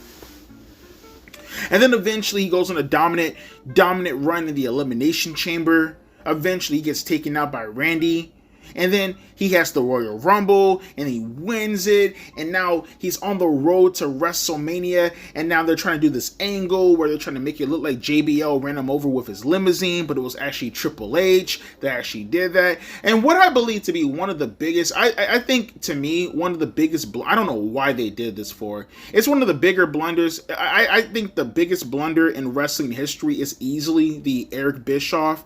And then eventually he goes on a dominant run in the Elimination Chamber. Eventually he gets taken out by Randy. And then he has the Royal Rumble and he wins it. And now he's on the road to WrestleMania. And now they're trying to do this angle where they're trying to make it look like JBL ran him over with his limousine, but it was actually Triple H that actually did that. And what I believe to be one of the biggest, I think to me, one of the biggest, I don't know why they did this for. It's one of the bigger blunders. I think the biggest blunder in wrestling history is easily the Eric Bischoff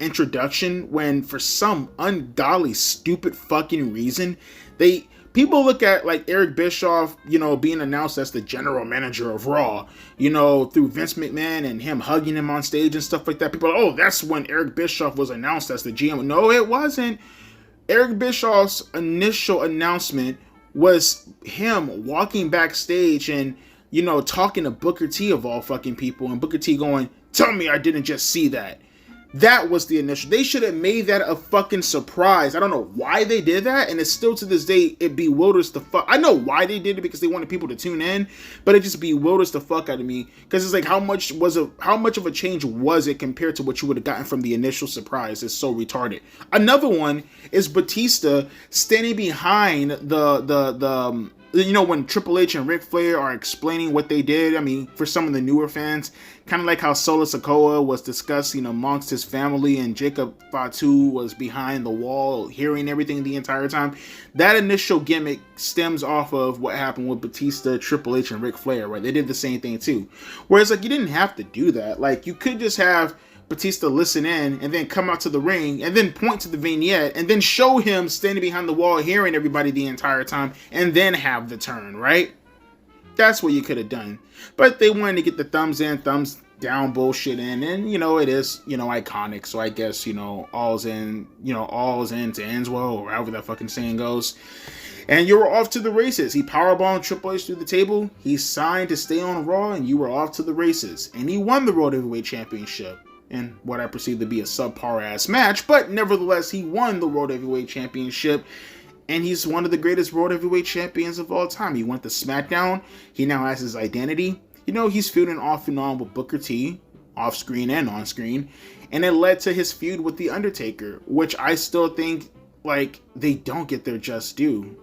introduction, when for some ungodly stupid fucking reason people look at like Eric Bischoff, being announced as the general manager of Raw, through Vince McMahon and him hugging him on stage and stuff like that. People are, oh, that's when Eric Bischoff was announced as the GM. No, it wasn't. Eric Bischoff's initial announcement was him walking backstage and talking to Booker T of all fucking people, and Booker T going, tell me I didn't just see that. That was the initial. They should have made that a fucking surprise. I don't know why they did that, and it's still to this day, it bewilders the fuck. I know why they did it, because they wanted people to tune in, but it just bewilders the fuck out of me, because it's like, how much of a change was it compared to what you would have gotten from the initial surprise? It's so retarded. Another one is Batista standing behind the when Triple H and Ric Flair are explaining what they did. I mean, for some of the newer fans, kind of like how Solo Sikoa was discussing amongst his family and Jacob Fatu was behind the wall hearing everything the entire time. That initial gimmick stems off of what happened with Batista, Triple H, and Ric Flair, right? They did the same thing too. Whereas, like, you didn't have to do that. Like, you could just have Batista listen in and then come out to the ring and then point to the vignette and then show him standing behind the wall hearing everybody the entire time and then have the turn, right? That's what you could have done. But they wanted to get the thumbs in, thumbs down bullshit in, and it is, iconic. So I guess, all's in to ends well, or however that fucking saying goes. And you were off to the races. He powerbombed Triple H through the table. He signed to stay on Raw, and you were off to the races. And he won the World Heavyweight Championship in what I perceive to be a subpar ass match, but nevertheless, he won the World Heavyweight Championship, and he's one of the greatest World Heavyweight Champions of all time. He went to SmackDown. He now has his identity. He's feuding off and on with Booker T, off screen and on screen, and it led to his feud with The Undertaker, which I still think, like, they don't get their just due.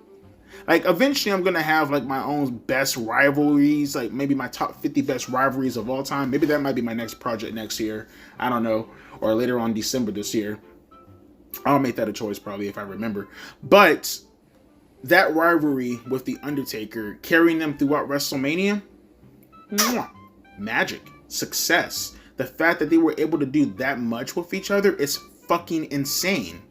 Like, eventually I'm going to have, like, my own best rivalries, like, maybe my top 50 best rivalries of all time. Maybe that might be my next project next year. I don't know. Or later on December this year. I'll make that a choice probably if I remember. But that rivalry with The Undertaker, carrying them throughout WrestleMania, magic, success. The fact that they were able to do that much with each other is fucking insane.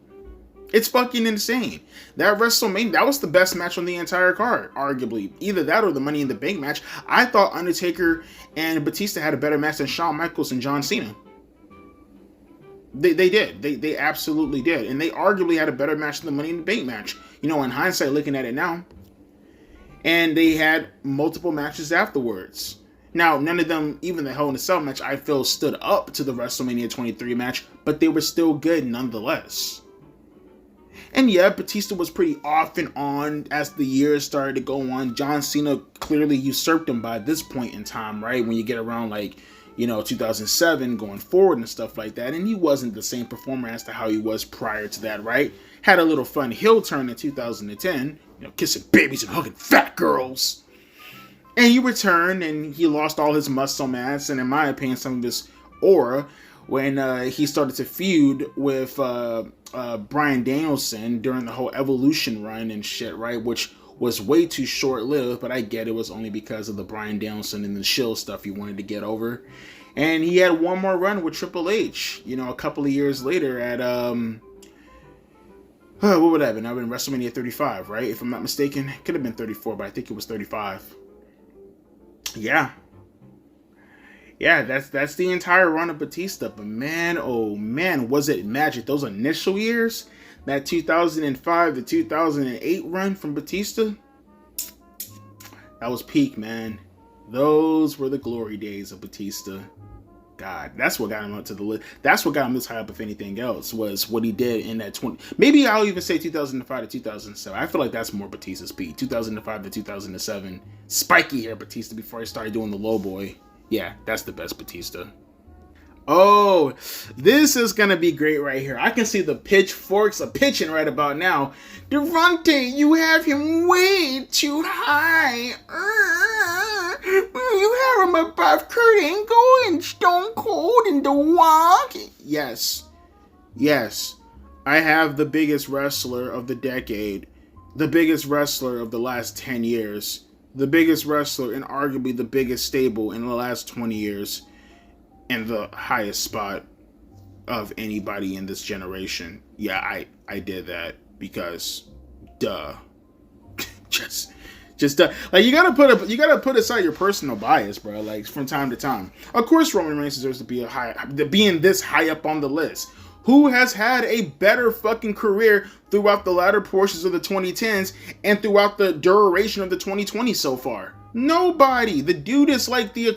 It's fucking insane. That WrestleMania, that was the best match on the entire card, arguably. Either that or the Money in the Bank match. I thought Undertaker and Batista had a better match than Shawn Michaels and John Cena. They did. They absolutely did. And they arguably had a better match than the Money in the Bank match. In hindsight, looking at it now. And they had multiple matches afterwards. Now, none of them, even the Hell in a Cell match, I feel stood up to the WrestleMania 23 match, but they were still good nonetheless. And yeah, Batista was pretty off and on as the years started to go on. John Cena clearly usurped him by this point in time, right? When you get around 2007 going forward and stuff like that. And he wasn't the same performer as to how he was prior to that, right? Had a little fun heel turn in 2010, kissing babies and hugging fat girls. And he returned and he lost all his muscle mass and, in my opinion, some of his aura when he started to feud with Bryan Danielson during the whole Evolution run and shit, right? Which was way too short-lived, but I get it was only because of the Bryan Danielson and the Shield stuff he wanted to get over. And he had one more run with Triple H, a couple of years later at, what would that have been? That would have been WrestleMania 35, right? If I'm not mistaken. It could have been 34, but I think it was 35. Yeah. Yeah, that's the entire run of Batista. But man, oh man, was it magic. Those initial years, that 2005 to 2008 run from Batista, that was peak, man. Those were the glory days of Batista. God, that's what got him up to the list. That's what got him this high up, if anything else, was what he did in that 20. Maybe I'll even say 2005 to 2007. I feel like that's more Batista's peak. 2005 to 2007. Spiky hair Batista before he started doing the low boy. Yeah, that's the best Batista. Oh, this is gonna be great right here. I can see the pitchforks pitching right about now. Devontae, you have him way too high. You have him above Kurt Angle and Stone Cold and The Rock. Yes. I have the biggest wrestler of the decade, the biggest wrestler of the last 10 years, the biggest wrestler and arguably the biggest stable in the last 20 years. And the highest spot of anybody in this generation. Yeah, I did that because, duh. just duh. Like you gotta put aside your personal bias, bro. Like from time to time. Of course, Roman Reigns deserves to be being this high up on the list. Who has had a better fucking career throughout the latter portions of the 2010s and throughout the duration of the 2020s so far? Nobody. The dude is like the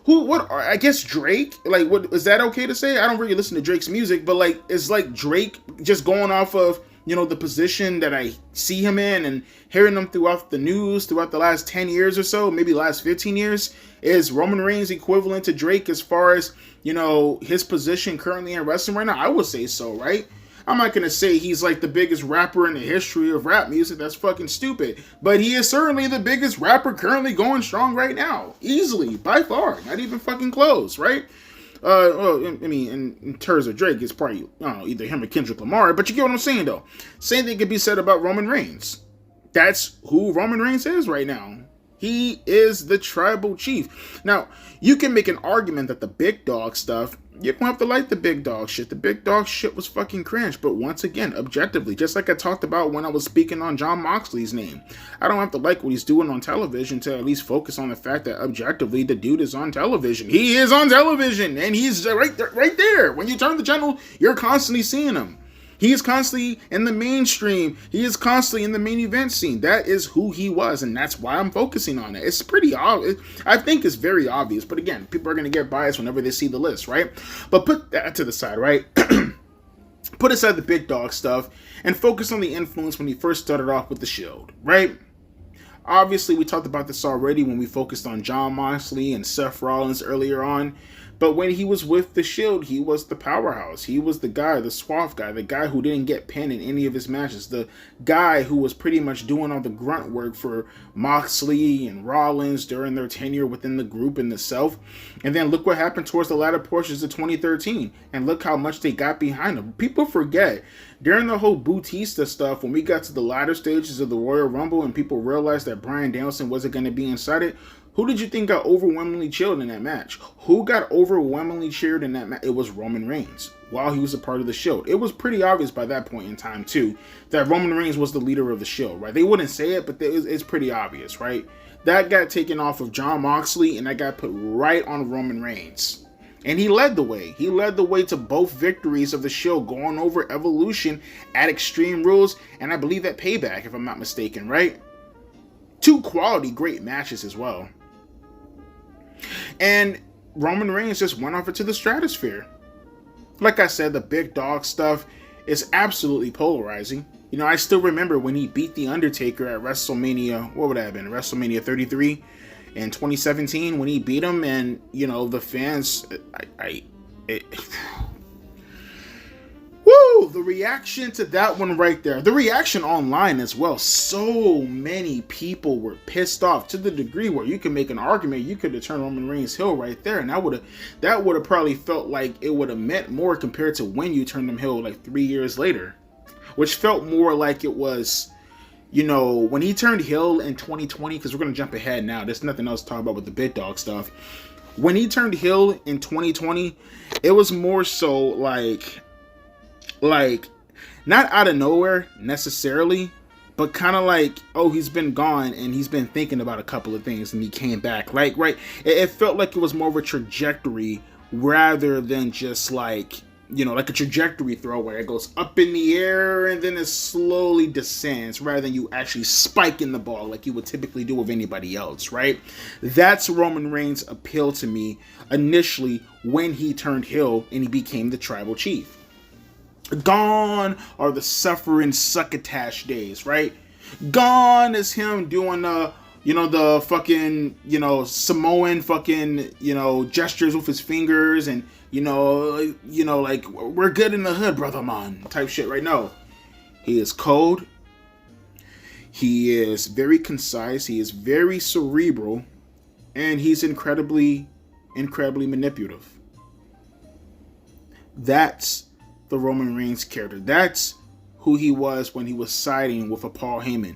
I guess Drake, like, what is that okay to say? I don't really listen to Drake's music, but like, is like Drake just going off of, the position that I see him in and hearing him throughout the news, throughout the last 10 years or so, maybe last 15 years, is Roman Reigns equivalent to Drake as far as, his position currently in wrestling right now? I would say so, right? I'm not going to say he's like the biggest rapper in the history of rap music. That's fucking stupid. But he is certainly the biggest rapper currently going strong right now. Easily, by far. Not even fucking close, right? In terms of Drake, it's probably, either him or Kendrick Lamar. But you get what I'm saying, though. Same thing could be said about Roman Reigns. That's who Roman Reigns is right now. He is the tribal chief. Now, you can make an argument that the big dog stuff, you don't have to like the big dog shit. The big dog shit was fucking cringe. But once again, objectively, just like I talked about when I was speaking on Jon Moxley's name, I don't have to like what he's doing on television to at least focus on the fact that objectively the dude is on television. He is on television, and he's right there. When you turn the channel, you're constantly seeing him. He is constantly in the mainstream. He is constantly in the main event scene. That is who he was, and that's why I'm focusing on it. It's pretty obvious. I think it's very obvious, but again, people are going to get biased whenever they see the list, right? But put that to the side, right? Put aside the big dog stuff and focus on the influence when he first started off with the Shield, right? Obviously, we talked about this already when we focused on Jon Moxley and Seth Rollins earlier on. But when he was with the Shield, he was the powerhouse. He was the guy, the suave guy, the guy who didn't get pinned in any of his matches. The guy who was pretty much doing all the grunt work for Moxley and Rollins during their tenure within the group in itself. And then look what happened towards the latter portions of 2013. And look how much they got behind him. People forget, during the whole Bautista stuff, when we got to the latter stages of the Royal Rumble and people realized that Bryan Danielson wasn't going to be inside it, who did you think got overwhelmingly cheered in that match? Who got overwhelmingly cheered in that match? It was Roman Reigns while he was a part of the Shield. It was pretty obvious by that point in time, too, that Roman Reigns was the leader of the Shield, right? They wouldn't say it, but it's pretty obvious, right? That got taken off of Jon Moxley, and that got put right on Roman Reigns. And he led the way. He led the way to both victories of the Shield, going over Evolution at Extreme Rules, and I believe at Payback, if I'm not mistaken, right? Two quality, great matches as well. And Roman Reigns just went off into the stratosphere. Like I said, the big dog stuff is absolutely polarizing. I still remember when he beat The Undertaker at WrestleMania, what would that have been? WrestleMania 33 in 2017 when he beat him, and, the fans, woo! The reaction to that one right there. The reaction online as well. So many people were pissed off to the degree where you can make an argument you could have turned Roman Reigns heel right there, and that would have probably felt like it would have meant more compared to when you turned him heel like 3 years later, which felt more like it was, when he turned heel in 2020. Because we're gonna jump ahead now. There's nothing else to talk about with the big dog stuff. When he turned heel in 2020, it was more so like not out of nowhere necessarily, but kind of like, oh, he's been gone and he's been thinking about a couple of things and he came back. Like, right, it felt like it was more of a trajectory rather than just like, like a trajectory throw where it goes up in the air and then it slowly descends rather than you actually spiking the ball like you would typically do with anybody else, right? That's Roman Reigns' appeal to me initially when he turned heel and he became the tribal chief. Gone are the suffering succotash days, right? Gone is him doing the fucking, Samoan fucking, gestures with his fingers and, like, we're good in the hood, brother man, type shit right now. He is cold. He is very concise. He is very cerebral. And he's incredibly manipulative. That's the Roman Reigns character. That's who he was when he was siding with a Paul Heyman.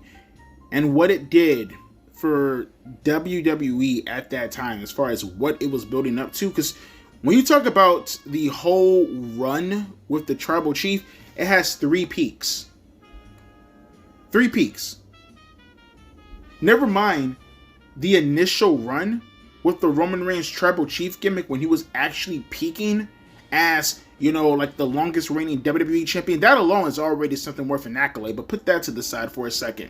And what it did for WWE at that time, as far as what it was building up to. Because when you talk about the whole run with the Tribal Chief, it has 3 peaks. 3 peaks. Never mind the initial run with the Roman Reigns Tribal Chief gimmick when he was actually peaking as, like the longest reigning WWE champion. That alone is already something worth an accolade, but put that to the side for a second.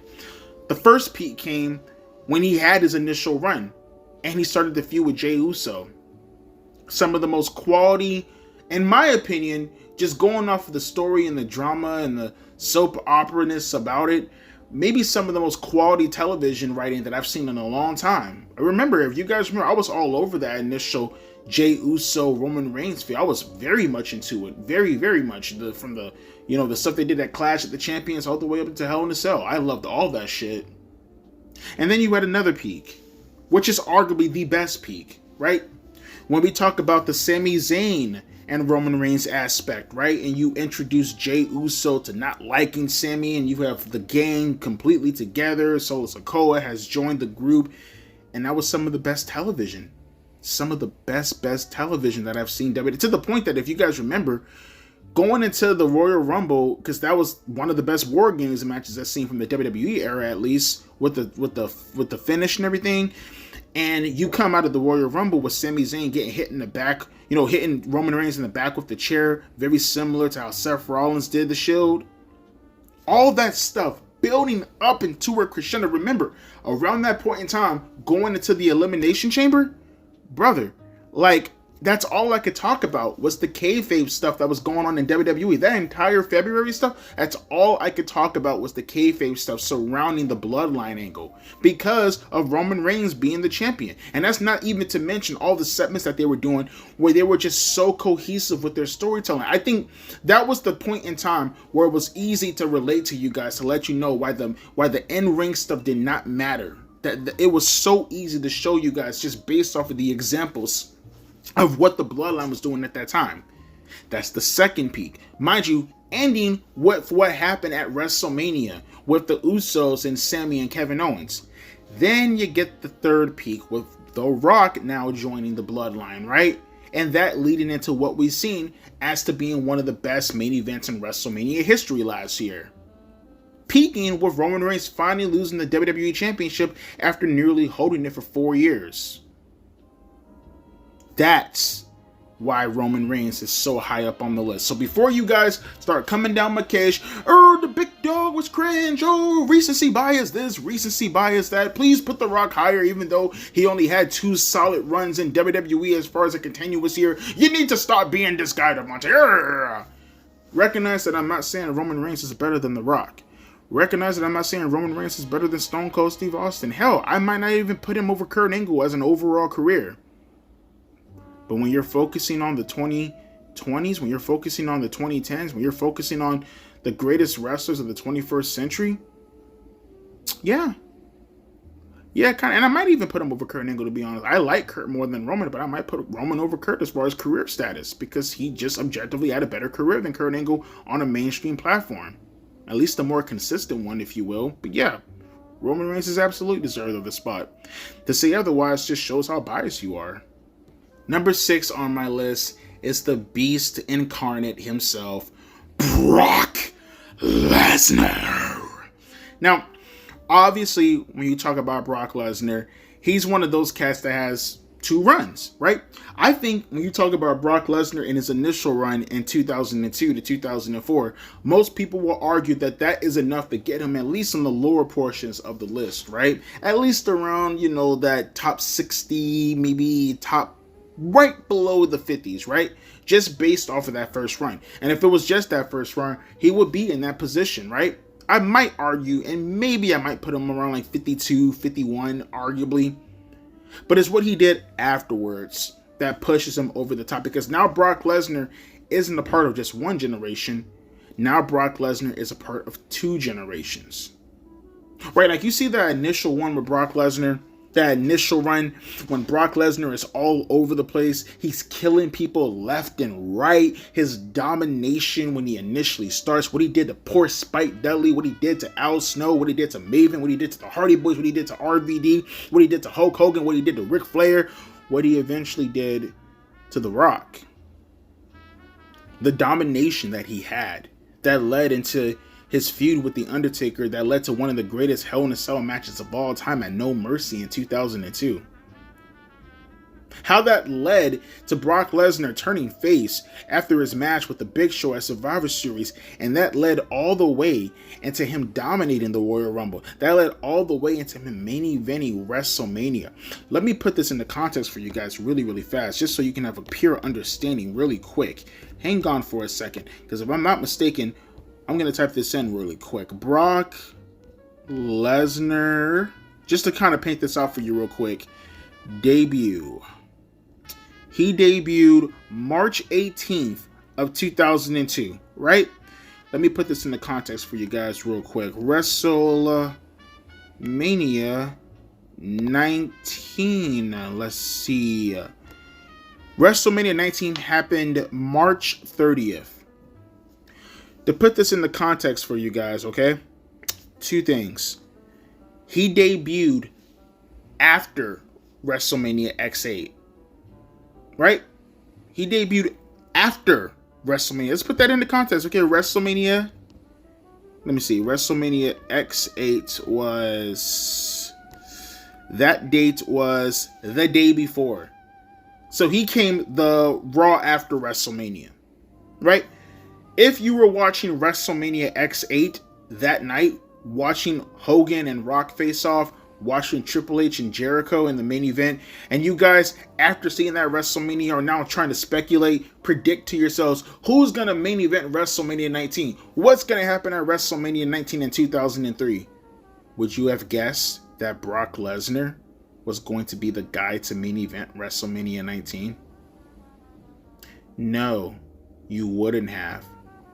The first peak came when he had his initial run and he started the feud with Jey Uso. Some of the most quality, in my opinion, just going off of the story and the drama and the soap opera-ness about it, maybe some of the most quality television writing that I've seen in a long time. Remember, if you guys remember, I was all over that initial Jey Uso Roman Reigns feud. I was very much into it, very, very much. From the the stuff they did at Clash at the Champions all the way up into Hell in a Cell. I loved all that shit. And then you had another peak, which is arguably the best peak, right? When we talk about the Sami Zayn and Roman Reigns aspect, right? And you introduce Jey Uso to not liking Sami, and you have the gang completely together. Solo Sikoa has joined the group, and that was some of the best television. Some of the best television that I've seen WWE. To the point that, if you guys remember, going into the Royal Rumble, because that was one of the best War Games matches I've seen from the WWE era, at least with the finish and everything. And you come out of the Royal Rumble with Sami Zayn getting hit in the back, hitting Roman Reigns in the back with the chair, very similar to how Seth Rollins did the Shield. All that stuff building up into a crescendo. Remember, around that point in time, going into the Elimination Chamber, brother, like, that's all I could talk about was the kayfabe stuff that was going on in WWE. That entire February stuff, that's all I could talk about was the kayfabe stuff surrounding the bloodline angle because of Roman Reigns being the champion. And that's not even to mention all the segments that they were doing where they were just so cohesive with their storytelling. I think that was the point in time where it was easy to relate to you guys, to let you know why the in-ring stuff did not matter. That it was so easy to show you guys just based off of the examples of what the bloodline was doing at that time. That's the second peak. Mind you, ending with what happened at WrestleMania with the Usos and Sami and Kevin Owens. Then you get the third peak with The Rock now joining the bloodline, right? And that leading into what we've seen as to being one of the best main events in WrestleMania history last year. Peaking with Roman Reigns finally losing the WWE Championship after nearly holding it for 4 years. That's why Roman Reigns is so high up on the list. So before you guys start coming down my cage, the big dog was cringe, recency bias this, recency bias that, please put The Rock higher even though he only had 2 solid runs in WWE as far as a continuous year. You need to stop being this guy, Devontae. Recognize that I'm not saying Roman Reigns is better than The Rock. Recognize that I'm not saying Roman Reigns is better than Stone Cold Steve Austin. Hell, I might not even put him over Kurt Angle as an overall career. But when you're focusing on the 2020s, when you're focusing on the 2010s, when you're focusing on the greatest wrestlers of the 21st century, yeah, kind of. And I might even put him over Kurt Angle, to be honest. I like Kurt more than Roman, but I might put Roman over Kurt as far as career status because he just objectively had a better career than Kurt Angle on a mainstream platform. At least a more consistent one, if you will. But yeah, Roman Reigns is absolutely deserved of the spot. To say otherwise just shows how biased you are. Number 6 on my list is the Beast incarnate himself, Brock Lesnar. Now, obviously, when you talk about Brock Lesnar, he's one of those cats that has 2 runs, right? I think when you talk about Brock Lesnar in his initial run in 2002 to 2004, most people will argue that that is enough to get him at least in the lower portions of the list, right? At least around, that top 60, maybe top right below the 50s, right? Just based off of that first run. And if it was just that first run, he would be in that position, right? I might argue, and maybe I might put him around like 52, 51, arguably. But it's what he did afterwards that pushes him over the top, because now Brock Lesnar isn't a part of just one generation. Now Brock Lesnar is a part of two generations. Right, like you see that initial one with Brock Lesnar, that initial run when Brock Lesnar is all over the place. He's killing people left and right. His domination when he initially starts, what he did to poor Spike Dudley, what he did to Al Snow, what he did to Maven, what he did to the Hardy Boys, what he did to RVD, what he did to Hulk Hogan, what he did to Ric Flair, what he eventually did to The Rock. The domination that he had that led into his feud with The Undertaker, that led to one of the greatest Hell in a Cell matches of all time at No Mercy in 2002. How that led to Brock Lesnar turning face after his match with The Big Show at Survivor Series, and that led all the way into him dominating the Royal Rumble. That led all the way into him main eventing WrestleMania. Let me put this into context for you guys really, really fast, just so you can have a pure understanding really quick. Hang on for a second, because if I'm not mistaken, I'm going to type this in really quick. Brock Lesnar, just to kind of paint this out for you real quick, debut. He debuted March 18th of 2002, right? Let me put this into context for you guys real quick. WrestleMania 19. Let's see. WrestleMania 19 happened March 30th. To put this into context for you guys, okay? Two things. He debuted after WrestleMania X8. Right? He debuted after WrestleMania. Let's put that into context, okay? WrestleMania. Let me see. WrestleMania X8 was... That date was the day before. So he came the Raw after WrestleMania. Right? If you were watching WrestleMania X8 that night, watching Hogan and Rock face off, watching Triple H and Jericho in the main event, and you guys, after seeing that WrestleMania, are now trying to speculate, predict to yourselves, who's going to main event WrestleMania 19? What's going to happen at WrestleMania 19 in 2003? Would you have guessed that Brock Lesnar was going to be the guy to main event WrestleMania 19? No, you wouldn't have.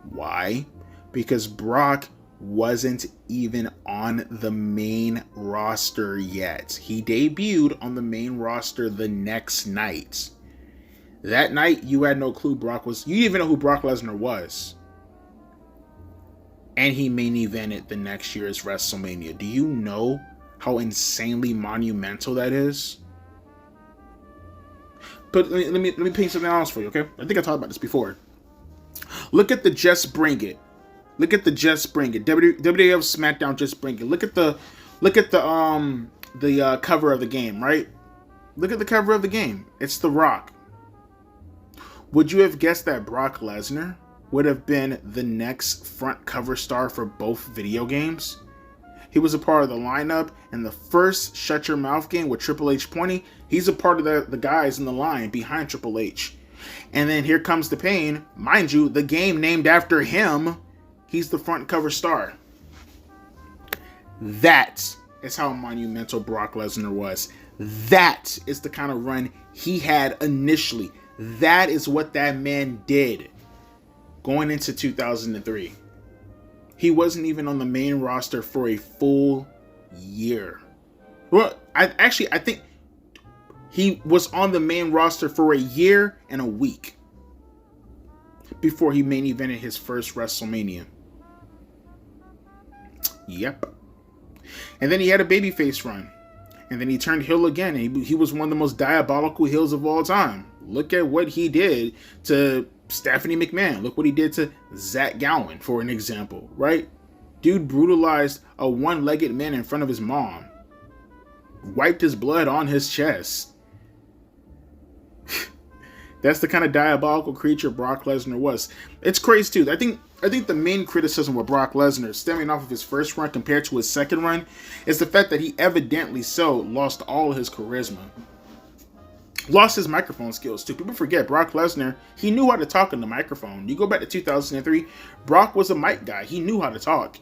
Why? Because Brock wasn't even on the main roster yet. He debuted on the main roster the next night. That night, you had no clue Brock was... You didn't even know who Brock Lesnar was. And he main evented the next year's WrestleMania. Do you know how insanely monumental that is? But let me paint something else for you, okay? I think I talked about this before. Look at the Just Bring It. Look at the Just Bring It. WWF SmackDown Just Bring It. Look at the cover of the game, right? Look at the cover of the game. It's The Rock. Would you have guessed that Brock Lesnar would have been the next front cover star for both video games? He was a part of the lineup in the first Shut Your Mouth game with Triple H pointing. He's a part of the guys in the line behind Triple H. And then Here Comes the Pain. Mind you, the game named after him. He's the front cover star. That is how monumental Brock Lesnar was. That is the kind of run he had initially. That is what that man did going into 2003. He wasn't even on the main roster for a full year. Well, I think he was on the main roster for a year and a week before he main evented his first WrestleMania. Yep. And then he had a babyface run. And then he turned heel again. And he was one of the most diabolical heels of all time. Look at what he did to Stephanie McMahon. Look what he did to Zach Gowen, for an example, right? Dude brutalized a one-legged man in front of his mom. Wiped his blood on his chest. That's the kind of diabolical creature Brock Lesnar was. It's crazy too. I think the main criticism with Brock Lesnar, stemming off of his first run compared to his second run, is the fact that he evidently lost all of his charisma. Lost his microphone skills too. People forget Brock Lesnar, he knew how to talk in the microphone. You go back to 2003, Brock was a mic guy. He knew how to talk.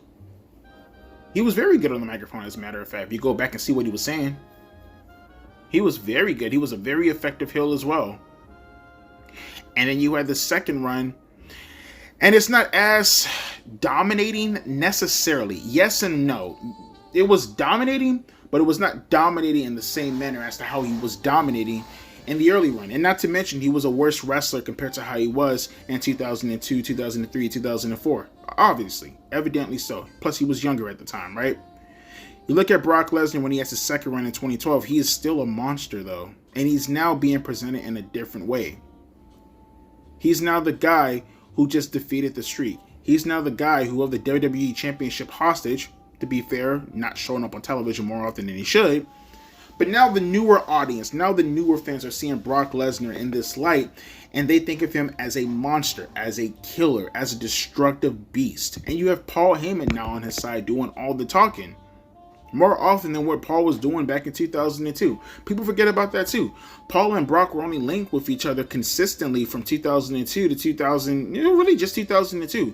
He was very good on the microphone, as a matter of fact. If you go back and see what he was saying, he was very good. He was a very effective heel as well. And then you had the second run, and it's not as dominating necessarily. Yes and no. It was dominating, but it was not dominating in the same manner as to how he was dominating in the early run. And not to mention, he was a worse wrestler compared to how he was in 2002, 2003, 2004. Obviously, evidently so. Plus, he was younger at the time, right? You look at Brock Lesnar when he has his second run in 2012, he is still a monster, though. And he's now being presented in a different way. He's now the guy who just defeated the Streak. He's now the guy who held the WWE Championship hostage, to be fair, not showing up on television more often than he should. But now the newer audience, now the newer fans are seeing Brock Lesnar in this light, and they think of him as a monster, as a killer, as a destructive beast. And you have Paul Heyman now on his side doing all the talking, more often than what Paul was doing back in 2002. People forget about that too. Paul and Brock were only linked with each other consistently from 2002 to 2000, really just 2002.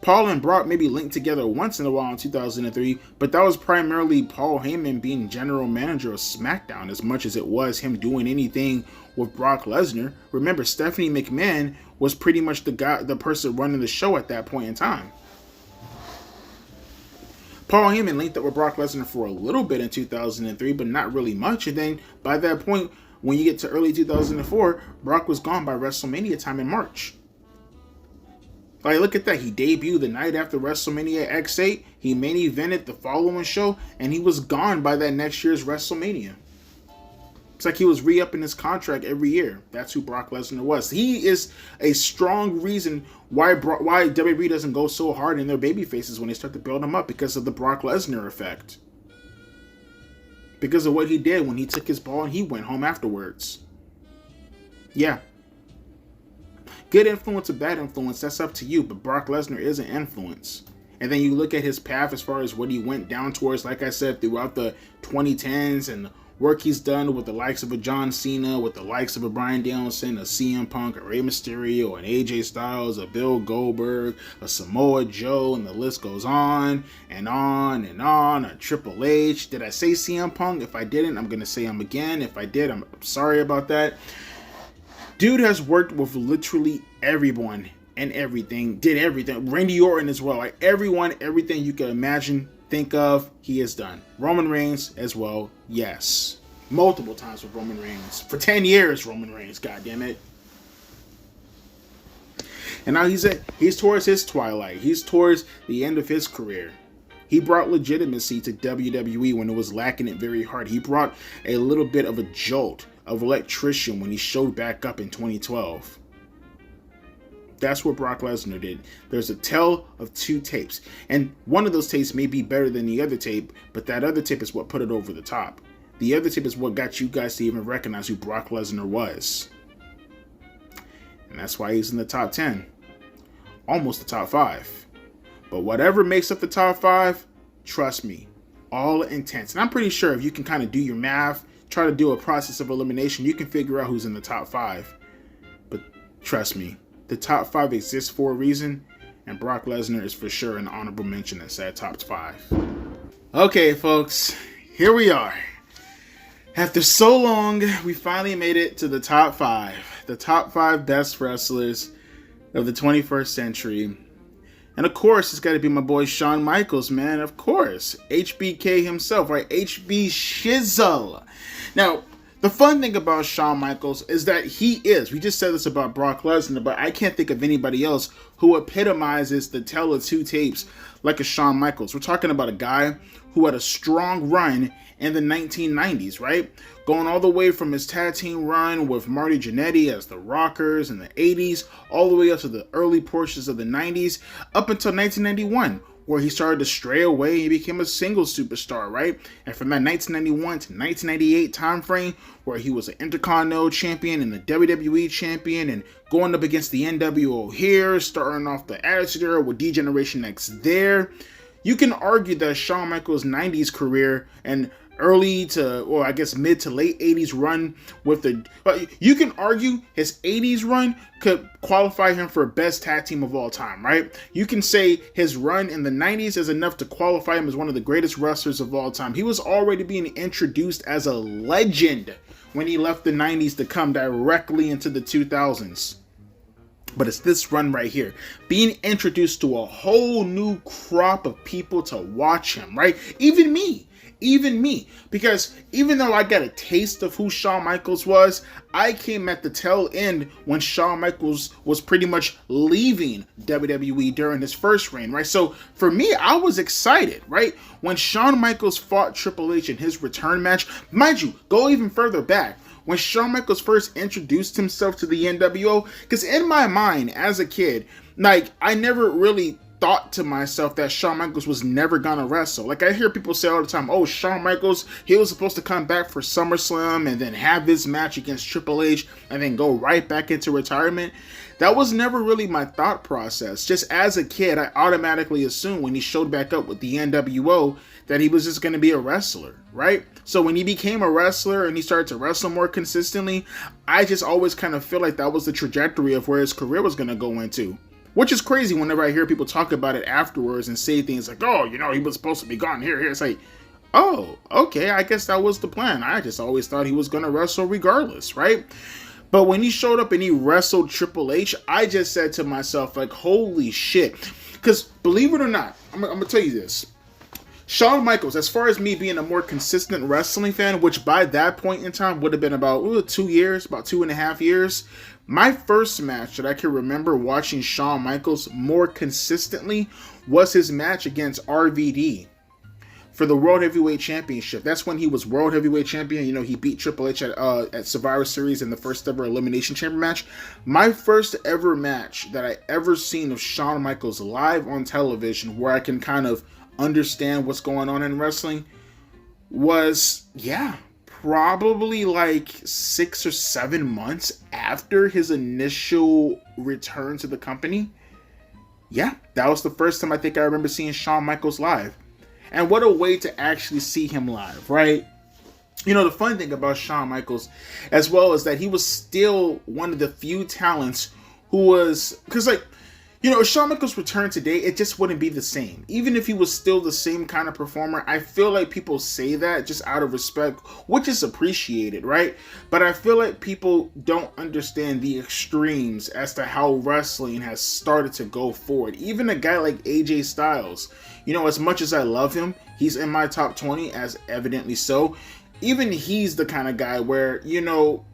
Paul and Brock maybe linked together once in a while in 2003, but that was primarily Paul Heyman being general manager of SmackDown as much as it was him doing anything with Brock Lesnar. Remember, Stephanie McMahon was pretty much the person running the show at that point in time. Paul Heyman linked up with Brock Lesnar for a little bit in 2003, but not really much. And then by that point, when you get to early 2004, Brock was gone by WrestleMania time in March. Like, look at that. He debuted the night after WrestleMania X8. He main evented the following show, and he was gone by that next year's WrestleMania. It's like he was re-upping his contract every year. That's who Brock Lesnar was. He is a strong reason why WWE doesn't go so hard in their baby faces when they start to build them up, because of the Brock Lesnar effect. Because of what he did when he took his ball and he went home afterwards. Yeah. Good influence or bad influence, that's up to you, but Brock Lesnar is an influence. And then you look at his path as far as what he went down towards, like I said, throughout the 2010s, and the work he's done with the likes of a John Cena, with the likes of a Bryan Danielson, a CM Punk, a Rey Mysterio, an AJ Styles, a Bill Goldberg, a Samoa Joe, and the list goes on and on and on. A Triple H. Did I say CM Punk? If I didn't, I'm going to say him again. If I did, I'm sorry about that. Dude has worked with literally everyone and everything. Did everything. Randy Orton as well. Like everyone, everything you can imagine, think of, he has done. Roman Reigns as well. Yes. Multiple times with Roman Reigns. For 10 years, Roman Reigns. God damn it. And now he's towards his twilight. He's towards the end of his career. He brought legitimacy to WWE when it was lacking it very hard. He brought a little bit of a jolt of electrician when he showed back up in 2012. That's what Brock Lesnar did. There's a tale of two tapes, and one of those tapes may be better than the other tape, but that other tape is what put it over the top. The other tape is what got you guys to even recognize who Brock Lesnar was. And that's why he's in the top 10. Almost the top 5. But whatever makes up the top 5, trust me, all intense. And I'm pretty sure if you can kind of do your math, try to do a process of elimination, you can figure out who's in the top 5. But trust me, the top 5 exists for a reason, and Brock Lesnar is for sure an honorable mention that's at top 5. Okay, folks, here we are. After so long, we finally made it to the top 5. The top 5 best wrestlers of the 21st century. And of course, it's got to be my boy Shawn Michaels, man. Of course. HBK himself, right? HB Shizzle. Now, the fun thing about Shawn Michaels is that he is, we just said this about Brock Lesnar, but I can't think of anybody else who epitomizes the tale of two tapes like a Shawn Michaels. We're talking about a guy who had a strong run in the 1990s, right? Going all the way from his tag team run with Marty Jannetty as the Rockers in the 80s, all the way up to the early portions of the 90s, up until 1991, where he started to stray away and he became a single superstar, right? And from that 1991 to 1998 time frame, where he was an Intercontinental champion and the WWE champion, and going up against the NWO here, starting off the Attitude Era with D-Generation X there, you can argue that Shawn Michaels' 90s career and early to, or I guess mid to late 80s run with the, you can argue his 80s run could qualify him for best tag team of all time, right? You can say his run in the 90s is enough to qualify him as one of the greatest wrestlers of all time. He was already being introduced as a legend when he left the 90s to come directly into the 2000s. But it's this run right here, being introduced to a whole new crop of people to watch him, right? Even me, because even though I got a taste of who Shawn Michaels was, I came at the tail end when Shawn Michaels was pretty much leaving WWE during his first reign, right? So for me, I was excited, right? When Shawn Michaels fought Triple H in his return match, mind you, go even further back. When Shawn Michaels first introduced himself to the NWO, because in my mind as a kid, like, I never really thought to myself that Shawn Michaels was never gonna wrestle. Like, I hear people say all the time, oh, Shawn Michaels, he was supposed to come back for SummerSlam and then have this match against Triple H and then go right back into retirement. That was never really my thought process. Just as a kid, I automatically assumed when he showed back up with the NWO that he was just going to be a wrestler, right? So when he became a wrestler and he started to wrestle more consistently, I just always kind of feel like that was the trajectory of where his career was going to go into. Which is crazy whenever I hear people talk about it afterwards and say things like, oh, you know, he was supposed to be gone here. It's like, oh, okay, I guess that was the plan. I just always thought he was going to wrestle regardless, right? But when he showed up and he wrestled Triple H, I just said to myself, like, holy shit. Because believe it or not, I'm going to tell you this. Shawn Michaels, as far as me being a more consistent wrestling fan, which by that point in time would have been about 2 years, about 2.5 years, my first match that I can remember watching Shawn Michaels more consistently was his match against RVD for the World Heavyweight Championship. That's when he was World Heavyweight Champion. You know, he beat Triple H at Survivor Series in the first ever Elimination Chamber match. My first ever match that I ever seen of Shawn Michaels live on television, where I can kind of understand what's going on in wrestling, was, probably like 6 or 7 months after his initial return to the company. Yeah, that was the first time I think I remember seeing Shawn Michaels live. And what a way to actually see him live, right? You know, the fun thing about Shawn Michaels as well is that he was still one of the few talents who was, because like, you know, if Shawn Michaels returned today, it just wouldn't be the same. Even if he was still the same kind of performer, I feel like people say that just out of respect, which is appreciated, right? But I feel like people don't understand the extremes as to how wrestling has started to go forward. Even a guy like AJ Styles, you know, as much as I love him, he's in my top 20, as evidently so. Even he's the kind of guy where, you know,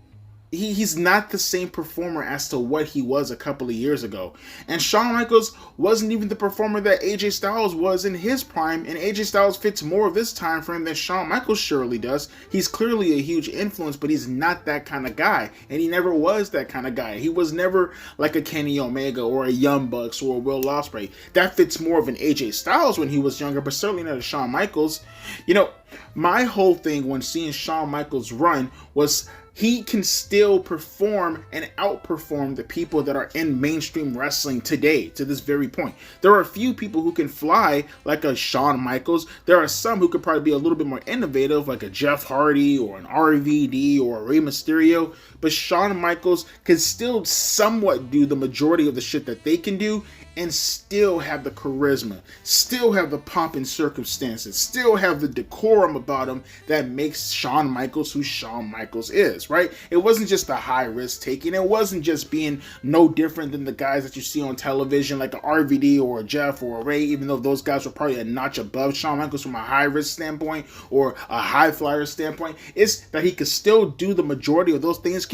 he's not the same performer as to what he was a couple of years ago. And Shawn Michaels wasn't even the performer that AJ Styles was in his prime, and AJ Styles fits more of this time frame than Shawn Michaels surely does. He's clearly a huge influence, but he's not that kind of guy, and he never was that kind of guy. He was never like a Kenny Omega or a Young Bucks or a Will Ospreay. That fits more of an AJ Styles when he was younger, but certainly not a Shawn Michaels. You know, my whole thing when seeing Shawn Michaels run was he can still perform and outperform the people that are in mainstream wrestling today, to this very point. There are a few people who can fly like a Shawn Michaels. There are some who could probably be a little bit more innovative, like a Jeff Hardy or an RVD or a Rey Mysterio. But Shawn Michaels can still somewhat do the majority of the shit that they can do and still have the charisma, still have the pomp and circumstances, still have the decorum about him that makes Shawn Michaels who Shawn Michaels is, right? It wasn't just the high risk taking. It wasn't just being no different than the guys that you see on television like a RVD or a Jeff or a Ray, even though those guys were probably a notch above Shawn Michaels from a high risk standpoint or a high flyer standpoint. It's that he could still do the majority of those things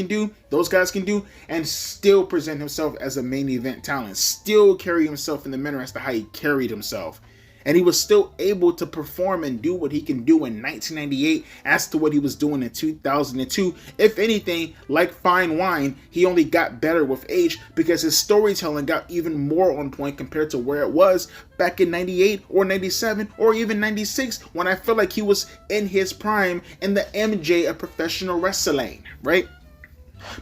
those guys can do, and still present himself as a main event talent, still carry himself in the manner as to how he carried himself. And he was still able to perform and do what he can do in 1998 as to what he was doing in 2002. If anything, like fine wine, he only got better with age because his storytelling got even more on point compared to where it was back in 98 or 97 or even 96 when I feel like he was in his prime in the MJ of professional wrestling, right?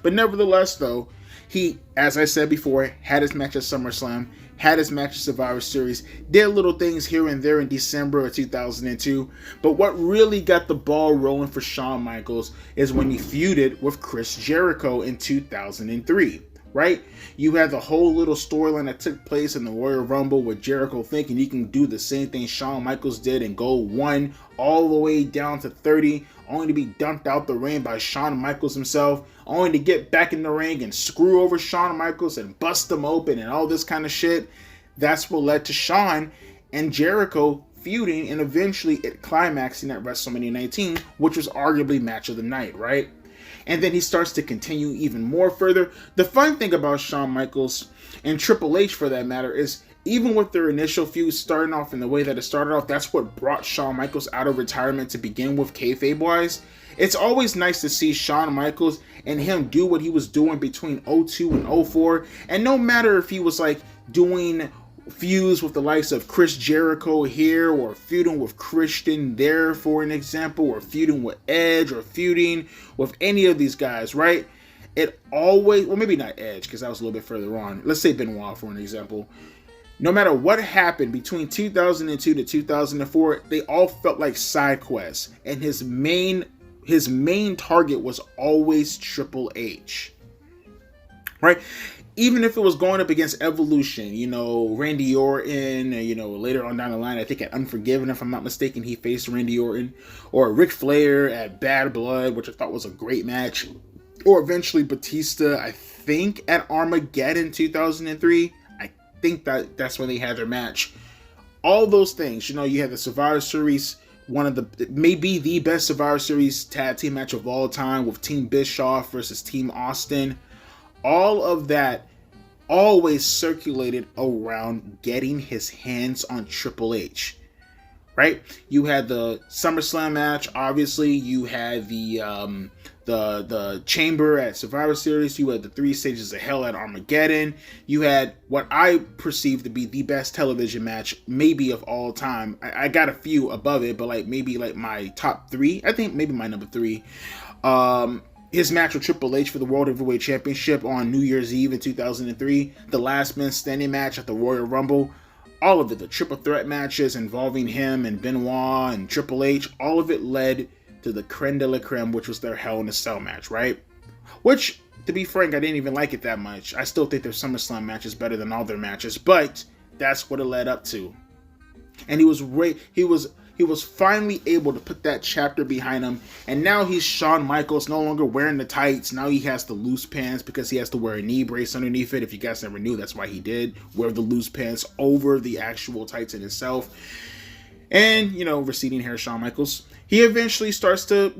But nevertheless, though, he, as I said before, had his match at SummerSlam. had his match at Survivor Series, did little things here and there in December of 2002, but what really got the ball rolling for Shawn Michaels is when he feuded with Chris Jericho in 2003. Right? You had the whole little storyline that took place in the Royal Rumble with Jericho thinking he can do the same thing Shawn Michaels did and go 1 all the way down to 30, only to be dumped out the ring by Shawn Michaels himself, only to get back in the ring and screw over Shawn Michaels and bust him open and all this kind of shit. That's what led to Shawn and Jericho feuding and eventually it climaxing at WrestleMania 19, which was arguably match of the night, right? And then he starts to continue even more further. The fun thing about Shawn Michaels and Triple H, for that matter, is even with their initial feud starting off in the way that it started off, that's what brought Shawn Michaels out of retirement to begin with, kayfabe-wise. It's always nice to see Shawn Michaels and him do what he was doing between 02 and 04. And no matter if he was like doing feuds with the likes of Chris Jericho here, or feuding with Christian there, for an example, or feuding with Edge, or feuding with any of these guys, right? It always, well, maybe not Edge, because that was a little bit further on. Let's say Benoit, for an example. No matter what happened between 2002 to 2004, they all felt like side quests, and his main target was always Triple H, right? Even if it was going up against Evolution, Randy Orton, later on down the line, I think at Unforgiven, if I'm not mistaken, he faced Randy Orton, or Ric Flair at Bad Blood, which I thought was a great match, or eventually Batista, I think at Armageddon 2003, I think that's when they had their match. All those things, you had the Survivor Series, maybe the best Survivor Series tag team match of all time with Team Bischoff versus Team Austin. All of that always circulated around getting his hands on Triple H, right? You had the SummerSlam match, obviously. You had the Chamber at Survivor Series. You had the 3 Stages of Hell at Armageddon. You had what I perceive to be the best television match, maybe of all time. I got a few above it, but maybe my top 3. I think maybe my number 3. His match with Triple H for the World Heavyweight Championship on New Year's Eve in 2003, the Last Man Standing match at the Royal Rumble, all of it, the triple threat matches involving him and Benoit and Triple H, all of it led to the creme de la creme, which was their Hell in a Cell match, right? Which, to be frank, I didn't even like it that much. I still think their SummerSlam match is better than all their matches, but that's what it led up to. And he was finally able to put that chapter behind him, and now he's Shawn Michaels, no longer wearing the tights. Now he has the loose pants because he has to wear a knee brace underneath it. If you guys never knew, that's why he did wear the loose pants over the actual tights in itself. And, receding hair Shawn Michaels. He eventually starts to,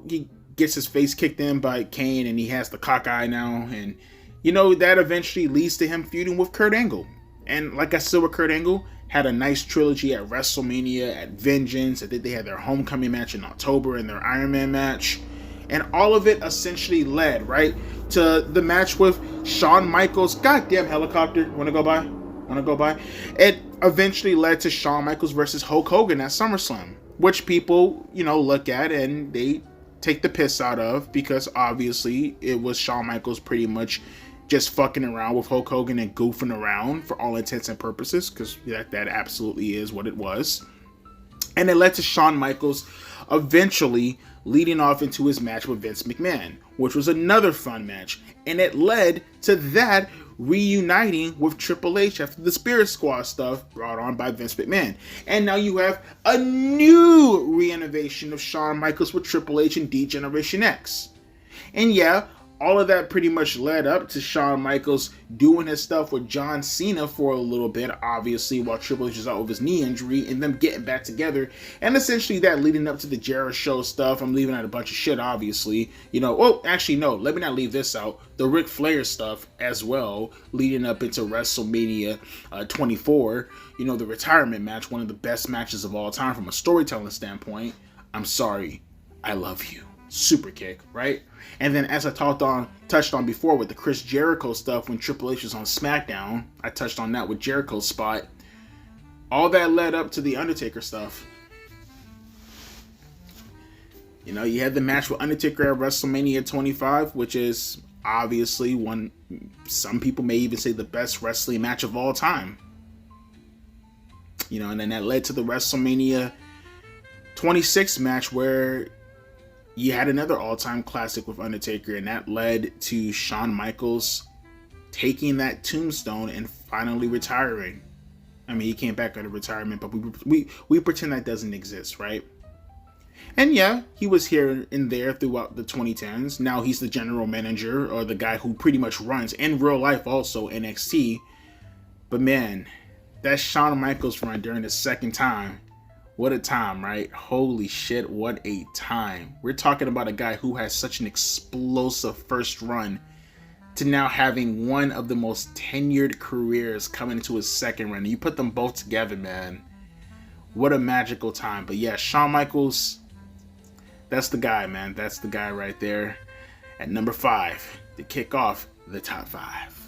he gets his face kicked in by Kane, and he has the cock eye now, and, that eventually leads to him feuding with Kurt Angle. And like I said with Kurt Angle, had a nice trilogy at WrestleMania, at Vengeance. I think they had their homecoming match in October and their Iron Man match. And all of it essentially led, right, to the match with Shawn Michaels. Goddamn helicopter. Wanna go by? It eventually led to Shawn Michaels versus Hulk Hogan at SummerSlam, which people, look at and they take the piss out of, because obviously it was Shawn Michaels pretty much just fucking around with Hulk Hogan and goofing around for all intents and purposes, because that absolutely is what it was. And it led to Shawn Michaels eventually leading off into his match with Vince McMahon, which was another fun match. And it led to that reuniting with Triple H after the Spirit Squad stuff brought on by Vince McMahon. And now you have a new reinnovation of Shawn Michaels with Triple H and D-Generation X. And yeah, all of that pretty much led up to Shawn Michaels doing his stuff with John Cena for a little bit, obviously, while Triple H is out with his knee injury, and them getting back together. And essentially that leading up to the Jericho stuff. I'm leaving out a bunch of shit, obviously. Actually, no, let me not leave this out. The Ric Flair stuff as well, leading up into WrestleMania 24. The retirement match, one of the best matches of all time from a storytelling standpoint. I'm sorry, I love you. Super kick, right? And then as I touched on before with the Chris Jericho stuff when Triple H was on SmackDown, I touched on that with Jericho's spot. All that led up to the Undertaker stuff. You had the match with Undertaker at WrestleMania 25, which is obviously some people may even say the best wrestling match of all time. And then that led to the WrestleMania 26 match where you had another all-time classic with Undertaker, and that led to Shawn Michaels taking that tombstone and finally retiring. I mean, he came back out of retirement, but we pretend that doesn't exist, right? And yeah, he was here and there throughout the 2010s. Now he's the general manager, or the guy who pretty much runs, in real life also, NXT. But man, that Shawn Michaels run during the second time, what a time, right? Holy shit, what a time. We're talking about a guy who has such an explosive first run to now having one of the most tenured careers coming into his second run. You put them both together, man. What a magical time. But yeah, Shawn Michaels, that's the guy, man. That's the guy right there at number 5 to kick off the top 5.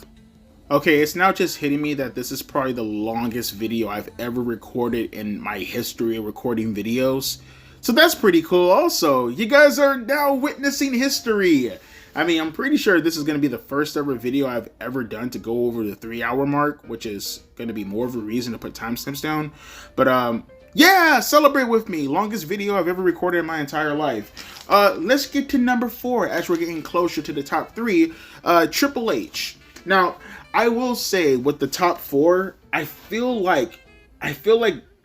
Okay, it's now just hitting me that this is probably the longest video I've ever recorded in my history of recording videos. So that's pretty cool also. You guys are now witnessing history. I mean, I'm pretty sure this is going to be the first ever video I've ever done to go over the 3-hour mark, which is going to be more of a reason to put timestamps down. But yeah, celebrate with me. Longest video I've ever recorded in my entire life. Let's get to number 4 as we're getting closer to the top 3. Triple H. Now, I will say with the top 4, I feel like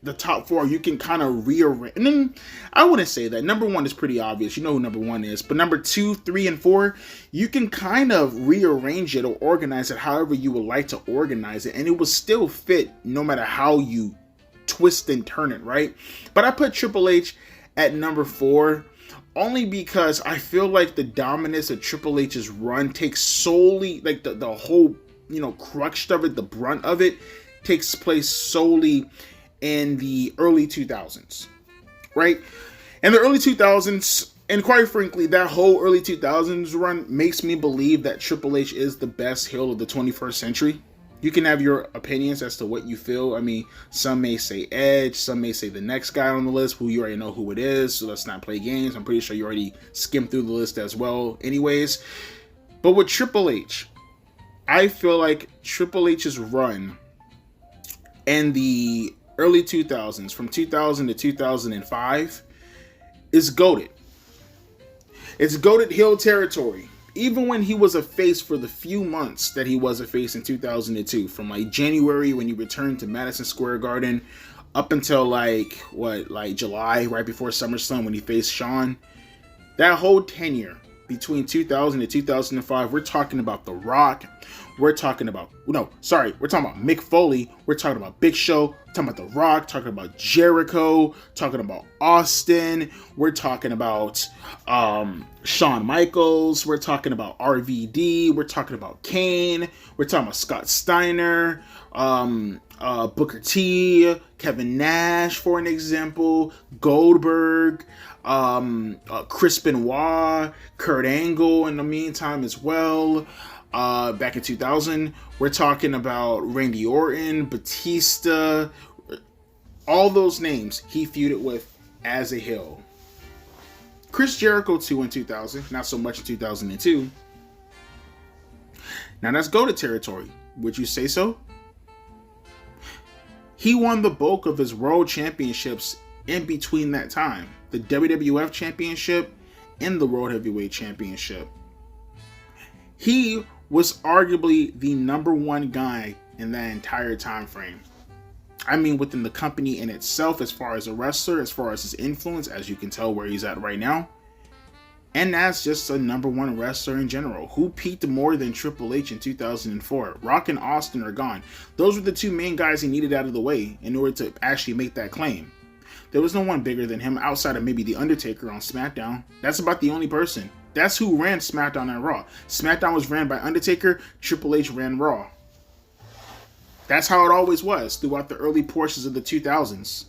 the top 4 you can kind of rearrange. And then I wouldn't say that. Number 1 is pretty obvious. You know who number 1 is. But number 2, 3, and 4, you can kind of rearrange it or organize it however you would like to organize it, and it will still fit no matter how you twist and turn it, right? But I put Triple H at number 4 only because I feel like the dominance of Triple H's run takes solely, like the whole, crux of it, the brunt of it takes place solely in the early 2000s, right? In the early 2000s, and quite frankly, that whole early 2000s run makes me believe that Triple H is the best heel of the 21st century. You can have your opinions as to what you feel. I mean, some may say Edge, some may say the next guy on the list, who you already know who it is, so let's not play games. I'm pretty sure you already skimmed through the list as well anyways. But with Triple H, I feel like Triple H's run in the early 2000s, from 2000 to 2005, is goated. It's goated heel territory. Even when he was a face for the few months that he was a face in 2002, from like January when he returned to Madison Square Garden up until like July, right before SummerSlam when he faced Shawn, that whole tenure between 2000 and 2005, we're talking about The Rock, we're talking about Mick Foley, we're talking about Big Show, we're talking about The Rock, talking about Jericho, talking about Austin, we're talking about Shawn Michaels, we're talking about RVD, we're talking about Kane, we're talking about Scott Steiner, Booker T, Kevin Nash, for an example, Goldberg, Chris Benoit, Kurt Angle in the meantime as well. Back in 2000, we're talking about Randy Orton, Batista, all those names he feuded with as a heel. Chris Jericho too in 2000, not so much in 2002. Now that's go to territory. Would you say so? He won the bulk of his world championships in between that time. The WWF Championship and the World Heavyweight Championship. He was arguably the number 1 guy in that entire time frame. I mean, within the company in itself, as far as a wrestler, as far as his influence, as you can tell where he's at right now. And that's just a number 1 wrestler in general. Who peaked more than Triple H in 2004? Rock and Austin are gone. Those were the 2 main guys he needed out of the way in order to actually make that claim. There was no one bigger than him outside of maybe The Undertaker on SmackDown. That's about the only person. That's who ran SmackDown and Raw. SmackDown was ran by Undertaker, Triple H ran Raw. That's how it always was throughout the early portions of the 2000s.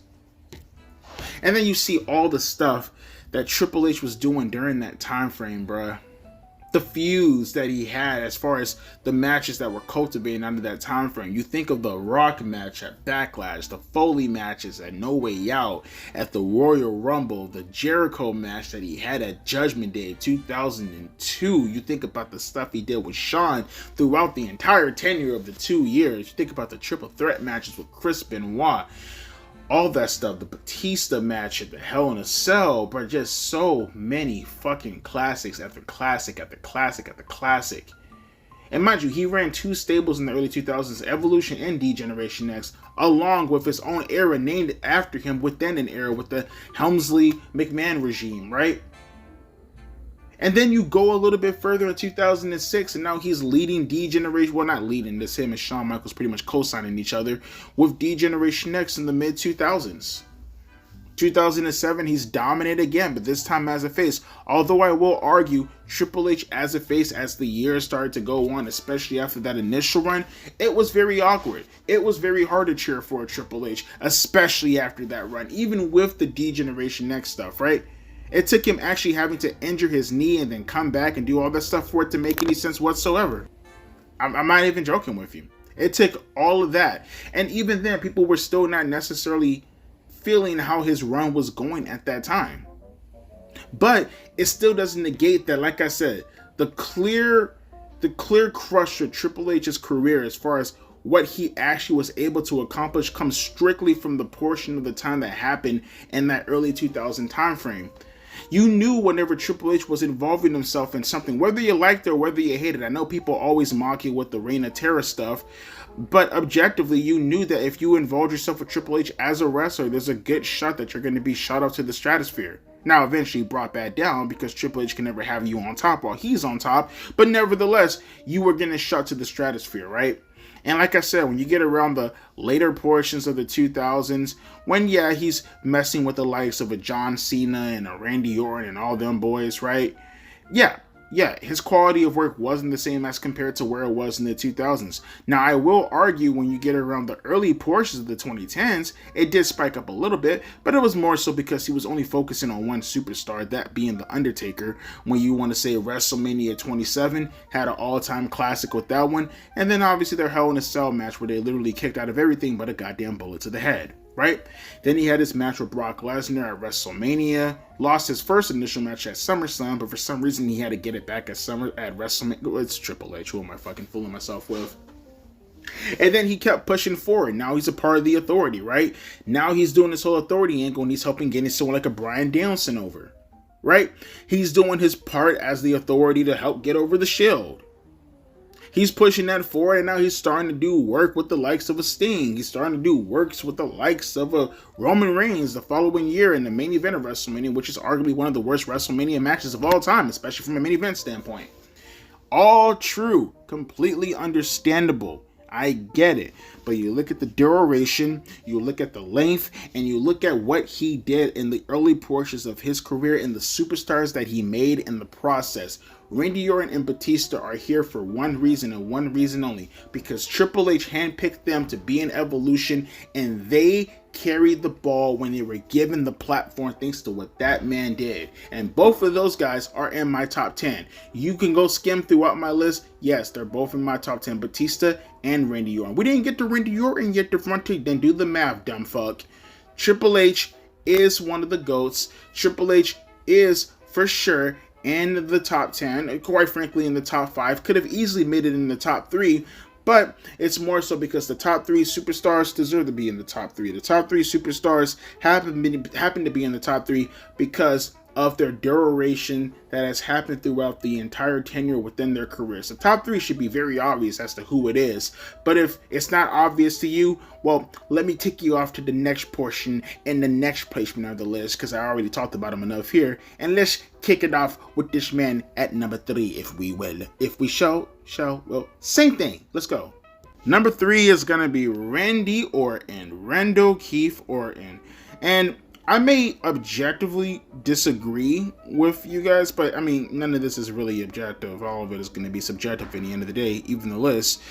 And then you see all the stuff that Triple H was doing during that time frame, bruh. the feuds that he had as far as the matches that were cultivating under that time frame. You think of the Rock match at Backlash, the Foley matches at No Way Out, at the Royal Rumble, the Jericho match that he had at Judgment Day 2002. You think about the stuff he did with Shawn throughout the entire tenure of the 2 years. You think about the triple threat matches with Chris Benoit. All that stuff, the Batista match at the Hell in a Cell, but just so many fucking classics after classic after classic after classic. And mind you, he ran 2 stables in the early 2000s, Evolution and D-Generation X, along with his own era named after him within an era with the Helmsley-McMahon regime, right? And then you go a little bit further in 2006, and now he's leading D-Generation. Well, not leading. This him and Shawn Michaels pretty much co-signing each other with D-Generation X in the mid-2000s. 2007, he's dominated again, but this time as a face. Although I will argue, Triple H as a face, as the years started to go on, especially after that initial run, it was very awkward. It was very hard to cheer for a Triple H, especially after that run, even with the D-Generation X stuff, right? It took him actually having to injure his knee and then come back and do all that stuff for it to make any sense whatsoever. I'm not even joking with you. It took all of that. And even then, people were still not necessarily feeling how his run was going at that time. But it still doesn't negate that, like I said, the clear crush of Triple H's career as far as what he actually was able to accomplish comes strictly from the portion of the time that happened in that early 2000 time frame. You knew whenever Triple H was involving himself in something, whether you liked it or whether you hated it. I know people always mock you with the Reign of Terror stuff, but objectively, you knew that if you involved yourself with Triple H as a wrestler, there's a good shot that you're going to be shot up to the stratosphere. Now, eventually brought back down because Triple H can never have you on top while he's on top, but nevertheless, you were getting shot to the stratosphere, right? And like I said, when you get around the later portions of the 2000s, when, yeah, he's messing with the likes of a John Cena and a Randy Orton and all them boys, right? Yeah, his quality of work wasn't the same as compared to where it was in the 2000s. Now, I will argue when you get around the early portions of the 2010s, it did spike up a little bit, but it was more so because he was only focusing on one superstar, that being The Undertaker. When you want to say WrestleMania 27 had an all-time classic with that one, and then obviously their Hell in a Cell match where they literally kicked out of everything but a goddamn bullet to the head. Right? Then he had his match with Brock Lesnar at WrestleMania, lost his first initial match at SummerSlam, but for some reason he had to get it back at WrestleMania. It's Triple H. Who am I fucking fooling myself with? And then he kept pushing forward. Now he's a part of the Authority, right? Now he's doing this whole Authority angle and he's helping getting someone like a Bryan Danielson over, right? He's doing his part as the Authority to help get over the Shield. He's pushing that forward, and now he's starting to do work with the likes of a Sting. He's starting to do works with the likes of a Roman Reigns the following year in the main event of WrestleMania, which is arguably one of the worst WrestleMania matches of all time, especially from a main event standpoint. All true, completely understandable. I get it. But you look at the duration, you look at the length, and you look at what he did in the early portions of his career and the superstars that he made in the process. Randy Orton and Batista are here for one reason and one reason only, because Triple H handpicked them to be in Evolution, and they carried the ball when they were given the platform thanks to what that man did. And both of those guys are in my top 10. You can go skim throughout my list. Yes, they're both in my top 10. Batista and Randy Orton. We didn't get to Randy Orton yet, Devontae. Then do the math, dumb fuck. Triple H is one of the GOATs. Triple H is for sure in the top 10, quite frankly in the top 5, could have easily made it in the top 3, but it's more so because the top 3 superstars deserve to be in the top 3. The top 3 superstars happen to be in the top 3 because of their duration that has happened throughout the entire tenure within their careers. The top 3 should be very obvious as to who it is, but if it's not obvious to you, well, let me take you off to the next portion and the next placement of the list, because I already talked about him enough here, and let's kick it off with this man at number 3, if we will. If we shall, well, same thing. Let's go. Number 3 is going to be Randy Orton, Randall Keith Orton, and I may objectively disagree with you guys, but I mean, none of this is really objective. All of it is going to be subjective at the end of the day, even the list.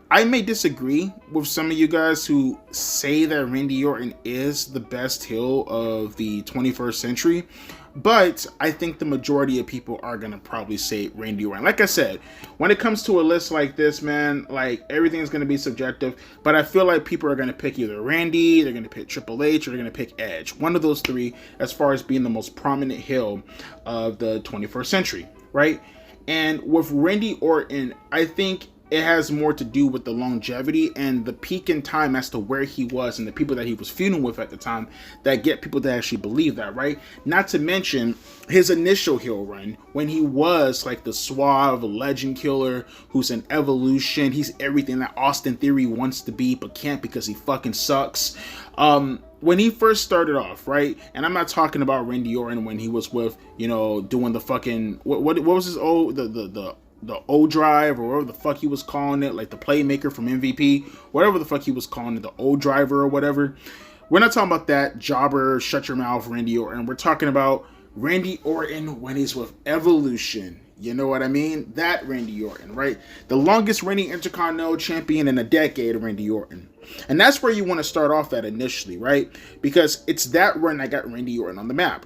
I may disagree with some of you guys who say that Randy Orton is the best heel of the 21st century, But I think the majority of people are going to probably say Randy Orton. Like I said, when it comes to a list like this, man, like everything's going to be subjective. But I feel like people are going to pick either Randy, they're going to pick Triple H, or they're going to pick Edge. One of those three as far as being the most prominent heel of the 21st century, right? And with Randy Orton, I think it has more to do with the longevity and the peak in time as to where he was and the people that he was feuding with at the time that get people to actually believe that, right? Not to mention his initial heel run when he was like the suave legend killer who's an evolution. He's everything that Austin Theory wants to be but can't because he fucking sucks. When he first started off, right? And I'm not talking about Randy Orton when he was with, you know, doing the fucking what was his the O Drive or whatever the fuck he was calling it, like the Playmaker from MVP, whatever the fuck he was calling it, the O Driver or whatever. We're not talking about that jobber, shut your mouth, Randy Orton. We're talking about Randy Orton when he's with Evolution. You know what I mean? That Randy Orton, right? The longest reigning Intercontinental Champion in a decade, Randy Orton. And that's where you want to start off at initially, right? Because it's that run that got Randy Orton on the map.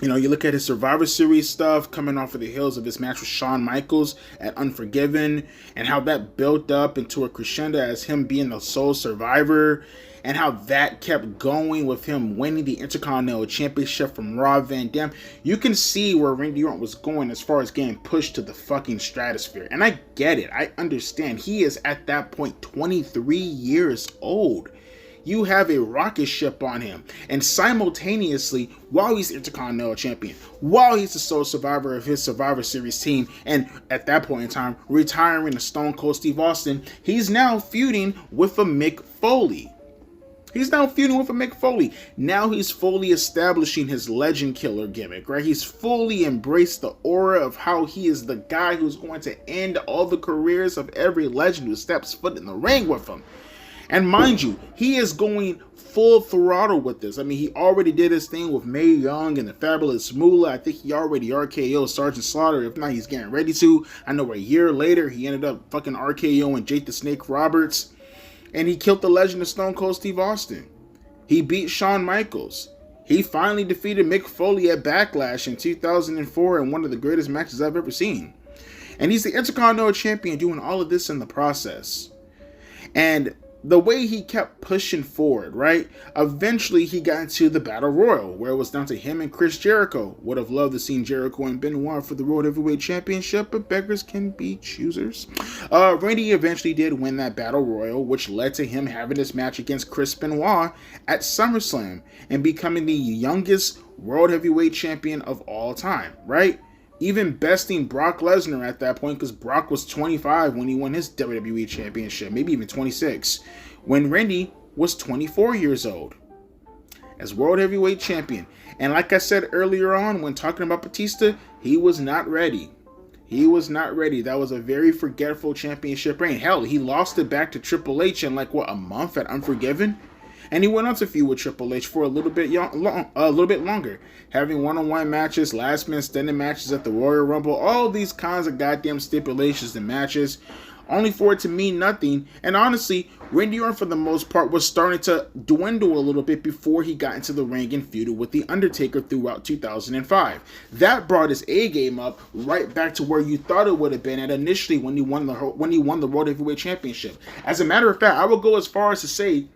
You know, you look at his Survivor Series stuff coming off of the heels of his match with Shawn Michaels at Unforgiven, and how that built up into a crescendo as him being the sole survivor, and how that kept going with him winning the Intercontinental Championship from Rob Van Dam. You can see where Randy Orton was going as far as getting pushed to the fucking stratosphere. And I get it. I understand. He is at that point 23 years old. You have a rocket ship on him, and simultaneously, while he's Intercontinental Champion, while he's the sole survivor of his Survivor Series team, and at that point in time, retiring to Stone Cold Steve Austin, he's now feuding with a Mick Foley. Now he's fully establishing his legend killer gimmick, right? He's fully embraced the aura of how he is the guy who's going to end all the careers of every legend who steps foot in the ring with him. And mind you, he is going full throttle with this. I mean, he already did his thing with Mae Young and the Fabulous Moolah. I think he already RKO'd Sergeant Slaughter. If not, he's getting ready to. I know a year later, he ended up fucking RKOing Jake the Snake Roberts. And he killed the legend of Stone Cold Steve Austin. He beat Shawn Michaels. He finally defeated Mick Foley at Backlash in 2004 in one of the greatest matches I've ever seen. And he's the Intercontinental Champion doing all of this in the process. And the way he kept pushing forward, right? Eventually, he got into the Battle Royal, where it was down to him and Chris Jericho. Would have loved to see Jericho and Benoit for the World Heavyweight Championship, but beggars can be choosers. Randy eventually did win that Battle Royal, which led to him having this match against Chris Benoit at SummerSlam and becoming the youngest World Heavyweight Champion of all time, right? Even besting Brock Lesnar at that point, because Brock was 25 when he won his WWE Championship, maybe even 26, when Randy was 24 years old as World Heavyweight Champion. And like I said earlier on when talking about Batista, he was not ready. That was a very forgetful championship reign. Hell, he lost it back to Triple H in a month at Unforgiven. And he went on to feud with Triple H for a little bit longer, having one-on-one matches, last-minute standing matches at the Royal Rumble, all these kinds of goddamn stipulations and matches, only for it to mean nothing. And honestly, Randy Orton, for the most part, was starting to dwindle a little bit before he got into the ring and feuded with The Undertaker throughout 2005. That brought his A-game up right back to where you thought it would have been at initially when he won the World Heavyweight Championship. As a matter of fact, I would go as far as to say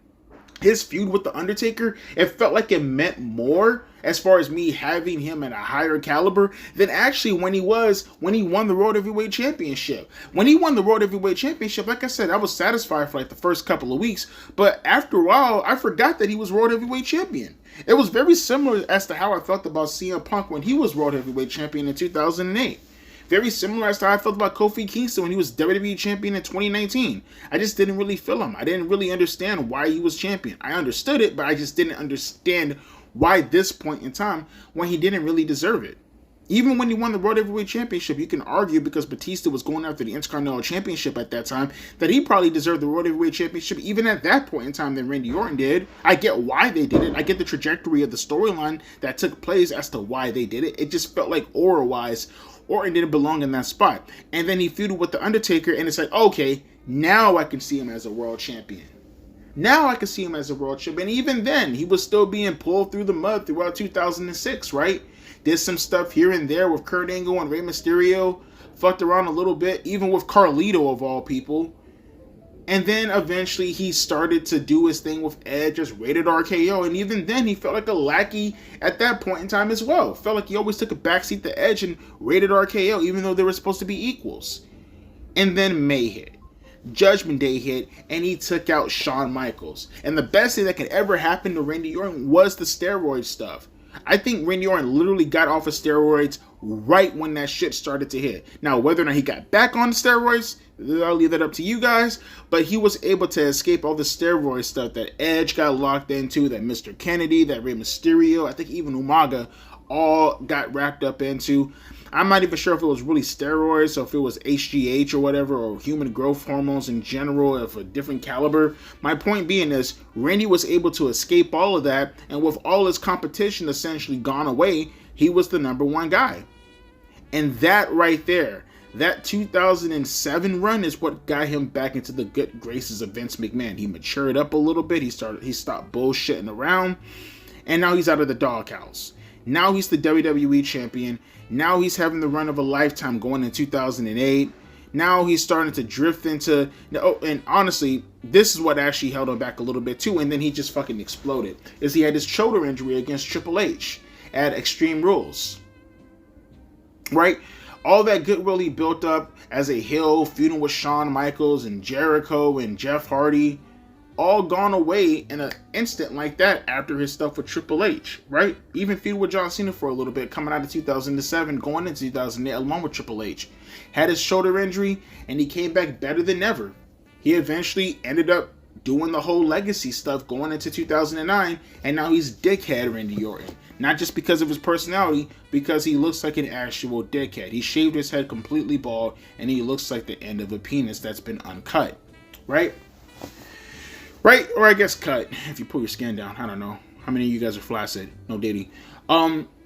his feud with The Undertaker, it felt like it meant more as far as me having him at a higher caliber than actually when he won the World Heavyweight Championship. When he won the World Heavyweight Championship, like I said, I was satisfied for the first couple of weeks, but after a while, I forgot that he was World Heavyweight Champion. It was very similar as to how I felt about CM Punk when he was World Heavyweight Champion in 2008. Very similar as to how I felt about Kofi Kingston when he was WWE Champion in 2019. I just didn't really feel him. I didn't really understand why he was champion. I understood it, but I just didn't understand why this point in time when he didn't really deserve it. Even when he won the World Heavyweight Championship, you can argue, because Batista was going after the Intercontinental Championship at that time, that he probably deserved the World Heavyweight Championship even at that point in time than Randy Orton did. I get why they did it. I get the trajectory of the storyline that took place as to why they did it. It just felt like aura-wise, Orton didn't belong in that spot. And then he feuded with The Undertaker, and it's like, okay, now I can see him as a world champion. And even then, he was still being pulled through the mud throughout 2006, right? Did some stuff here and there with Kurt Angle and Rey Mysterio. Fucked around a little bit, even with Carlito of all people. And then eventually he started to do his thing with Edge as Rated RKO. And even then he felt like a lackey at that point in time as well. Felt like he always took a backseat to Edge and Rated RKO, even though they were supposed to be equals. And then May hit. Judgment Day hit, and he took out Shawn Michaels. And the best thing that could ever happen to Randy Orton was the steroid stuff. I think Randy Orton literally got off of steroids right when that shit started to hit. Now, whether or not he got back on steroids, I'll leave that up to you guys. But he was able to escape all the steroid stuff that Edge got locked into, that Mr. Kennedy, that Rey Mysterio, I think even Umaga, all got wrapped up into. I'm not even sure if it was really steroids or if it was HGH or whatever, or human growth hormones in general of a different caliber. My point being is, Randy was able to escape all of that, and with all his competition essentially gone away, he was the number one guy. And that right there, that 2007 run is what got him back into the good graces of Vince McMahon. He matured up a little bit, he stopped bullshitting around, and now he's out of the doghouse. Now he's the WWE champion. Now he's having the run of a lifetime going in 2008. Now he's starting to drift into... Oh, and honestly, this is what actually held him back a little bit too. And then he just fucking exploded. Is he had his shoulder injury against Triple H at Extreme Rules. Right? All that goodwill he built up as a heel, feuding with Shawn Michaels and Jericho and Jeff Hardy, all gone away in an instant like that after his stuff with Triple H, right? Even feuded with John Cena for a little bit, coming out of 2007, going into 2008, along with Triple H. Had his shoulder injury, and he came back better than ever. He eventually ended up doing the whole legacy stuff going into 2009, and now he's dickhead Randy Orton. Not just because of his personality, because he looks like an actual dickhead. He shaved his head completely bald, and he looks like the end of a penis that's been uncut, right? Right? Or I guess cut, if you pull your skin down. I don't know. How many of you guys are flaccid? No diddy.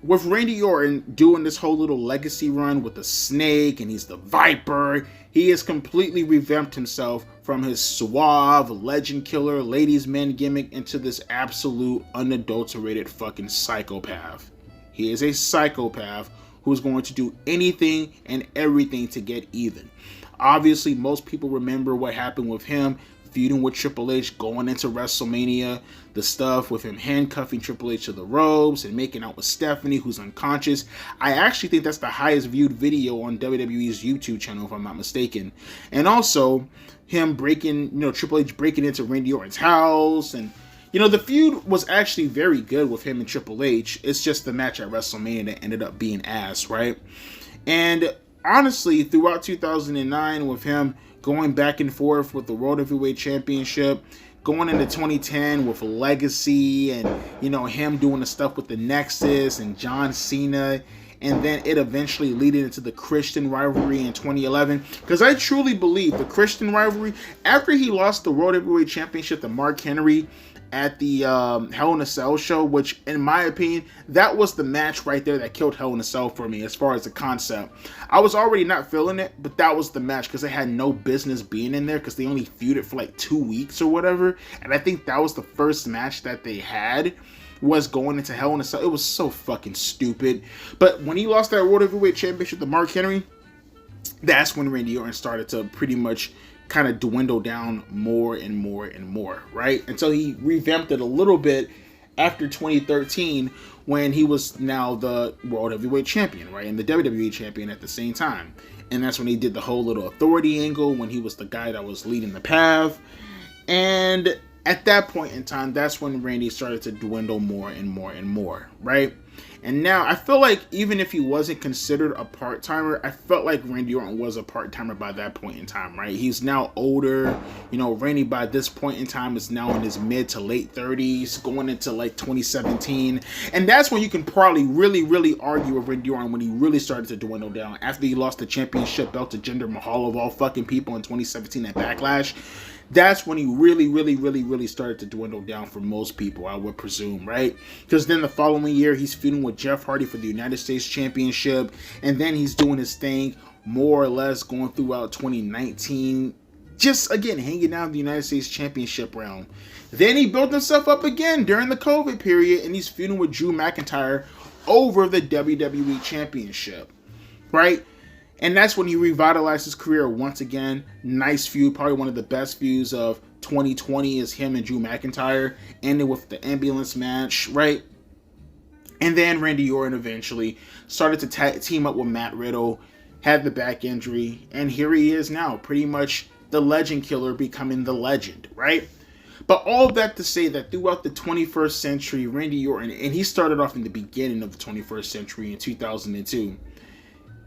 With Randy Orton doing this whole little legacy run with the snake, and he's the Viper, he has completely revamped himself from his suave, legend killer, ladies' man gimmick into this absolute, unadulterated fucking psychopath. He is a psychopath who's going to do anything and everything to get even. Obviously, most people remember what happened with him feuding with Triple H going into WrestleMania, the stuff with him handcuffing Triple H to the ropes and making out with Stephanie, who's unconscious. I actually think that's the highest viewed video on WWE's YouTube channel, if I'm not mistaken. And also him Triple H breaking into Randy Orton's house. And, the feud was actually very good with him and Triple H. It's just the match at WrestleMania that ended up being ass, right? And honestly, throughout 2009 with him going back and forth with the World Heavyweight Championship, going into 2010 with Legacy and, him doing the stuff with the Nexus and John Cena, and then it eventually leading into the Christian rivalry in 2011. Because I truly believe the Christian rivalry, after he lost the World Heavyweight Championship to Mark Henry at the Hell in a Cell show, which in my opinion, that was the match right there that killed Hell in a Cell for me as far as the concept. I was already not feeling it, but that was the match because they had no business being in there because they only feuded for like 2 weeks or whatever. And I think that was the first match that they had, was going into Hell in a Cell. It was so fucking stupid. But when he lost that World Heavyweight Championship to Mark Henry, that's when Randy Orton started to pretty much kind of dwindle down more and more and more, right? Until he revamped it a little bit after 2013 when he was now the World Heavyweight Champion, right? And the WWE Champion at the same time. And that's when he did the whole little authority angle when he was the guy that was leading the path. And at that point in time, that's when Randy started to dwindle more and more and more, right? And now I feel like even if he wasn't considered a part-timer, I felt like Randy Orton was a part-timer by that point in time, right? He's now older. Randy by this point in time is now in his mid to late 30s, going into like 2017. And that's when you can probably really, really argue with Randy Orton when he really started to dwindle down. After he lost the championship belt to Jinder Mahal of all fucking people in 2017 at Backlash. That's when he really, really, really, really started to dwindle down for most people, I would presume, right? Because then the following year, he's feuding with Jeff Hardy for the United States Championship, and then he's doing his thing more or less going throughout 2019, just, again, hanging out in the United States Championship realm. Then he built himself up again during the COVID period, and he's feuding with Drew McIntyre over the WWE Championship, right? And that's when he revitalized his career once again. Nice feud, probably one of the best feuds of 2020 is him and Drew McIntyre, ended with the ambulance match, right? And then Randy Orton eventually started to team up with Matt Riddle, had the back injury, and here he is now, pretty much the legend killer becoming the legend, right? But all that to say that throughout the 21st century, Randy Orton, and he started off in the beginning of the 21st century in 2002,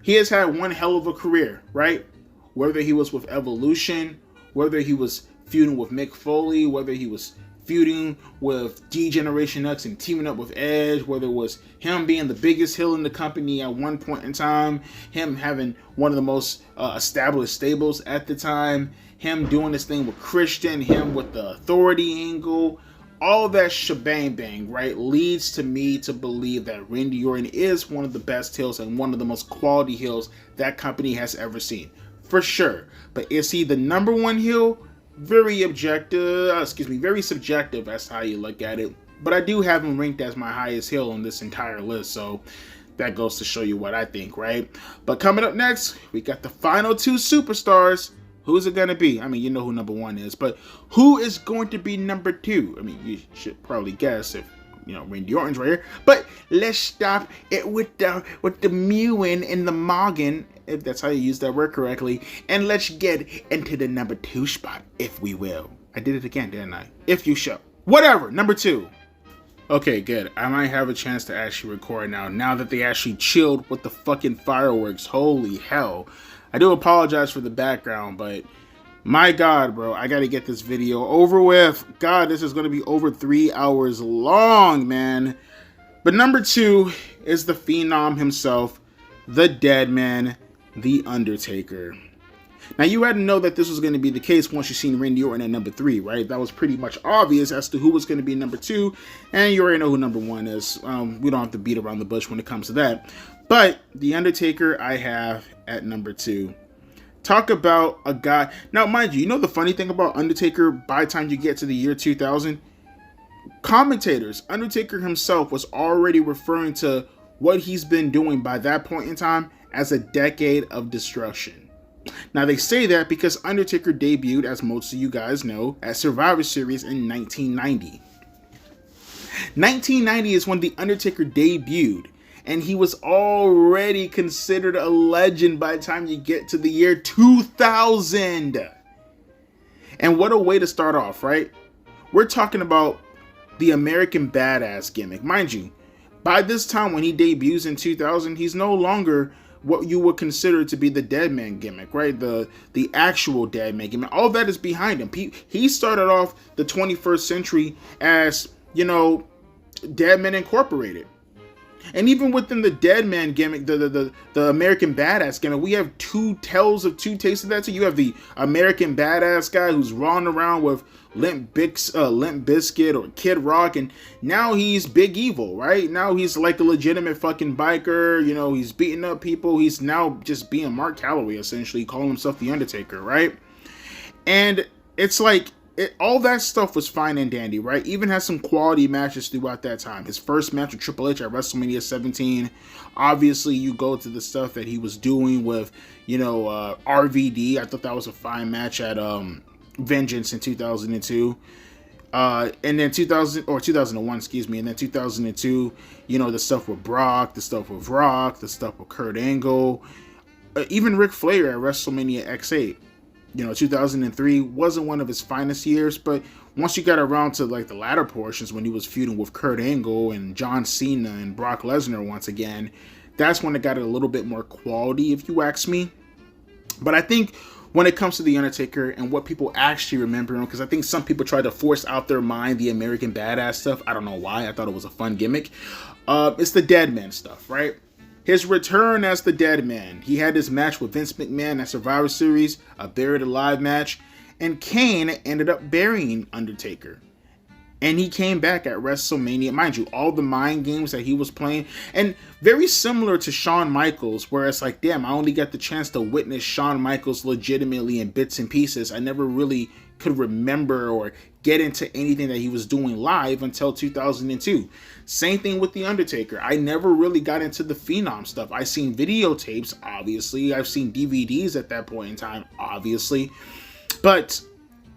he has had one hell of a career, right? Whether he was with Evolution, whether he was feuding with Mick Foley, whether he was feuding with D-Generation X and teaming up with Edge, whether it was him being the biggest heel in the company at one point in time, him having one of the most established stables at the time, him doing this thing with Christian, him with the authority angle, all that shebang bang, right, leads to me to believe that Randy Orton is one of the best heels and one of the most quality heels that company has ever seen, for sure. But is he the number one heel? Very subjective as to how you look at it. But I do have him ranked as my highest heel on this entire list, so that goes to show you what I think, right? But coming up next, we got the final two superstars. Who's it going to be? I mean, you know who number one is, but who is going to be number two? I mean, you should probably guess if, you know, Randy Orton's right here. But let's stop it with the mewing and the mogging, if that's how you use that word correctly, and let's get into the number two spot, if we will. I did it again, didn't I? If you shall. Whatever, number two. Okay, good. I might have a chance to actually record now that they actually chilled with the fucking fireworks. Holy hell. I do apologize for the background, but my God, bro, I got to get this video over with. God, this is going to be over 3 hours long, man. But number two is the Phenom himself, the Dead Man, The Undertaker. Now, you had to know that this was going to be the case once you seen Randy Orton at number three, right? That was pretty much obvious as to who was going to be number two, and you already know who number one is. We don't have to beat around the bush when it comes to that. But The Undertaker, I have at number two. Talk about a guy. Now, mind you, you know the funny thing about Undertaker, by the time you get to the year 2000, commentators, Undertaker himself was already referring to what he's been doing by that point in time as a decade of destruction. Now, they say that because Undertaker debuted, as most of you guys know, at Survivor Series in 1990. 1990 is when The Undertaker debuted, and he was already considered a legend by the time you get to the year 2000. And what a way to start off, right? We're talking about the American Badass gimmick. Mind you, by this time when he debuts in 2000, he's no longer what you would consider to be the Dead Man gimmick, right? The actual Dead Man gimmick. All that is behind him. He started off the 21st century as, you know, Dead Man Incorporated. And even within the Dead Man gimmick, the American Badass gimmick, we have two tales of two tastes of that. So you have the American Badass guy who's rolling around with Limp Bizkit or Kid Rock, and now he's Big Evil, right? Now he's like a legitimate fucking biker. You know, he's beating up people. He's now just being Mark Calloway, essentially, calling himself The Undertaker, right? And it's like, all that stuff was fine and dandy, right? Even has some quality matches throughout that time. His first match with Triple H at WrestleMania 17. Obviously, you go to the stuff that he was doing with, you know, RVD. I thought that was a fine match at Vengeance in 2002. And then 2001, excuse me. And then 2002, you know, the stuff with Brock, the stuff with Rock, the stuff with Kurt Angle. Even Ric Flair at WrestleMania X8. You know, 2003 wasn't one of his finest years, but once you got around to like the latter portions when he was feuding with Kurt Angle and John Cena and Brock Lesnar once again, that's when it got a little bit more quality, if you ask me. But I think when it comes to The Undertaker and what people actually remember him, because I think some people try to force out their mind the American Badass stuff. I don't know why. I thought it was a fun gimmick. It's the Dead Man stuff, right? His return as the Dead Man. He had his match with Vince McMahon at Survivor Series, a Buried Alive match, and Kane ended up burying Undertaker. And he came back at WrestleMania. Mind you, all the mind games that he was playing. And very similar to Shawn Michaels, where it's like, damn, I only got the chance to witness Shawn Michaels legitimately in bits and pieces. I never really could remember or get into anything that he was doing live until 2002. Same thing with The Undertaker. I never really got into the Phenom stuff. I seen videotapes, obviously. I've seen DVDs at that point in time, obviously. But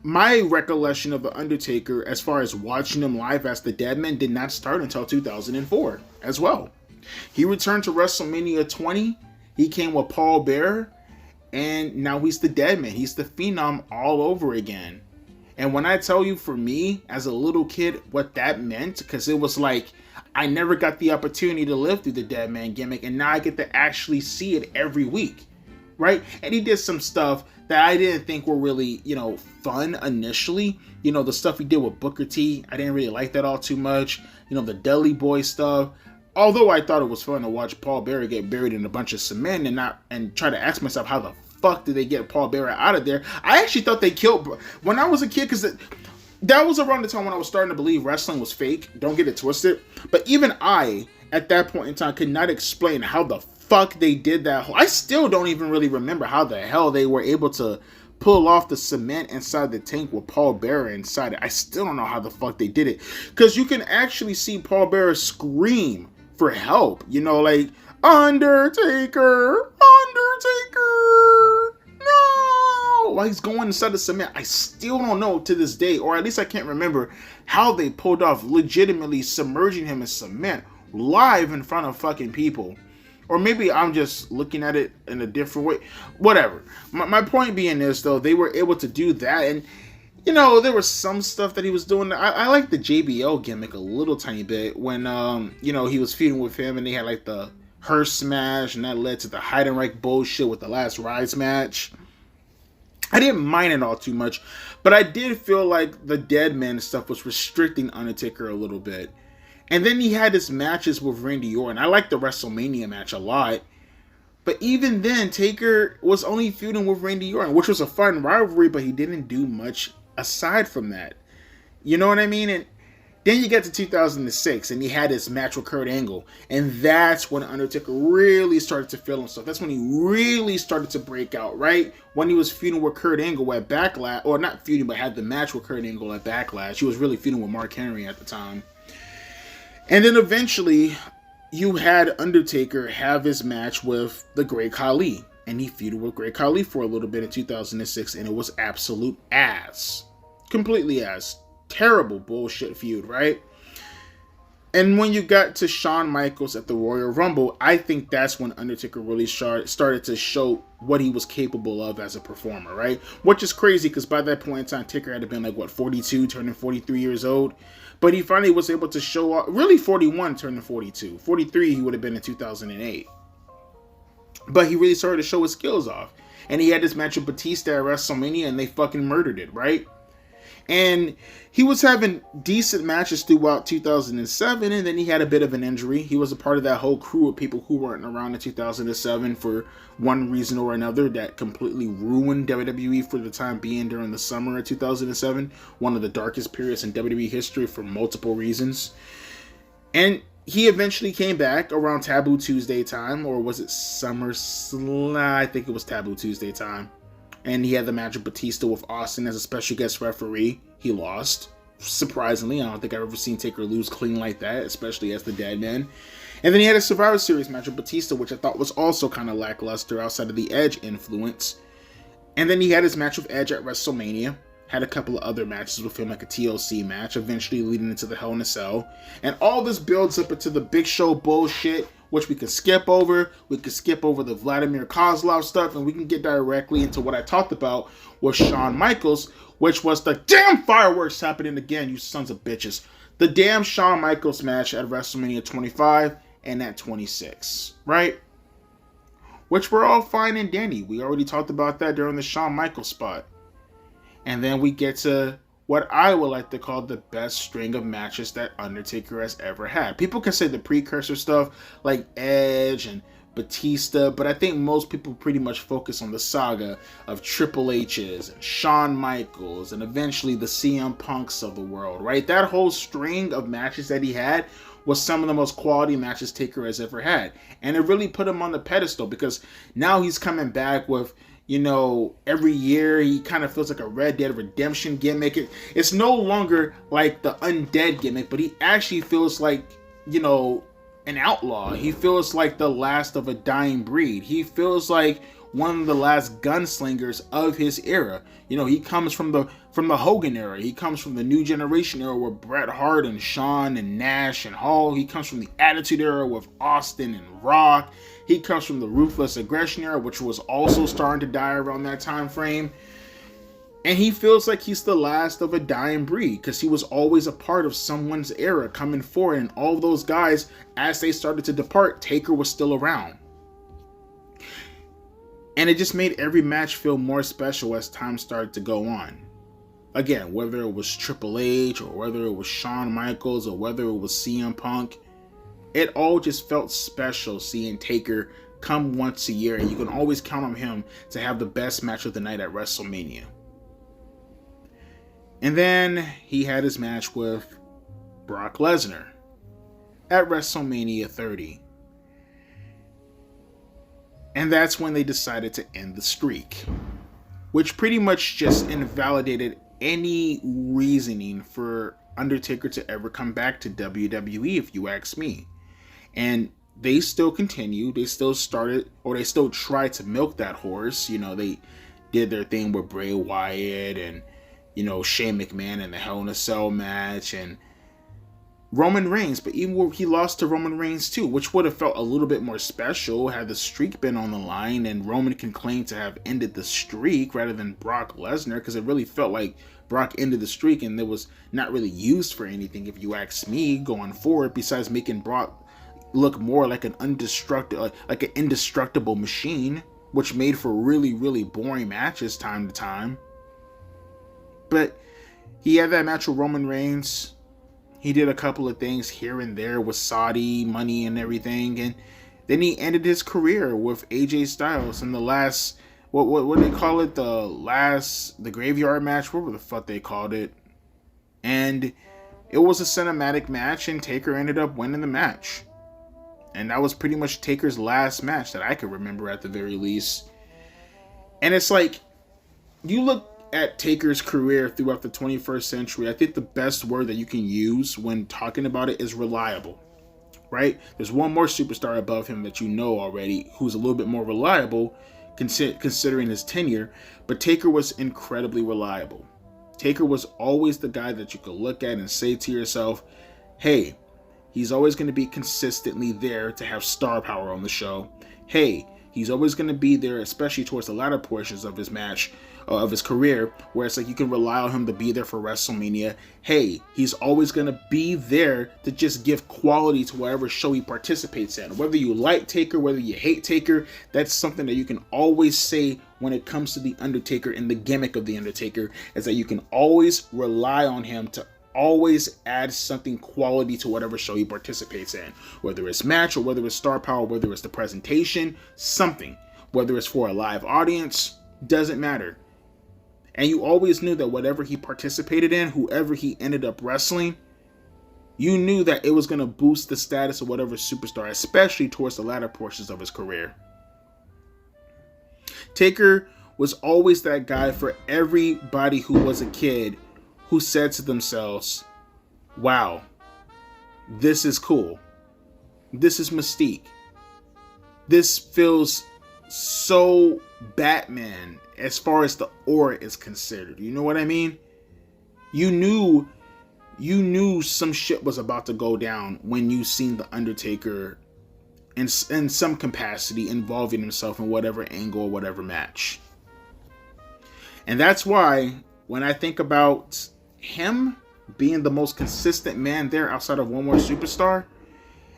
my recollection of The Undertaker, as far as watching him live as the Deadman, did not start until 2004 as well. He returned to WrestleMania 20. He came with Paul Bearer, and now he's the Deadman. He's the Phenom all over again. And when I tell you, for me, as a little kid, what that meant, because it was like, I never got the opportunity to live through the Deadman gimmick, and now I get to actually see it every week, right? And he did some stuff that I didn't think were really, fun initially. The stuff he did with Booker T, I didn't really like that all too much. The Dudley Boy stuff. Although I thought it was fun to watch Paul Bearer get buried in a bunch of cement and try to ask myself, how the fuck did they get Paul Bearer out of there? I actually thought they killed, when I was a kid, because that was around the time when I was starting to believe wrestling was fake. Don't get it twisted. But even I, at that point in time, could not explain how the fuck they did that. I still don't even really remember how the hell they were able to pull off the cement inside the tank with Paul Bearer inside it. I still don't know how the fuck they did it. Because you can actually see Paul Bearer scream for help. Like, Undertaker! Undertaker! No! While he's going inside the cement. I still don't know to this day, or at least I can't remember, how they pulled off legitimately submerging him in cement live in front of fucking people. Or maybe I'm just looking at it in a different way. Whatever. My point being is, though, they were able to do that. And, there was some stuff that he was doing. I like the JBL gimmick a little tiny bit when, he was feuding with him and they had like the Hearst smash, and that led to the Heidenreich bullshit with the last Rise match. I didn't mind it all too much, but I did feel like the Deadman stuff was restricting Undertaker a little bit. And then he had his matches with Randy Orton. I liked the WrestleMania match a lot. But even then, Taker was only feuding with Randy Orton, which was a fun rivalry, but he didn't do much aside from that. You know what I mean? And then you get to 2006, and he had his match with Kurt Angle. And that's when Undertaker really started to feel himself. That's when he really started to break out, right? When he was feuding with Kurt Angle at Backlash, or not feuding, but had the match with Kurt Angle at Backlash. He was really feuding with Mark Henry at the time. And then eventually, you had Undertaker have his match with the Great Khali. And he feuded with Great Khali for a little bit in 2006, and it was absolute ass. Completely ass. Terrible bullshit feud, right? And when you got to Shawn Michaels at the Royal Rumble, I think that's when Undertaker really started to show what he was capable of as a performer, right? Which is crazy, because by that point in time, Taker had been 42, turning 43 years old. But he finally was able to show off, really 41 turning 42. 43 he would have been in 2008. But he really started to show his skills off. And he had this match with Batista at WrestleMania, and they fucking murdered it, right? And he was having decent matches throughout 2007, and then he had a bit of an injury. He was a part of that whole crew of people who weren't around in 2007 for one reason or another that completely ruined WWE for the time being during the summer of 2007. One of the darkest periods in WWE history for multiple reasons. And he eventually came back around Taboo Tuesday time, or was it SummerSlam? I think it was Taboo Tuesday time. And he had the match with Batista with Austin as a special guest referee. He lost. Surprisingly, I don't think I've ever seen Taker lose clean like that, especially as the Deadman. And then he had a Survivor Series match with Batista, which I thought was also kind of lackluster outside of the Edge influence. And then he had his match with Edge at WrestleMania. Had a couple of other matches with him, like a TLC match, eventually leading into the Hell in a Cell. And all this builds up into the Big Show bullshit, which we can skip over. We can skip over the Vladimir Kozlov stuff, and we can get directly into what I talked about with Shawn Michaels, which was the damn fireworks happening again, you sons of bitches. The damn Shawn Michaels match at WrestleMania 25 and at 26, right? Which were all fine and dandy. We already talked about that during the Shawn Michaels spot. And then we get to what I would like to call the best string of matches that Undertaker has ever had. People can say the precursor stuff like Edge and Batista, but I think most people pretty much focus on the saga of Triple H's and Shawn Michaels and eventually the CM Punks of the world, right? That whole string of matches that he had was some of the most quality matches Taker has ever had. And it really put him on the pedestal because now he's coming back with, every year he kind of feels like a Red Dead Redemption gimmick. It's no longer like the undead gimmick, but he actually feels like, an outlaw. He feels like the last of a dying breed. He feels like one of the last gunslingers of his era. He comes from the Hogan era. He comes from the New Generation era with Bret Hart and Shawn and Nash and Hall. He comes from the Attitude era with Austin and Rock. He comes from the Ruthless Aggression era, which was also starting to die around that time frame. And he feels like he's the last of a dying breed because he was always a part of someone's era coming forward. And all of those guys, as they started to depart, Taker was still around. And it just made every match feel more special as time started to go on. Again, whether it was Triple H or whether it was Shawn Michaels or whether it was CM Punk, it all just felt special seeing Taker come once a year. And you can always count on him to have the best match of the night at WrestleMania. And then he had his match with Brock Lesnar at WrestleMania 30. And that's when they decided to end the streak, which pretty much just invalidated any reasoning for Undertaker to ever come back to WWE, if you ask me. And they still continued. They still started, or they still tried to milk that horse. They did their thing with Bray Wyatt and Shane McMahon in the Hell in a Cell match and Roman Reigns, but even he lost to Roman Reigns too, which would have felt a little bit more special had the streak been on the line and Roman can claim to have ended the streak rather than Brock Lesnar, because it really felt like Brock ended the streak and it was not really used for anything, if you ask me, going forward, besides making Brock look more like an indestructible machine, which made for really, really boring matches time to time. But he had that match with Roman Reigns. He did a couple of things here and there with Saudi money and everything. And then he ended his career with AJ Styles in the last, what do they call it? The graveyard match? What the fuck they called it? And it was a cinematic match and Taker ended up winning the match. And that was pretty much Taker's last match that I could remember at the very least. And it's like, you look at Taker's career throughout the 21st century, I think the best word that you can use when talking about it is reliable, right? There's one more superstar above him that you know already who's a little bit more reliable considering his tenure, but Taker was incredibly reliable. Taker was always the guy that you could look at and say to yourself, hey, he's always going to be consistently there to have star power on the show. Hey, he's always going to be there, especially towards the latter portions of his match, of his career, where it's like you can rely on him to be there for WrestleMania. Hey, he's always going to be there to just give quality to whatever show he participates in. Whether you like Taker, whether you hate Taker, that's something that you can always say when it comes to The Undertaker and the gimmick of The Undertaker, is that you can always rely on him to always add something quality to whatever show he participates in, whether it's match or whether it's star power, whether it's the presentation, something, whether it's for a live audience, doesn't matter. And you always knew that whatever he participated in, whoever he ended up wrestling, you knew that it was going to boost the status of whatever superstar, especially towards the latter portions of his career. Taker was always that guy for everybody who was a kid who said to themselves, wow, this is cool. This is Mystique. This feels so Batman as far as the aura is considered. You know what I mean? You knew some shit was about to go down when you seen The Undertaker in some capacity involving himself in whatever angle or whatever match. And that's why when I think about him being the most consistent man there outside of one more superstar,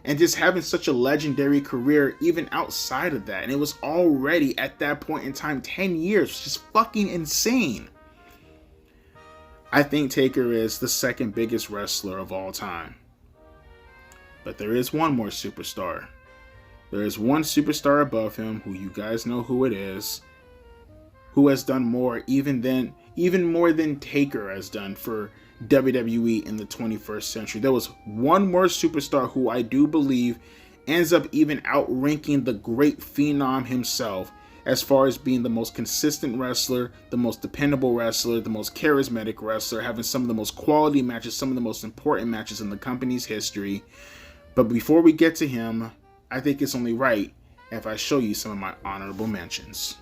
and just having such a legendary career even outside of that, and it was already at that point in time 10 years, which is fucking insane. I think Taker is the second biggest wrestler of all time. But there is one more superstar, There's one superstar above him, who you guys know who it is, who has done more, even more than Taker has done for WWE in the 21st century. There was one more superstar who I do believe ends up even outranking the great Phenom himself as far as being the most consistent wrestler, the most dependable wrestler, the most charismatic wrestler, having some of the most quality matches, some of the most important matches in the company's history. But before we get to him, I think it's only right if I show you some of my honorable mentions.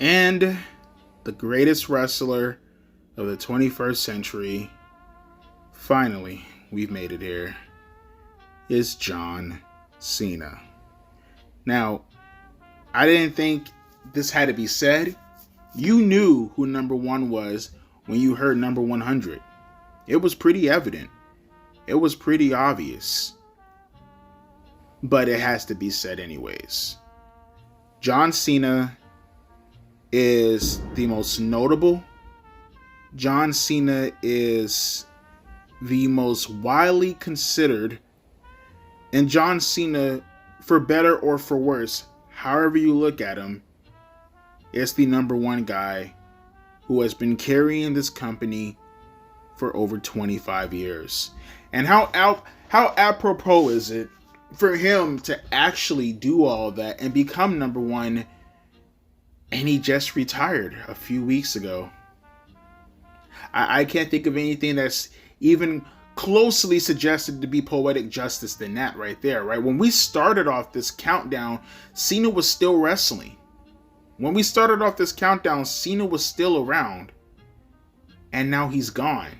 And the greatest wrestler of the 21st century, finally, we've made it here, is John Cena. Now, I didn't think this had to be said. You knew who number one was when you heard number 100. It was pretty evident. It was pretty obvious. But it has to be said anyways. John Cena is the most notable. John Cena is the most widely considered. And John Cena, for better or for worse, however you look at him, is the number one guy who has been carrying this company for over 25 years. And how apropos is it for him to actually do all that and become number one, and he just retired a few weeks ago. I can't think of anything that's even closely suggested to be poetic justice than that right there, right? When we started off this countdown, Cena was still wrestling. When we started off this countdown, Cena was still around. And now he's gone.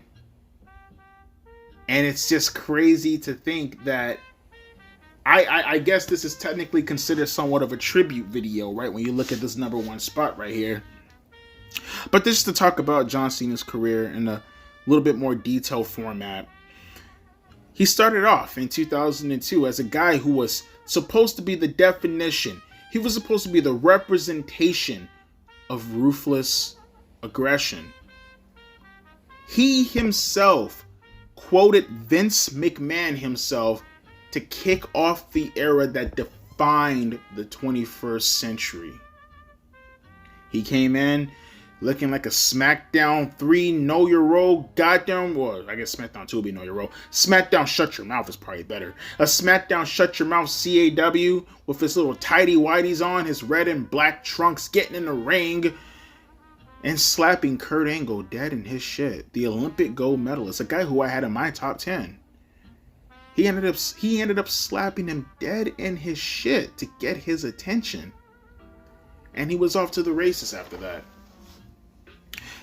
And it's just crazy to think that I guess this is technically considered somewhat of a tribute video, right? When you look at this number one spot right here. But this is to talk about John Cena's career in a little bit more detailed format. He started off in 2002 as a guy who was supposed to be the definition. He was supposed to be the representation of ruthless aggression. He himself quoted Vince McMahon himself to kick off the era that defined the 21st century. He came in looking like a SmackDown 3 Know Your Role goddamn, well, I guess SmackDown 2 will be Know Your Role. SmackDown Shut Your Mouth is probably better. A SmackDown Shut Your Mouth CAW with his little tighty whities on, his red and black trunks, getting in the ring and slapping Kurt Angle dead in his shit. The Olympic gold medalist, a guy who I had in my top 10. He ended up slapping him dead in his shit to get his attention. And he was off to the races after that.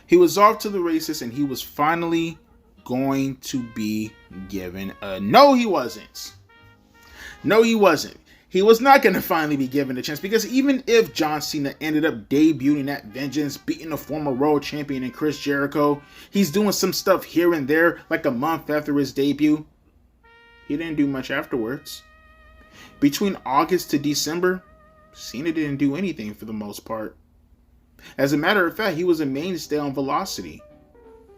He was off to the races and he was finally going to be given a... No, he wasn't. No, he wasn't. He was not going to finally be given a chance, because even if John Cena ended up debuting at Vengeance, beating the former world champion in Chris Jericho, he's doing some stuff here and there like a month after his debut. He didn't do much afterwards. Between August to December, Cena didn't do anything for the most part. As a matter of fact, he was a mainstay on Velocity.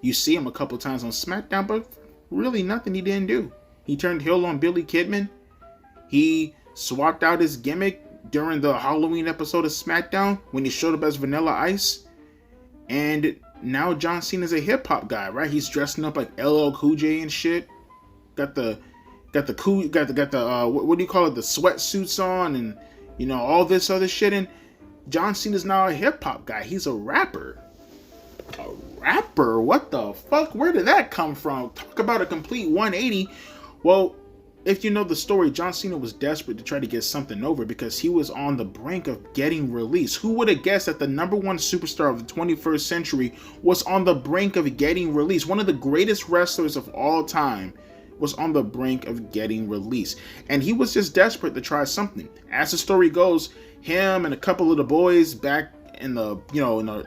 You see him a couple times on SmackDown, but really nothing he didn't do. He turned heel on Billy Kidman. He swapped out his gimmick during the Halloween episode of SmackDown when he showed up as Vanilla Ice. And now John Cena's a hip hop guy, right? He's dressing up like LL Cool J and shit. Got the what do you call it? The sweatsuits on, and you know, all this other shit. And John Cena's now a hip hop guy. He's a rapper. A rapper? What the fuck? Where did that come from? Talk about a complete 180. Well, if you know the story, John Cena was desperate to try to get something over because he was on the brink of getting released. Who would have guessed that the number one superstar of the 21st century was on the brink of getting released? One of the greatest wrestlers of all time was on the brink of getting released. And he was just desperate to try something. As the story goes, him and a couple of the boys back in the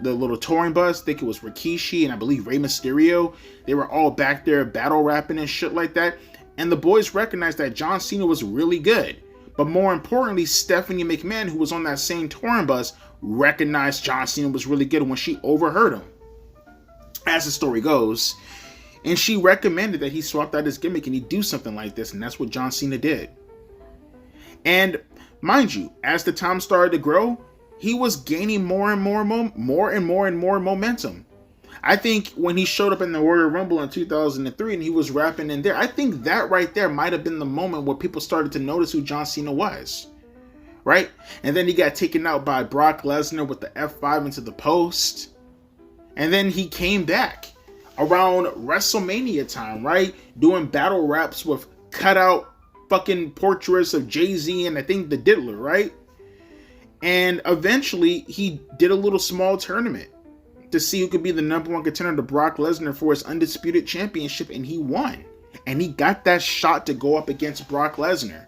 little touring bus, I think it was Rikishi and I believe Rey Mysterio, they were all back there battle rapping and shit like that. And the boys recognized that John Cena was really good. But more importantly, Stephanie McMahon, who was on that same touring bus, recognized John Cena was really good when she overheard him. As the story goes, and she recommended that he swapped out his gimmick and he do something like this, and that's what John Cena did. And mind you, as the time started to grow, he was gaining more and more momentum. I think when he showed up in the Royal Rumble in 2003 and he was rapping in there, I think that right there might have been the moment where people started to notice who John Cena was. Right? And then he got taken out by Brock Lesnar with the F5 into the post. And then he came back around WrestleMania time, right? Doing battle raps with cutout fucking portraits of Jay-Z and I think the Diddler, right? And eventually he did a little small tournament to see who could be the number one contender to Brock Lesnar for his undisputed championship, and he won. And he got that shot to go up against Brock Lesnar.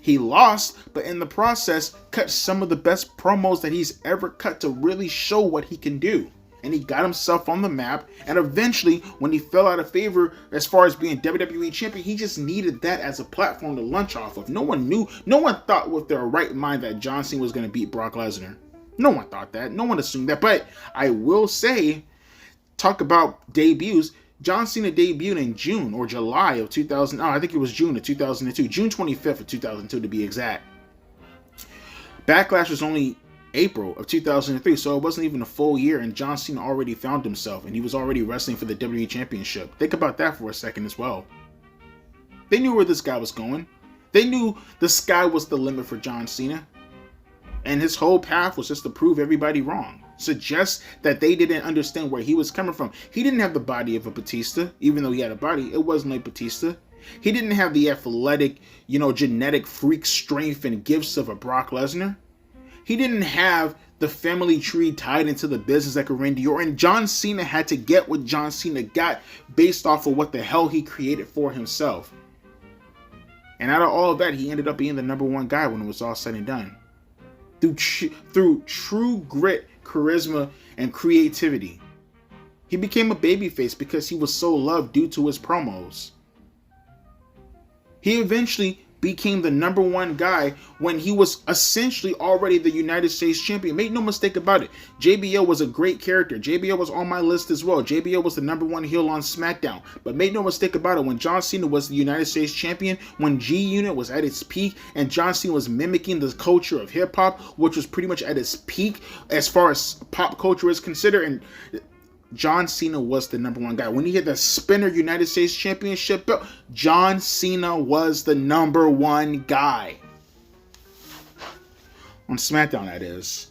He lost, but in the process, cut some of the best promos that he's ever cut to really show what he can do. And he got himself on the map, and eventually, when he fell out of favor as far as being WWE champion, he just needed that as a platform to launch off of. No one thought with their right mind that John Cena was going to beat Brock Lesnar. No one thought that. No one assumed that. But I will say, talk about debuts. John Cena debuted in June or July of 2000. I think it was June of 2002. June 25th of 2002 to be exact. Backlash was only April of 2003, so it wasn't even a full year, and John Cena already found himself, and he was already wrestling for the WWE Championship. Think about that for a second as well. They knew where this guy was going. They knew the sky was the limit for John Cena. And his whole path was just to prove everybody wrong. Suggest that they didn't understand where he was coming from. He didn't have the body of a Batista, even though he had a body. It wasn't like Batista. He didn't have the athletic, genetic freak strength and gifts of a Brock Lesnar. He didn't have the family tree tied into the business like a Randy Orton. John Cena had to get what John Cena got based off of what the hell he created for himself. And out of all of that, he ended up being the number one guy when it was all said and done. Through true grit, charisma, and creativity. He became a babyface because he was so loved due to his promos. He eventually became the number one guy when he was essentially already the United States champion. Make no mistake about it. JBL was a great character. JBL was on my list as well. JBL was the number one heel on SmackDown. But make no mistake about it, when John Cena was the United States champion, when G Unit was at its peak, and John Cena was mimicking the culture of hip hop, which was pretty much at its peak as far as pop culture is considered, and John Cena was the number one guy. When he had the spinner United States Championship belt, John Cena was the number one guy. On SmackDown, that is.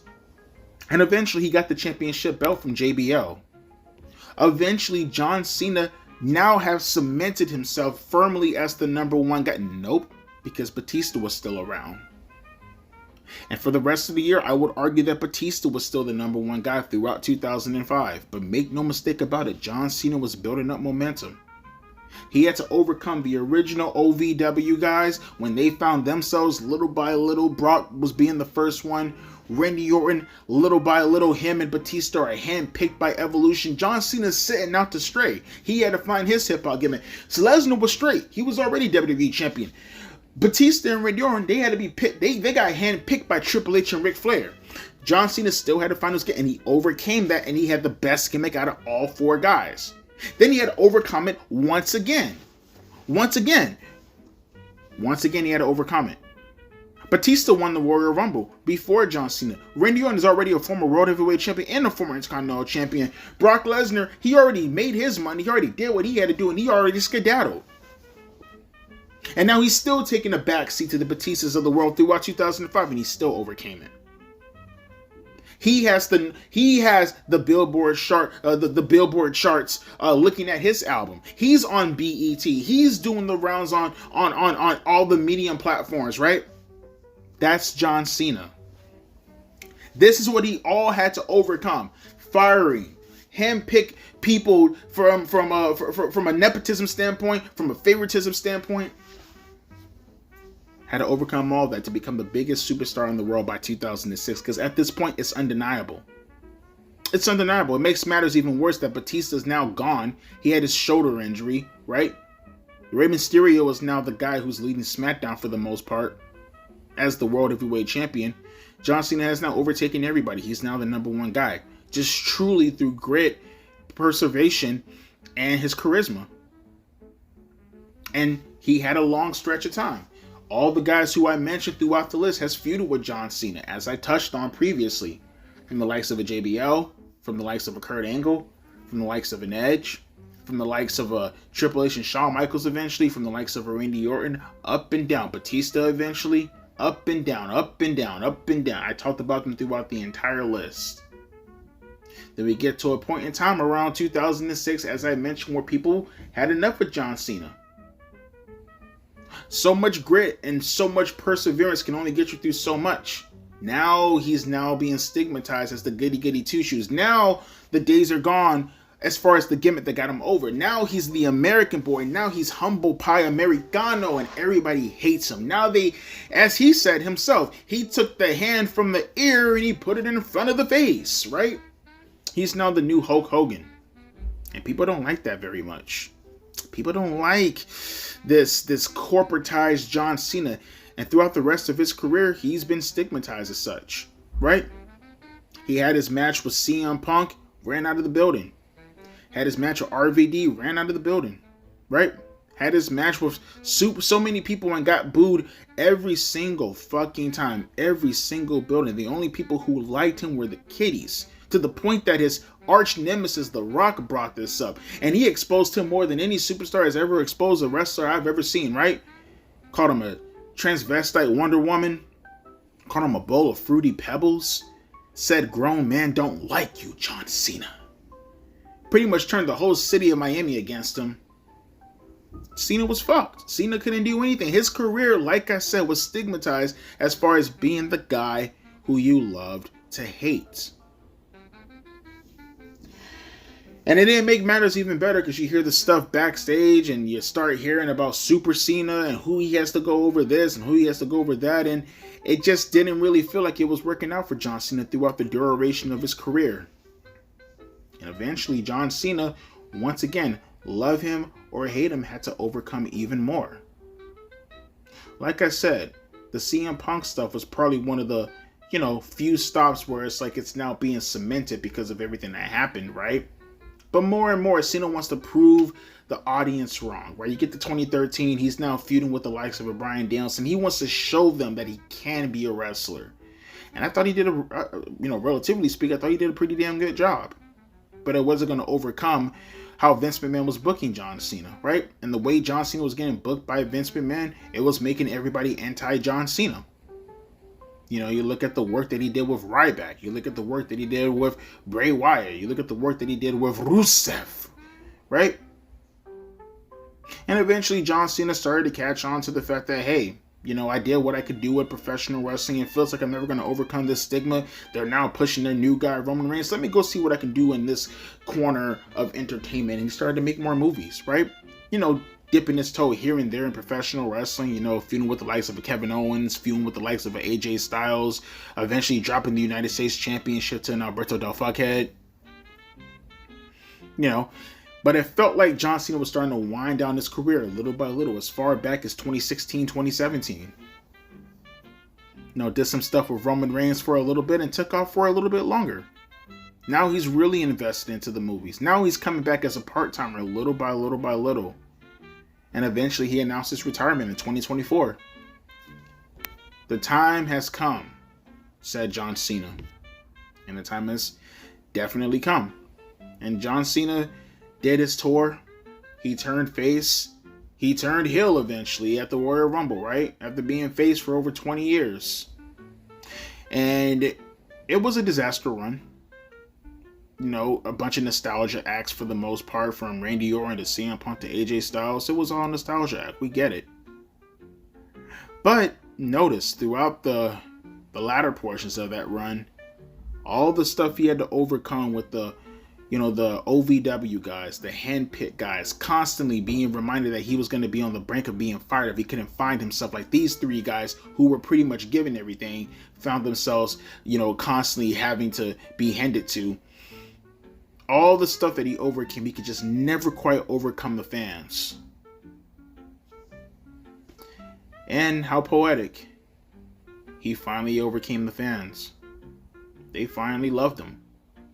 And eventually he got the championship belt from JBL. Eventually, John Cena now has cemented himself firmly as the number one guy. Nope, because Batista was still around. And for the rest of the year, I would argue that Batista was still the number one guy throughout 2005. But make no mistake about it, John Cena was building up momentum. He had to overcome the original OVW guys when they found themselves little by little. Brock was being the first one. Randy Orton, little by little, him and Batista are handpicked by Evolution. John Cena's sitting out to stray. He had to find his hip-hop gimmick. So Lesnar was straight. He was already WWE champion. Batista and Randy Orton, they had to be picked. They got handpicked by Triple H and Ric Flair. John Cena still had to find his gimmick, and he overcame that, and he had the best gimmick out of all four guys. Then he had to overcome it once again. Once again, he had to overcome it. Batista won the Royal Rumble before John Cena. Randy Orton is already a former World Heavyweight Champion and a former Intercontinental Champion. Brock Lesnar, he already made his money. He already did what he had to do, and he already skedaddled. And now he's still taking a backseat to the Batistas of the world throughout 2005, and he still overcame it. He has the Billboard chart, the Billboard charts, looking at his album. He's on BET. He's doing the rounds on all the medium platforms, right? That's John Cena. This is what he all had to overcome: firing, handpick people from a nepotism standpoint, from a favoritism standpoint. Had to overcome all that to become the biggest superstar in the world by 2006. Because at this point, it's undeniable. It's undeniable. It makes matters even worse that Batista's now gone. He had his shoulder injury, right? Rey Mysterio is now the guy who's leading SmackDown for the most part as the World Heavyweight Champion. John Cena has now overtaken everybody. He's now the number one guy. Just truly through grit, perseveration, and his charisma. And he had a long stretch of time. All the guys who I mentioned throughout the list has feuded with John Cena, as I touched on previously. From the likes of a JBL, from the likes of a Kurt Angle, from the likes of an Edge, from the likes of a Triple H and Shawn Michaels eventually, from the likes of a Randy Orton, up and down. Batista eventually, up and down, up and down, up and down. I talked about them throughout the entire list. Then we get to a point in time around 2006, as I mentioned, where people had enough of John Cena. So much grit and so much perseverance can only get you through so much. Now he's now being stigmatized as the goody two shoes. Now the days are gone as far as the gimmick that got him over. Now he's the American boy. Now he's humble pie Americano and everybody hates him. Now as he said himself, he took the hand from the ear and he put it in front of the face, right? He's now the new Hulk Hogan. And people don't like that very much. People don't like this corporatized John Cena. And throughout the rest of his career, he's been stigmatized as such, right? He had his match with CM Punk, ran out of the building. Had his match with RVD, ran out of the building, right? Had his match with so many people and got booed every single fucking time. Every single building. The only people who liked him were the kiddies. To the point that his arch nemesis, The Rock, brought this up. And he exposed him more than any superstar has ever exposed a wrestler I've ever seen, right? Called him a transvestite Wonder Woman. Called him a bowl of fruity pebbles. Said grown men don't like you, John Cena. Pretty much turned the whole city of Miami against him. Cena was fucked. Cena couldn't do anything. His career, like I said, was stigmatized as far as being the guy who you loved to hate. And it didn't make matters even better because you hear the stuff backstage and you start hearing about Super Cena and who he has to go over this and who he has to go over that. And it just didn't really feel like it was working out for John Cena throughout the duration of his career. And eventually John Cena, once again, love him or hate him, had to overcome even more. Like I said, the CM Punk stuff was probably one of the, few stops where it's like it's now being cemented because of everything that happened, right? But more and more, Cena wants to prove the audience wrong. Right? You get to 2013, he's now feuding with the likes of a Bryan Danielson. He wants to show them that he can be a wrestler. And I thought he did relatively speaking, I thought he did a pretty damn good job. But it wasn't going to overcome how Vince McMahon was booking John Cena, right? And the way John Cena was getting booked by Vince McMahon, it was making everybody anti-John Cena. You look at the work that he did with Ryback. You look at the work that he did with Bray Wyatt. You look at the work that he did with Rusev, right? And eventually John Cena started to catch on to the fact that, hey, I did what I could do with professional wrestling. It feels like I'm never going to overcome this stigma. They're now pushing their new guy, Roman Reigns. Let me go see what I can do in this corner of entertainment. And he started to make more movies, right? Dipping his toe here and there in professional wrestling, feuding with the likes of Kevin Owens, feuding with the likes of AJ Styles, eventually dropping the United States Championship to Alberto Del Fuckhead. But it felt like John Cena was starting to wind down his career little by little, as far back as 2016, 2017. Did some stuff with Roman Reigns for a little bit and took off for a little bit longer. Now he's really invested into the movies. Now he's coming back as a part-timer little by little by little. And eventually he announced his retirement in 2024. The time has come, said John Cena. And the time has definitely come. And John Cena did his tour. He turned face. He turned heel eventually at the Royal Rumble, right? After being face for over 20 years. And it was a disaster run. You know, a bunch of nostalgia acts for the most part, from Randy Orton to CM Punk to AJ Styles. It was all nostalgia act. We get it. But notice throughout the latter portions of that run, all the stuff he had to overcome with the OVW guys, the handpicked guys, constantly being reminded that he was going to be on the brink of being fired if he couldn't find himself. Like these three guys who were pretty much given everything, found themselves, constantly having to be handed to. All the stuff that he overcame, he could just never quite overcome the fans. And how poetic. He finally overcame the fans. They finally loved him.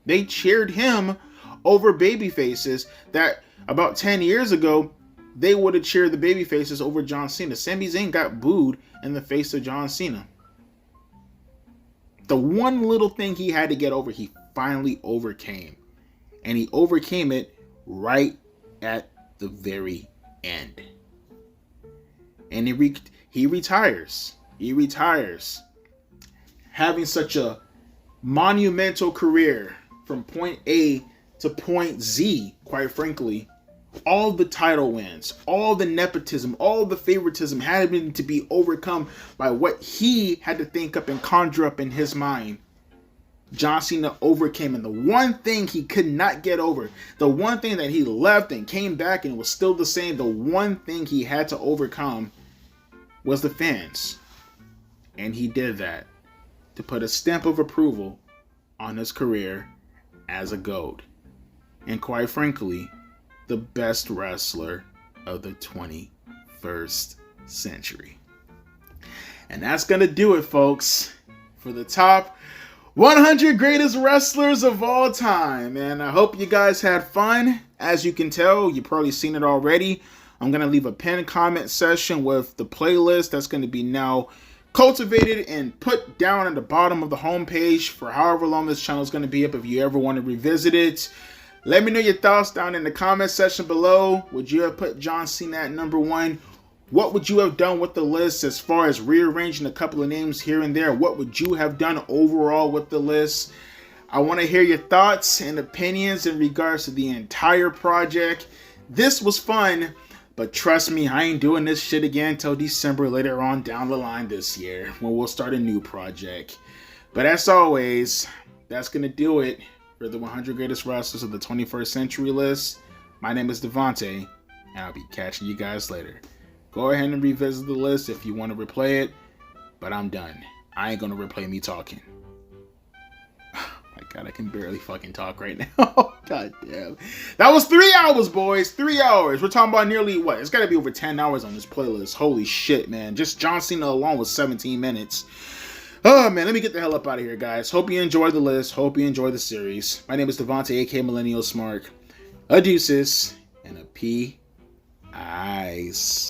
They cheered him over baby faces that about 10 years ago, they would have cheered the baby faces over John Cena. Sami Zayn got booed in the face of John Cena. The one little thing he had to get over, he finally overcame. And he overcame it right at the very end. And he retires. He retires. Having such a monumental career from point A to point Z, quite frankly. All the title wins, all the nepotism, all the favoritism had been to be overcome by what he had to think up and conjure up in his mind. John Cena overcame, and the one thing he could not get over, the one thing that he left and came back and was still the same, the one thing he had to overcome was the fans. And he did that to put a stamp of approval on his career as a GOAT. And quite frankly, the best wrestler of the 21st century. And that's going to do it, folks, for the top 100 greatest wrestlers of all time. And I hope you guys had fun. As you can tell, you've probably seen it already. I'm going to leave a pinned comment section with the playlist that's going to be now cultivated and put down at the bottom of the homepage for however long this channel is going to be up if you ever want to revisit it. Let me know your thoughts down in the comment section below. Would you have put John Cena at number 1? What would you have done with the list as far as rearranging a couple of names here and there? What would you have done overall with the list? I want to hear your thoughts and opinions in regards to the entire project. This was fun, but trust me, I ain't doing this shit again until December later on down the line this year when we'll start a new project. But as always, that's going to do it for the 100 greatest wrestlers of the 21st century list. My name is Devontae, and I'll be catching you guys later. Go ahead and revisit the list if you want to replay it, but I'm done. I ain't going to replay me talking. My God, I can barely fucking talk right now. God damn. That was 3 hours, boys. 3 hours. We're talking about nearly, what? It's got to be over 10 hours on this playlist. Holy shit, man. Just John Cena alone was 17 minutes. Oh, man, let me get the hell up out of here, guys. Hope you enjoyed the list. Hope you enjoyed the series. My name is Devontae, a.k.a. Millennial Smart. A deuces and a P. Ice.